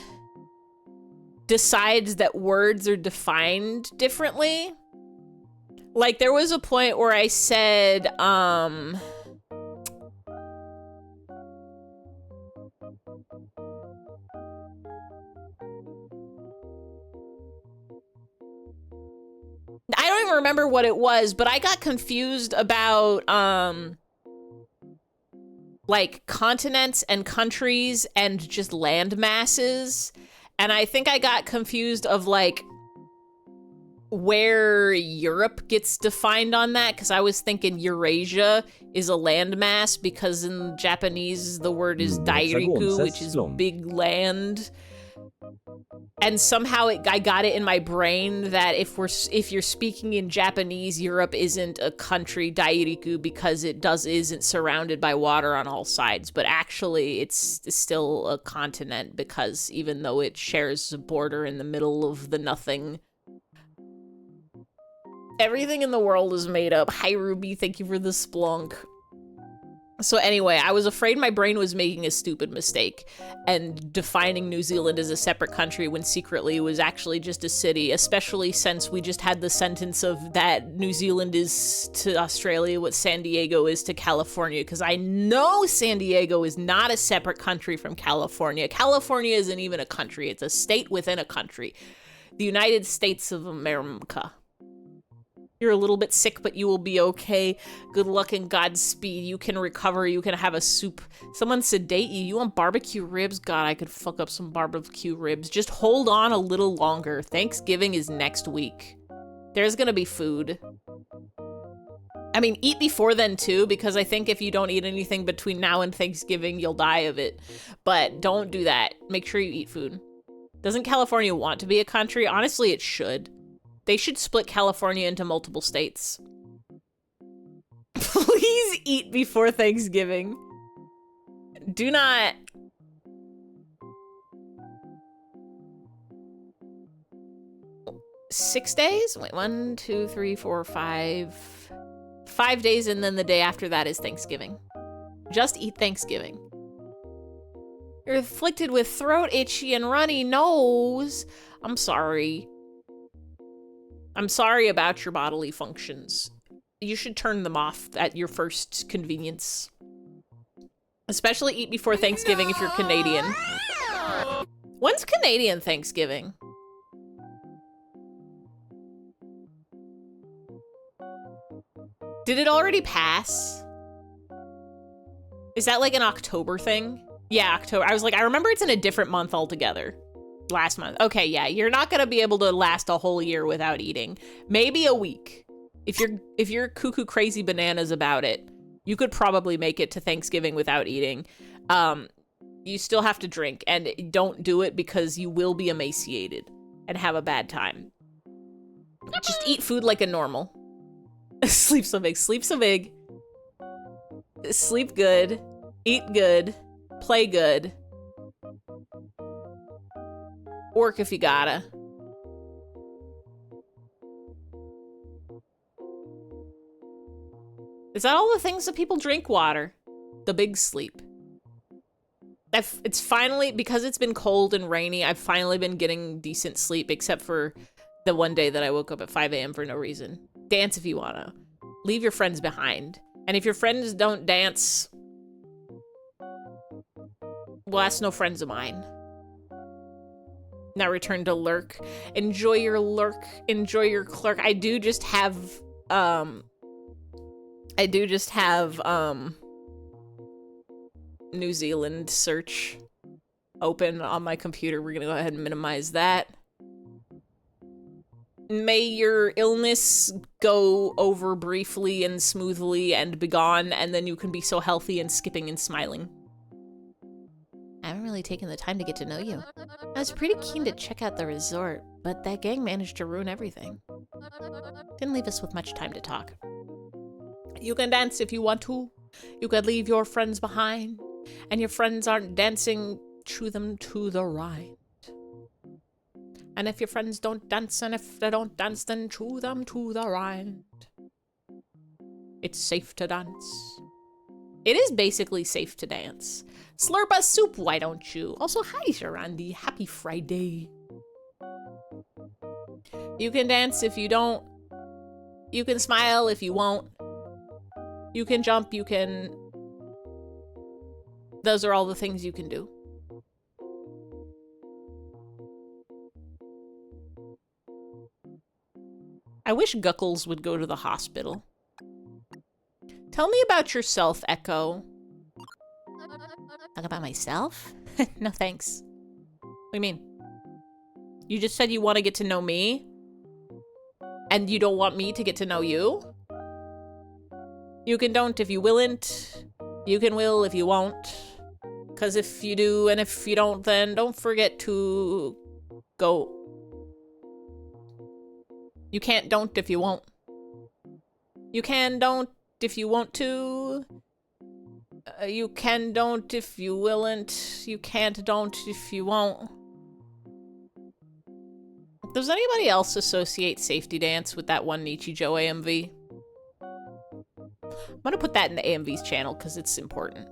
decides that words are defined differently. Like there was a point where I said, I don't even remember what it was, but I got confused about, like continents and countries and just land masses. And I think I got confused of like where Europe gets defined on that because I was thinking Eurasia is a landmass because in Japanese the word is dairiku, which is big land. And somehow I got it in my brain that if you're speaking in Japanese, Europe isn't a country, dairiku, because it isn't surrounded by water on all sides. But actually, it's still a continent because even though it shares a border in the middle of the nothing, everything in the world is made up. Hi, Ruby. Thank you for the splunk. So anyway, I was afraid my brain was making a stupid mistake and defining New Zealand as a separate country when secretly it was actually just a city, especially since we just had the sentence of that New Zealand is to Australia what San Diego is to California, because I know San Diego is not a separate country from California. California isn't even a country. It's a state within a country. The United States of America. You're a little bit sick, but you will be okay. Good luck and Godspeed. You can recover. You can have a soup. Someone sedate you. You want barbecue ribs? God, I could fuck up some barbecue ribs. Just hold on a little longer. Thanksgiving is next week. There's gonna be food. I mean, eat before then too, because I think if you don't eat anything between now and Thanksgiving, you'll die of it. But don't do that. Make sure you eat food. Doesn't California want to be a country? Honestly, it should. They should split California into multiple states. Please eat before Thanksgiving. Do not... 6 days? Wait, 1, 2, 3, 4, 5. 5 days, and then the day after that is Thanksgiving. Just eat Thanksgiving. You're afflicted with throat itchy and runny nose. I'm sorry. I'm sorry about your bodily functions. You should turn them off at your first convenience. Especially eat before Thanksgiving if you're Canadian. When's Canadian Thanksgiving? Did it already pass? Is that like an October thing? Yeah, October. I was like, I remember it's in a different month altogether. Last month. Okay, yeah, you're not gonna be able to last a whole year without eating. Maybe a week. If you're cuckoo crazy bananas about it, you could probably make it to Thanksgiving without eating. You still have to drink, and don't do it because you will be emaciated and have a bad time. Just eat food like a normal. Sleep so big, sleep so big. Sleep good, eat good, play good. Work if you gotta. Is that all the things that people drink? Water. The big sleep. It's finally, because it's been cold and rainy, I've finally been getting decent sleep, except for the one day that I woke up at 5 a.m. for no reason. Dance if you wanna. Leave your friends behind. And if your friends don't dance, well, that's no friends of mine. Now return to lurk. Enjoy your lurk. Enjoy your clerk. I do just have New Zealand search open on my computer. We're gonna go ahead and minimize that. May your illness go over briefly and smoothly and be gone, and then you can be so healthy and skipping and smiling. I haven't really taken the time to get to know you. I was pretty keen to check out the resort, but that gang managed to ruin everything. Didn't leave us with much time to talk. You can dance if you want to. You could leave your friends behind, and your friends aren't dancing, chew them to the right. And if your friends don't dance, and if they don't dance, then chew them to the right. It's safe to dance. It is basically safe to dance. Slurp a soup, why don't you? Also, hi, Sharandi. Happy Friday. You can dance if you don't. You can smile if you won't. You can jump, you can... Those are all the things you can do. I wish Guckles would go to the hospital. Tell me about yourself, Echo. Talk about myself? No thanks. What do you mean? You just said you want to get to know me? And you don't want me to get to know you? You can don't if you willn't. You can will if you won't. Because if you do and if you don't, then don't forget to go. You can't don't if you won't. You can don't if you want to. You can don't if you willn't. You can't don't if you won't. Does anybody else associate Safety Dance with that one Nichijou AMV? I'm gonna put that in the AMV's channel because it's important.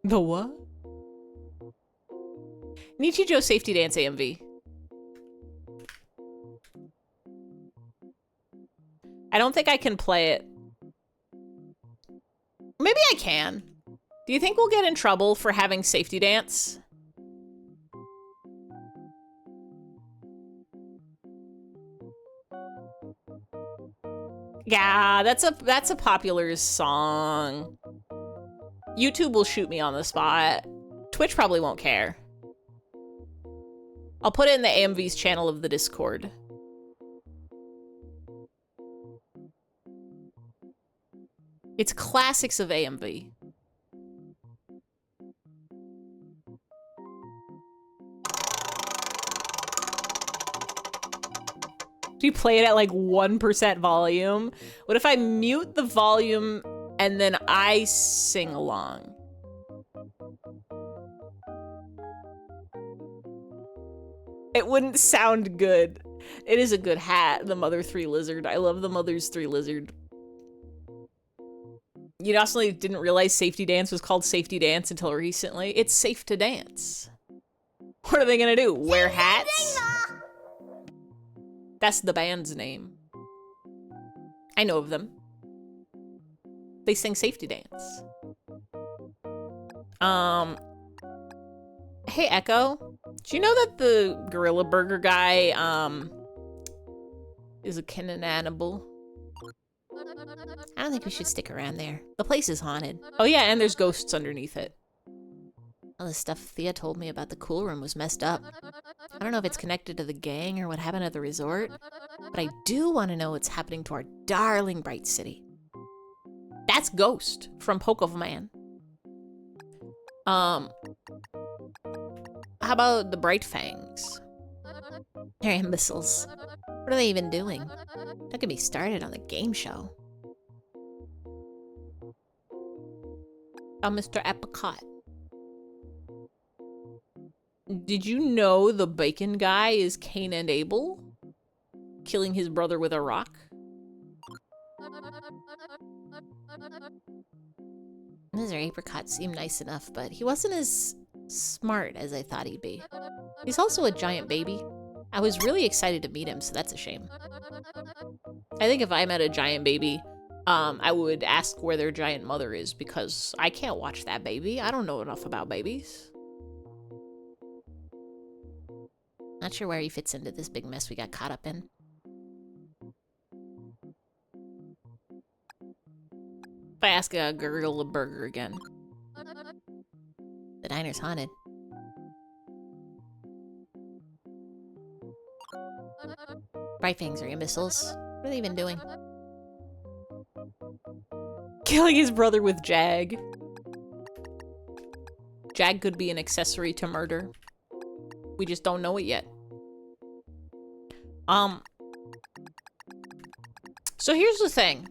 The what? Nichijou Safety Dance AMV. I don't think I can play it. Maybe I can. Do you think we'll get in trouble for having Safety Dance? Yeah, that's a popular song. YouTube will shoot me on the spot. Twitch probably won't care. I'll put it in the AMV's channel of the Discord. It's classics of AMV. Do you play it at like 1% volume? What if I mute the volume and then I sing along? It wouldn't sound good. It is a good hat, the Mother 3 Lizard. I love the Mother's 3 Lizard. You honestly didn't realize Safety Dance was called Safety Dance until recently. It's safe to dance. What are they gonna do? Wear hats? That's the band's name. I know of them. They sing Safety Dance. Hey Echo, do you know that the Gorilla Burger guy, is a cannibal? I don't think we should stick around there. The place is haunted. Oh yeah, and there's ghosts underneath it. All the stuff Thea told me about the cool room was messed up. I don't know if it's connected to the gang or what happened at the resort, but I do want to know what's happening to our darling Bright City. That's Ghost from Pokemon. How about the Bright Fangs? They're imbeciles. What are they even doing? Don't get me started on the game show. Mr. Apricot. Did you know the bacon guy is Cain and Abel? Killing his brother with a rock? Mr. Apricot seemed nice enough, but he wasn't as smart as I thought he'd be. He's also a giant baby. I was really excited to meet him, so that's a shame. I think if I met a giant baby, I would ask where their giant mother is, because I can't watch that baby. I don't know enough about babies. Not sure where he fits into this big mess we got caught up in. If I ask a Gorilla Burger again. The diner's haunted. Bright Fangs are imbeciles. What are they even doing? Killing his brother with Jag. Jag could be an accessory to murder. We just don't know it yet. So here's the thing.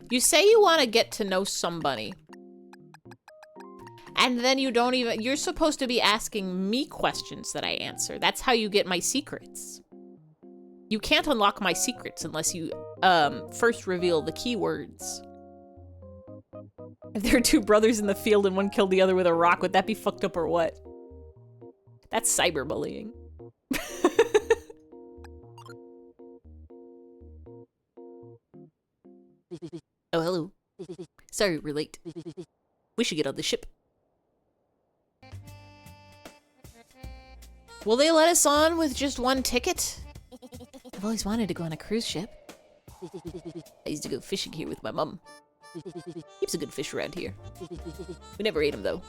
You say you want to get to know somebody. And then you don't even... You're supposed to be asking me questions that I answer. That's how you get my secrets. You can't unlock my secrets unless you first reveal the keywords. If there are two brothers in the field and one killed the other with a rock, would that be fucked up or what? That's cyberbullying. Oh, hello. Sorry, we're late. We should get on the ship. Will they let us on with just one ticket? I've always wanted to go on a cruise ship. I used to go fishing here with my mum. Heaps of good fish around here. We never ate them, though.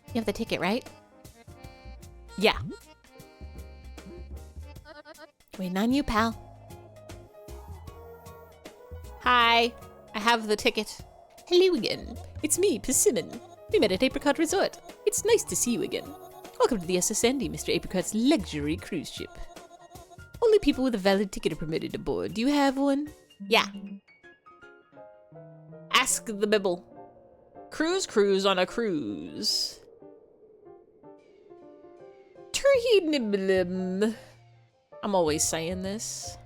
You have the ticket, right? Yeah. Waiting on you, pal. Hi. I have the ticket. Hello again. It's me, Persimmon. We met at Apricot Resort. It's nice to see you again. Welcome to the SS Andy, Mr. Apricot's luxury cruise ship. Only people with a valid ticket are permitted aboard. Do you have one? Yeah. Ask the Bibble. Cruise on a cruise. Turkey nibblem. I'm always saying this.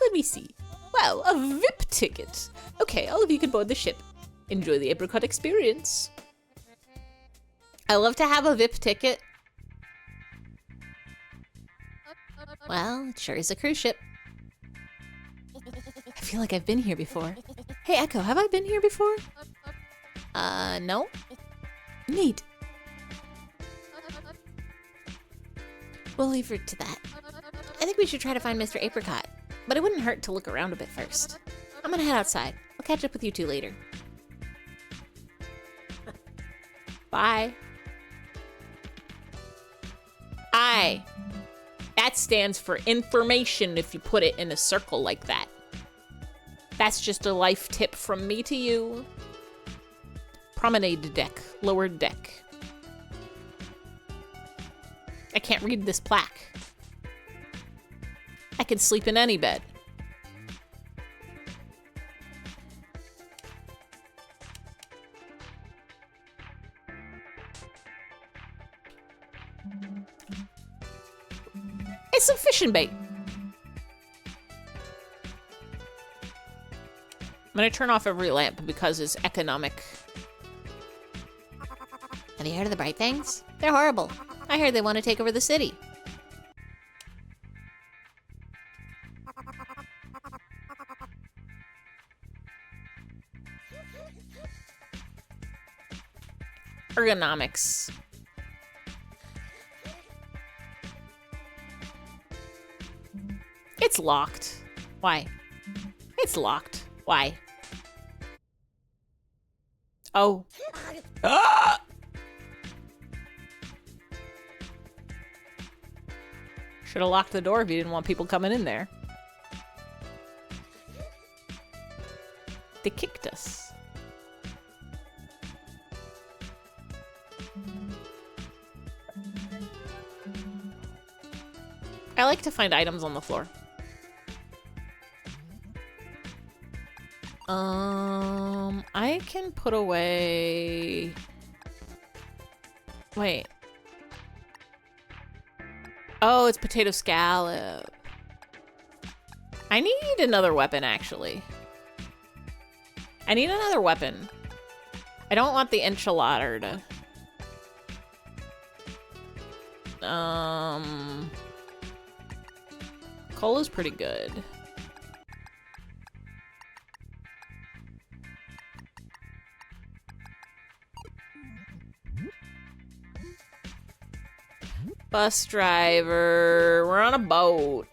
Let me see. Wow, a VIP ticket. Okay, all of you can board the ship. Enjoy the Apricot experience. I love to have a VIP ticket. Well, it sure is a cruise ship. I feel like I've been here before. Hey, Echo, have I been here before? No. Neat. We'll leave it to that. I think we should try to find Mr. Apricot, but it wouldn't hurt to look around a bit first. I'm gonna head outside. I'll catch up with you two later. Bye. I. That stands for information if you put it in a circle like that. That's just a life tip from me to you. Promenade deck, lower deck. I can't read this plaque. I can sleep in any bed. It's some fishing bait. I'm gonna turn off every lamp because it's economic. Have you heard of the bright things? They're horrible. I heard they want to take over the city. Ergonomics. It's locked. Why? It's locked. Why? Oh. Ah! Should have locked the door if you didn't want people coming in there. They kicked us. I like to find items on the floor. I can put away... Wait. Oh, it's potato scallop. I need another weapon, actually. I need another weapon. I don't want the enchilada. Cola's pretty good. Bus driver, we're on a boat.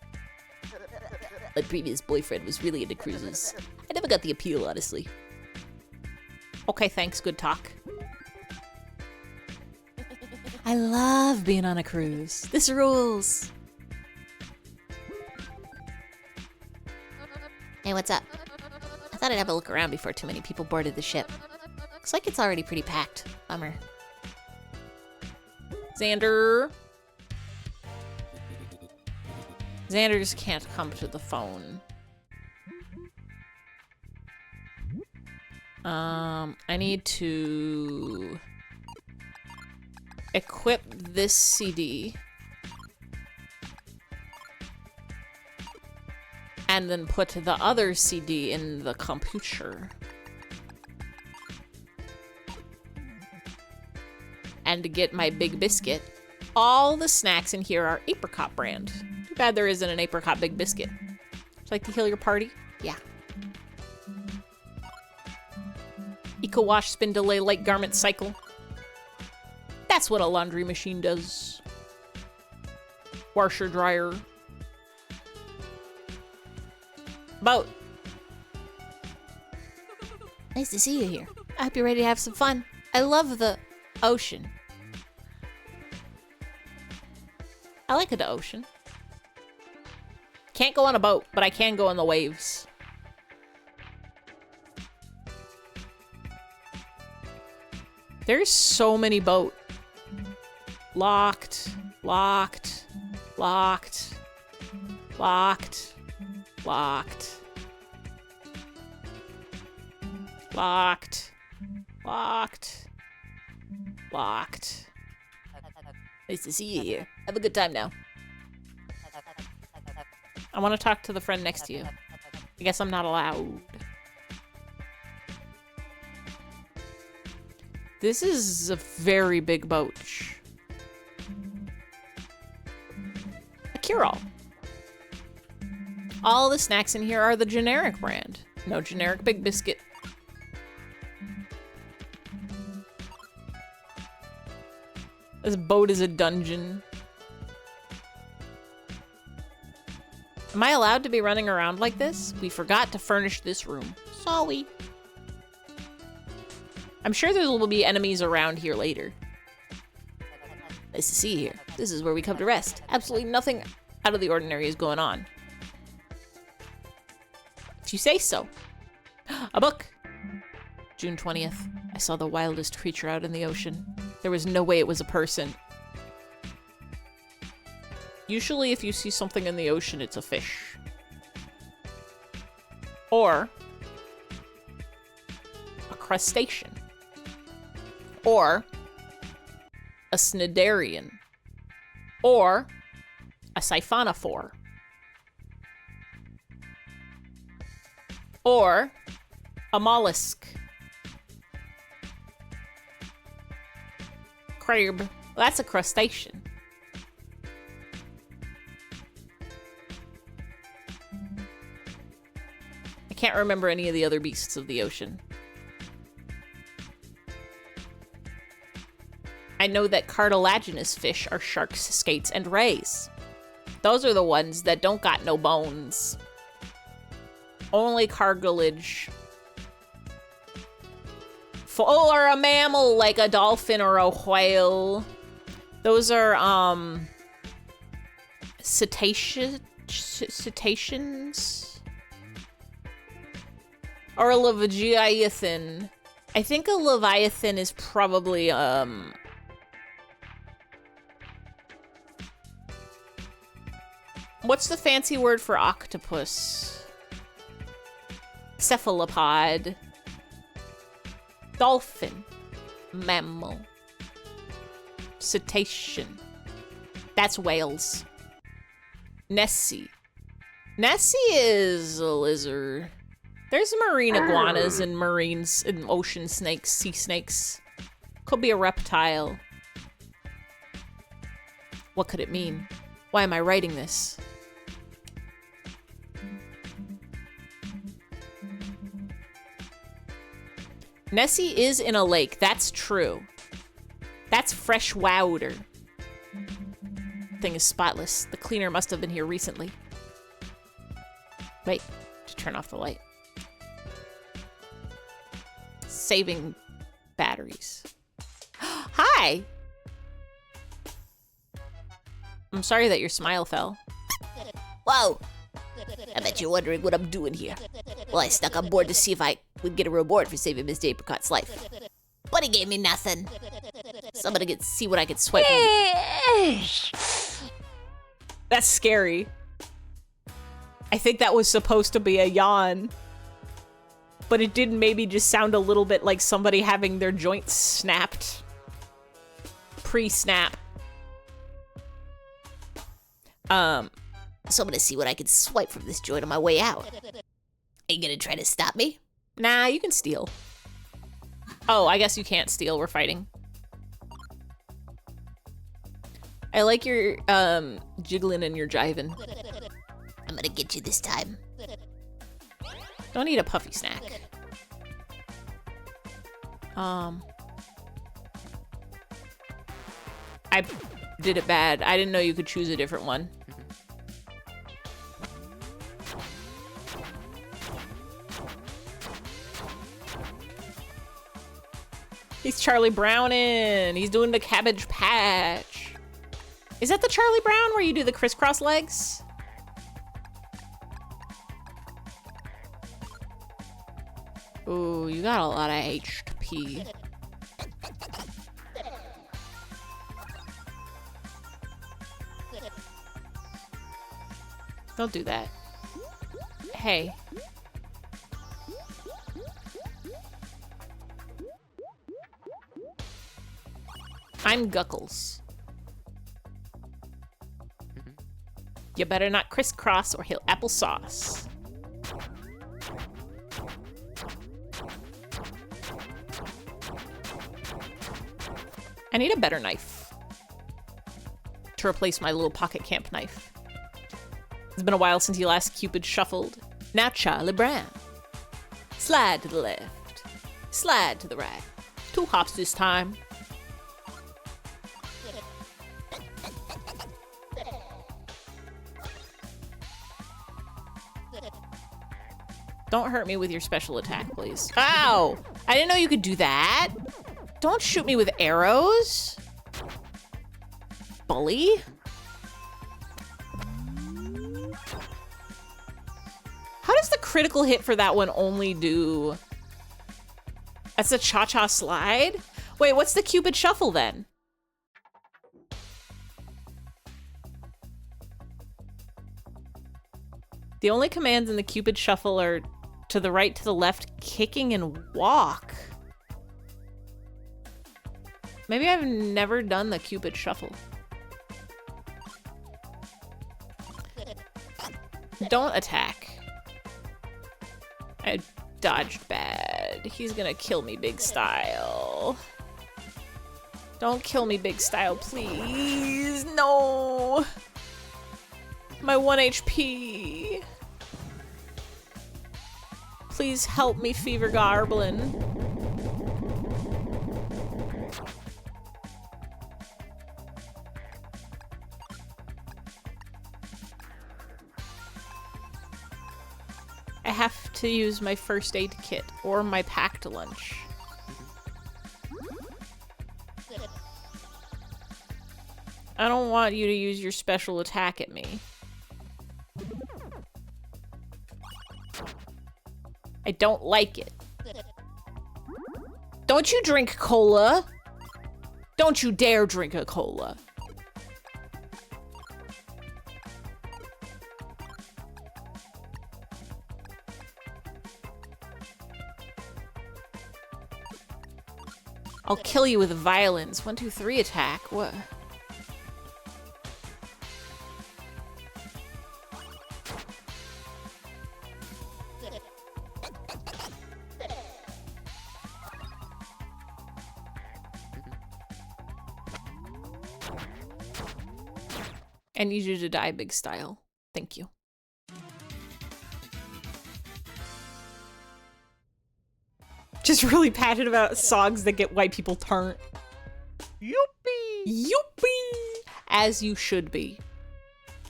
My previous boyfriend was really into cruises. I never got the appeal, honestly. Okay, thanks, good talk. I love being on a cruise. This rules. Hey, what's up? I thought I'd have a look around before too many people boarded the ship. Looks like it's already pretty packed. Bummer. Xander. Xander just can't come to the phone. I need to equip this CD. And then put the other CD in the computer. And to get my big biscuit. All the snacks in here are apricot brand. Too bad there isn't an apricot big biscuit. Would you like to heal your party? Yeah. Eco wash, spin, delay, light garment cycle. That's what a laundry machine does. Washer, dryer. Boat. Nice to see you here. I hope you're ready to have some fun. I love the ocean. I like the ocean. Can't go on a boat, but I can go on the waves. There's so many boat. Locked, locked, locked, locked, locked, locked, locked, locked. Nice to see you here. Have a good time now. I want to talk to the friend next to you. I guess I'm not allowed. This is a very big boat. A cure-all. All the snacks in here are the generic brand. No generic Big Biscuit. This boat is a dungeon. Am I allowed to be running around like this? We forgot to furnish this room. Sorry. I'm sure there will be enemies around here later. Nice to see you here. This is where we come to rest. Absolutely nothing out of the ordinary is going on. If you say so. A book. June 20th. I saw the wildest creature out in the ocean. There was no way it was a person. Usually if you see something in the ocean, it's a fish. Or a crustacean. Or a cnidarian. Or a siphonophore. Or a mollusk. Crab. Well, that's a crustacean. I can't remember any of the other beasts of the ocean. I know that cartilaginous fish are sharks, skates, and rays. Those are the ones that don't got no bones. Only cartilage. Or a mammal like a dolphin or a whale. Those are, cetaceans? Or a leviathan. I think a leviathan is probably, what's the fancy word for octopus? Cephalopod. Dolphin. Mammal. Cetacean. That's whales. Nessie. Nessie is a lizard. There's marine iguanas and marines and ocean snakes, sea snakes. Could be a reptile. What could it mean? Why am I writing this? Nessie is in a lake. That's true. That's fresh water. Thing is spotless. The cleaner must have been here recently. Wait, to turn off the light. Saving batteries. Hi! I'm sorry that your smile fell. Whoa! I bet you're wondering what I'm doing here. Well, I stuck on board to see if I would get a reward for saving Mr. Apricot's life. But he gave me nothing. So I'm gonna see what I can swipe. That's scary. I think that was supposed to be a yawn. But it did maybe just sound a little bit like somebody having their joints snapped. Pre-snap. So I'm gonna see what I can swipe from this joint on my way out. Are you gonna try to stop me? Nah, you can steal. Oh, I guess you can't steal. We're fighting. I like your jiggling and your jiving. I'm gonna get you this time. Don't eat a puffy snack. I did it bad. I didn't know you could choose a different one. He's Charlie Brownin'. He's doing the Cabbage Patch. Is that the Charlie Brown where you do the crisscross legs? Ooh, you got a lot of HP. Don't do that. Hey. I'm Guckles. You better not crisscross or he'll applesauce. I need a better knife to replace my little pocket camp knife. It's been a while since you last Cupid shuffled. Now Charlie Brown. Slide to the left. Slide to the right. 2 hops this time. Don't hurt me with your special attack, please. Ow! I didn't know you could do that. Don't shoot me with arrows. Bully. How does the critical hit for that one only do? That's a cha-cha slide? Wait, what's the Cupid shuffle then? The only commands in the Cupid Shuffle are to the right, to the left, kicking, and walk. Maybe I've never done the Cupid Shuffle. Don't attack. I dodged bad. He's gonna kill me big style. Don't kill me big style, please. No. My 1 HP. Please help me, Fever Goblin. I have to use my first aid kit or my packed lunch. I don't want you to use your special attack at me. I don't like it. Don't you drink cola? Don't you dare drink a cola. I'll kill you with violence. 1, 2, 3 attack. What? I need you to die big style. Thank you. Just really passionate about songs that get white people turned. Youpee! Youpee! As you should be.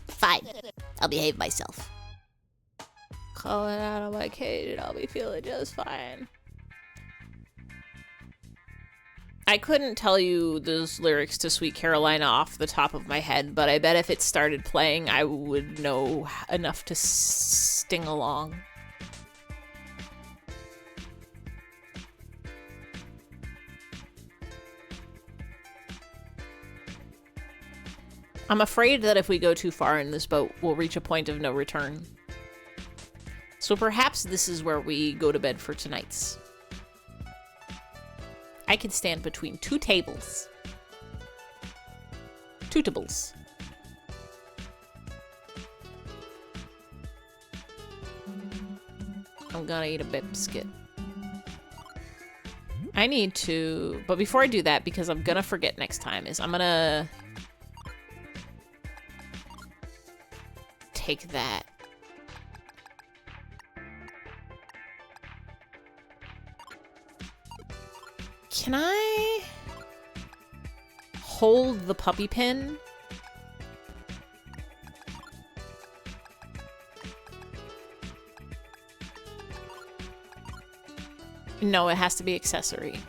Fine. I'll behave myself. Calling out of my cage and I'll be feeling just fine. I couldn't tell you those lyrics to Sweet Carolina off the top of my head, but I bet if it started playing, I would know enough to sing along. I'm afraid that if we go too far in this boat, we'll reach a point of no return. So perhaps this is where we go to bed for tonight's. I can stand between 2 tables. 2 tables. I'm gonna eat a biscuit. I need to... But before I do that, because I'm gonna forget next time, is I'm gonna... take that. Can I hold the puppy pin? No, it has to be accessory.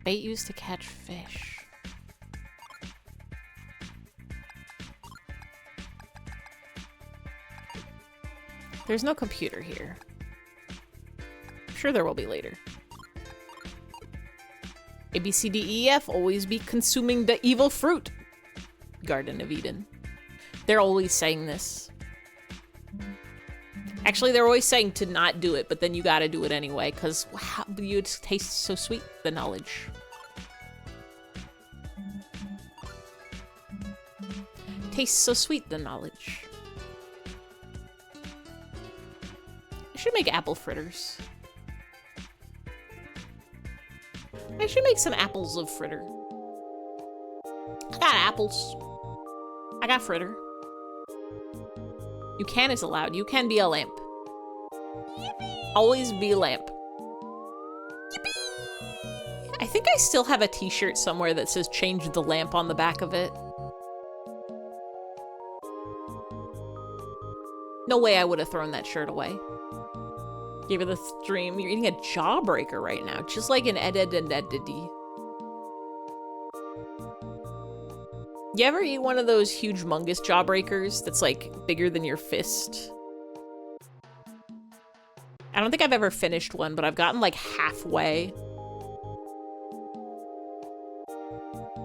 Bait used to catch fish. There's no computer here. I'm sure there will be later. A, B, C, D, E, F, always be consuming the evil fruit. Garden of Eden. They're always saying this. Actually, they're always saying to not do it, but then you gotta do it anyway, because you taste so sweet, the knowledge. Tastes so sweet, the knowledge. I should make apple fritters. I should make some apples of fritter. I got apples. I got fritter. You can is allowed. You can be a lamp. Yippee! Always be a lamp. Yippee! I think I still have a t-shirt somewhere that says change the lamp on the back of it. No way I would have thrown that shirt away. Gave her the stream. You're eating a jawbreaker right now, just like an Ed-Ed-Ed-Ed-Ed-Ed. You ever eat one of those huge mungus jawbreakers that's like bigger than your fist? I don't think I've ever finished one, but I've gotten like halfway.